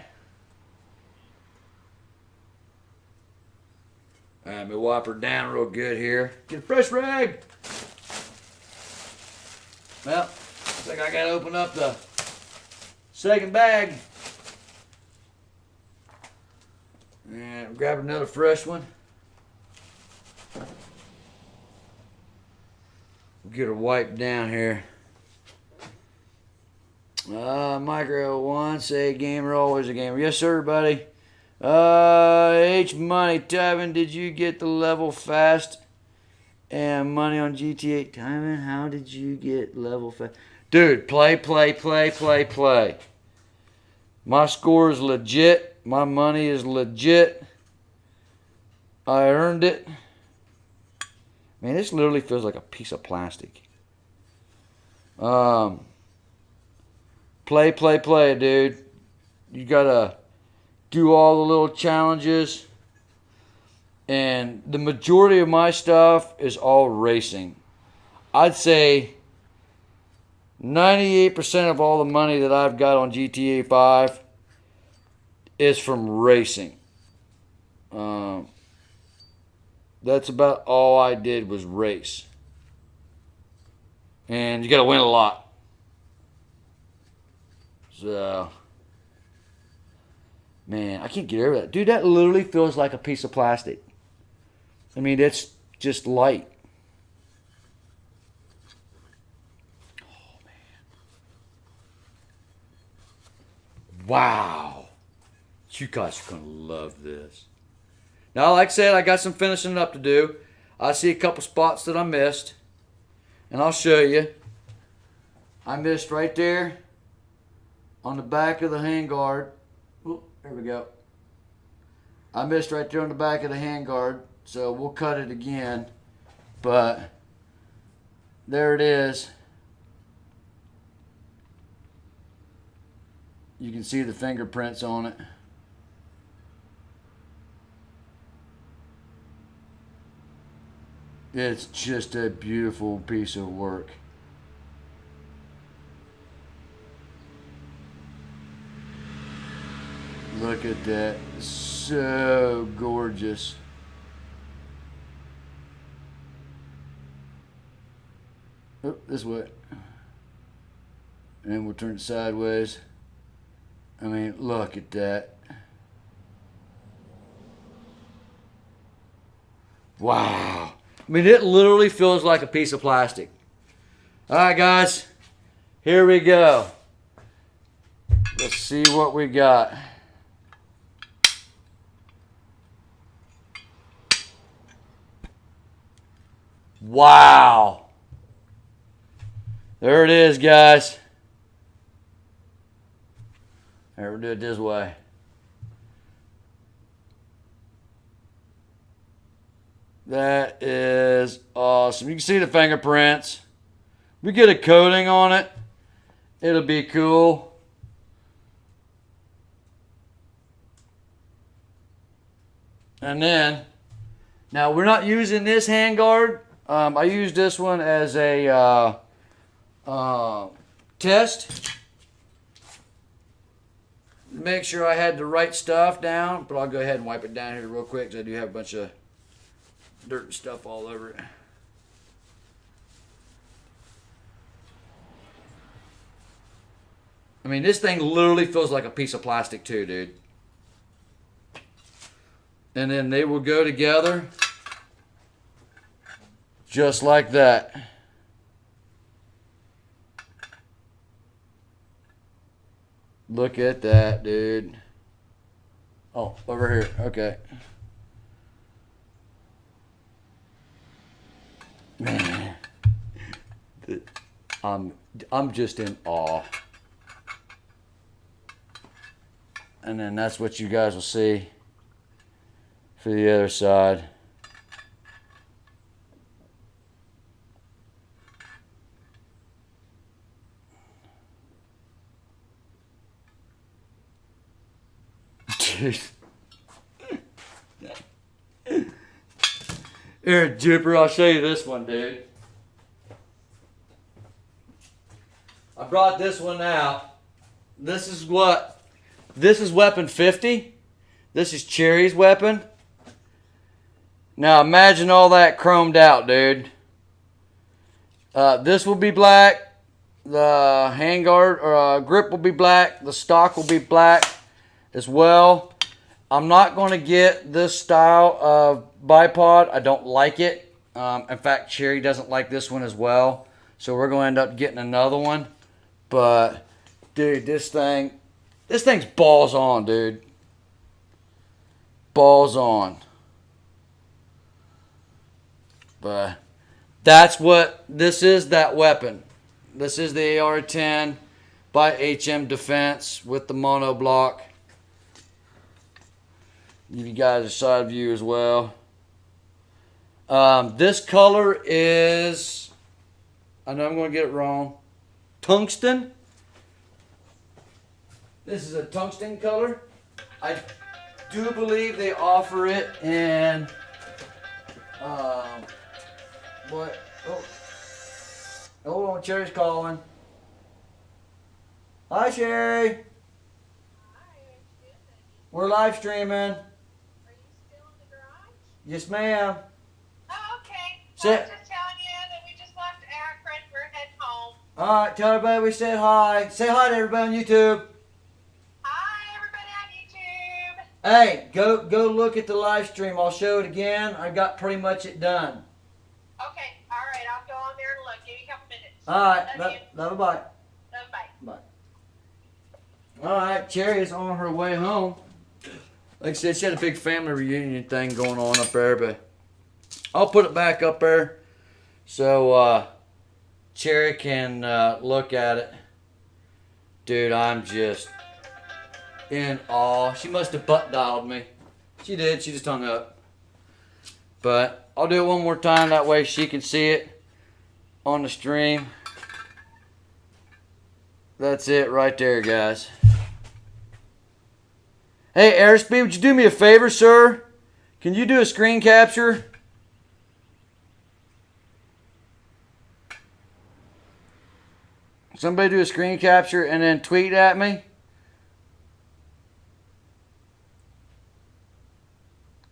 Alright, let me wipe her down real good here. Get a fresh rag. Well, looks like I gotta open up the second bag. And grab another fresh one. Get her wiped down here. Micro one, say gamer, always a gamer. Yes, sir, buddy. H Money, Tevin, did you get the level fast And money on GTA. Timing, how did you get level 5? Dude, play. My score is legit. My money is legit. I earned it. Man, this literally feels like a piece of plastic. Play, dude. You gotta do all the little challenges. And the majority of my stuff is all racing. I'd say 98% of all the money that I've got on GTA 5 is from racing. That's about all I did was race. And you got to win a lot. So, man, I can't get over that. Dude, that literally feels like a piece of plastic. I mean, it's just light. Oh, man. Wow. You guys are going to love this. Now, like I said, I got some finishing up to do. I see a couple spots that I missed. And I'll show you. I missed right there on the back of the handguard. Oop, there we go. I missed right there on the back of the handguard. So we'll cut it again. But there it is. You can see the fingerprints on it. It's just a beautiful piece of work. Look at that. So gorgeous. Oh, this way. And we'll turn it sideways. I mean, look at that. Wow. I mean, it literally feels like a piece of plastic. All right, guys. Here we go. Let's see what we got. Wow. There it is, guys. Here, we'll do it this way. That is awesome. You can see the fingerprints. We get a coating on it. It'll be cool. And then, now we're not using this handguard. I used this one as a test. Make sure I had the right stuff down, but I'll go ahead and wipe it down here real quick because I do have a bunch of dirt and stuff all over it. I mean, this thing literally feels like a piece of plastic too, dude. And then they will go together just like that. Look at that, dude. Oh, over here. Okay. Man, I'm just in awe. And then that's what you guys will see for the other side. Dude. Here, Jupiter, I'll show you this one, dude. I brought this one out. This is weapon 50. This is Cherry's weapon. Now imagine all that chromed out, dude. This will be black. The handguard or grip will be black. The stock will be black as well. I'm not going to get this style of bipod. I don't like it. In fact, Cherry doesn't like this one as well. So we're going to end up getting another one. But, dude, this thing's balls on, dude. Balls on. But That's what this is, that weapon. This is the AR-10 by HM Defense with the monoblock. Give you guys a side view as well. This color is, I know I'm going to get it wrong, tungsten. This is a tungsten color. I do believe they offer it in, what? Oh, hold on, Sherry's calling. Hi, Sherry. Hi, We're live streaming. are you still in the garage? Yes, ma'am. Oh, okay. So- I was just telling you that we just left Akron. We're heading home. All right, tell everybody we said hi. Say hi to everybody on YouTube. Hi, everybody on YouTube. Hey, go look at the live stream. I'll show it again. I got pretty much it done. Okay, all right. I'll go on there and look. Give me a couple minutes. All right, Love you. love you, bye. Bye. Bye. All right, Cherry is on her way home. Like I said, she had a big family reunion thing going on up there, but I'll put it back up there so Cherry can look at it. Dude, I'm just in awe. She must have butt dialed me. She did. She just hung up. But I'll do it one more time. That way she can see it on the stream. That's it right there, guys. Hey, Airspeed, would you do me a favor, sir? Can you do a screen capture? Somebody do a screen capture and then tweet at me.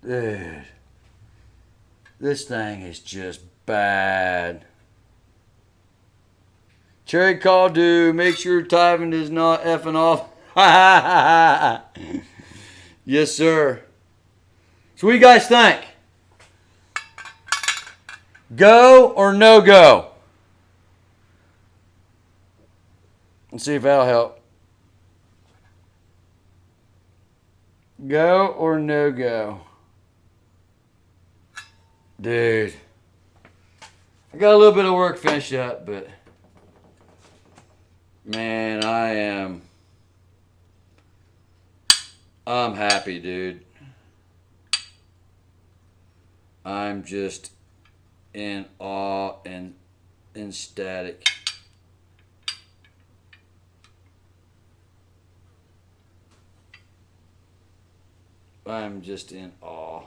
Dude, this thing is just bad. Cherry call, dude. Make sure Tyvan is not effing off. Yes, sir. So what do you guys think? Go or no go? Let's see if that'll help. Go or no go? Dude. I got a little bit of work finished up, but man, I'm happy, dude. I'm just in awe and ecstatic. I'm just in awe.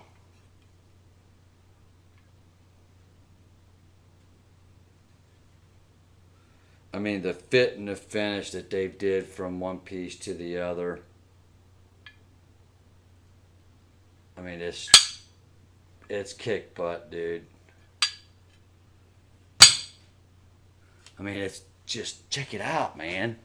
I mean, the fit and the finish that they did from one piece to the other. I mean, it's kick butt, dude. I mean, it's just, check it out, man.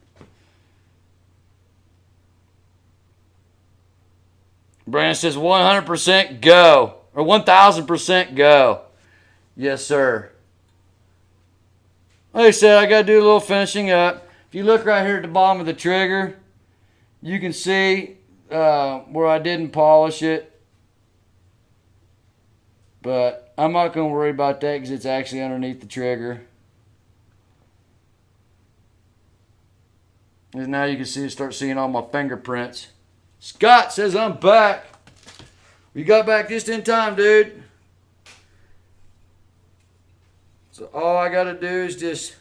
Brandon says 100% go. Or 1000% go. Yes, sir. Like I said, I got to do a little finishing up. If you look right here at the bottom of the trigger, you can see where I didn't polish it. But I'm not going to worry about that because it's actually underneath the trigger. And now you can start seeing all my fingerprints. Scott says I'm back. We got back just in time, dude. So all I got to do is just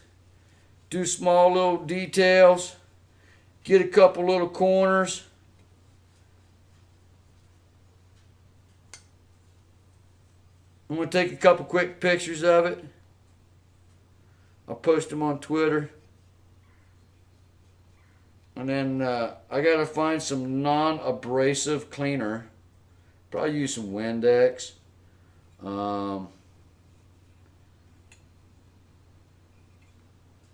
do small little details. Get a couple little corners. I'm going to take a couple quick pictures of it. I'll post them on Twitter. And then I got to find some non-abrasive cleaner. Probably use some Windex. And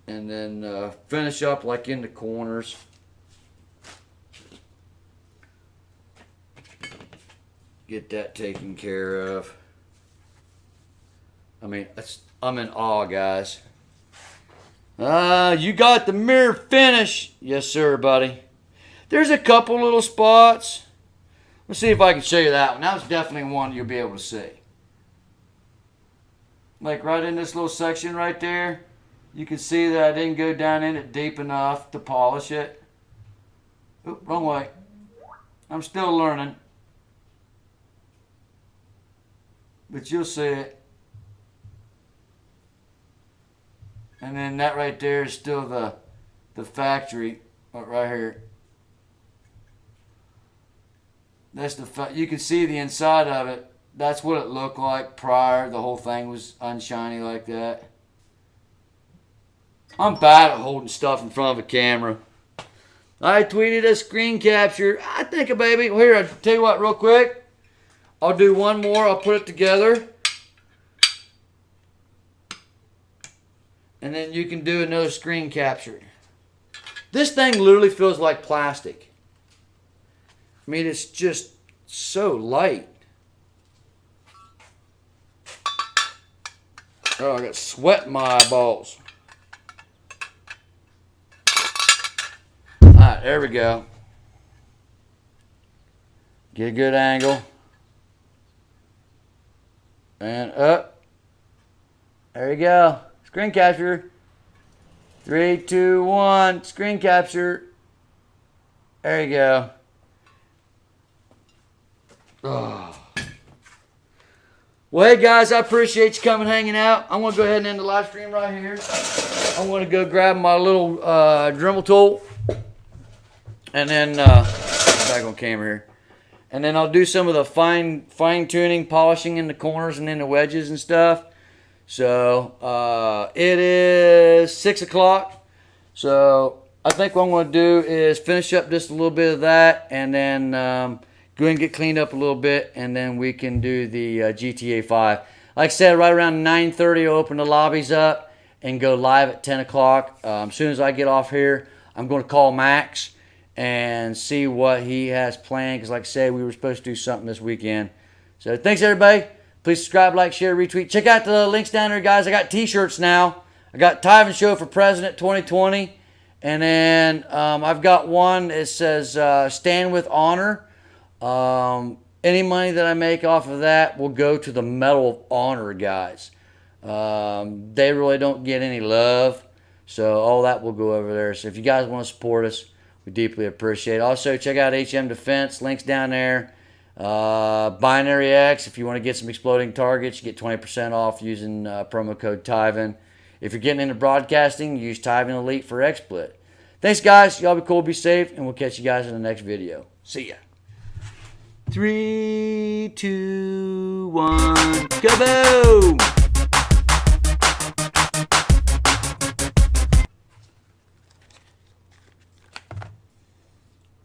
then finish up like in the corners. Get that taken care of. I mean, I'm in awe, guys. You got the mirror finish. Yes, sir, buddy. There's a couple little spots. Let's see if I can show you that one. That was definitely one you'll be able to see. like right in this little section right there, you can see that I didn't go down in it deep enough to polish it. Oop, wrong way. I'm still learning. But you'll see it. And then that right there is still the factory right here. That's you can see the inside of it. That's what it looked like prior. The whole thing was unshiny like that. I'm bad at holding stuff in front of a camera. I tweeted a screen capture. I think a baby. Well, here, I'll tell you what real quick. I'll do one more. I'll put it together. And then you can do another screen capture. This thing literally feels like plastic. I mean, it's just so light. Oh, I got sweat in my eyeballs. Alright, there we go. Get a good angle. And up. There you go. Screen capture. 3, 2, 1. Screen capture. There you go. Oh. Well, hey guys, I appreciate you coming hanging out. I'm going to go ahead and end the live stream right here. I'm going to go grab my little Dremel tool. And then, back on camera here. And then I'll do some of the fine tuning, polishing in the corners and in the wedges and stuff. So, it is 6 o'clock. So, I think what I'm going to do is finish up just a little bit of that. And then go ahead and get cleaned up a little bit. And then we can do the GTA 5. Like I said, right around 9:30, I'll open the lobbies up and go live at 10 o'clock. As soon as I get off here, I'm going to call Max and see what he has planned. Because like I said, we were supposed to do something this weekend. So thanks, everybody. Please subscribe, like, share, retweet. Check out the links down there, guys. I got t-shirts now. I got TIVANshow for President 2020. And then I've got one that says Stand with Honor. Any money that I make off of that will go to the Medal of Honor guys. They really don't get any love. So all that will go over there. So if you guys want to support us, we deeply appreciate it. Also, check out HM Defense. Links down there. Binary X. If you want to get some exploding targets, you get 20% off using promo code TIVAN. If you're getting into broadcasting, use TIVAN Elite for XSplit. Thanks, guys. Y'all be cool, be safe, and we'll catch you guys in the next video. See ya. 3, 2, 1, kaboom!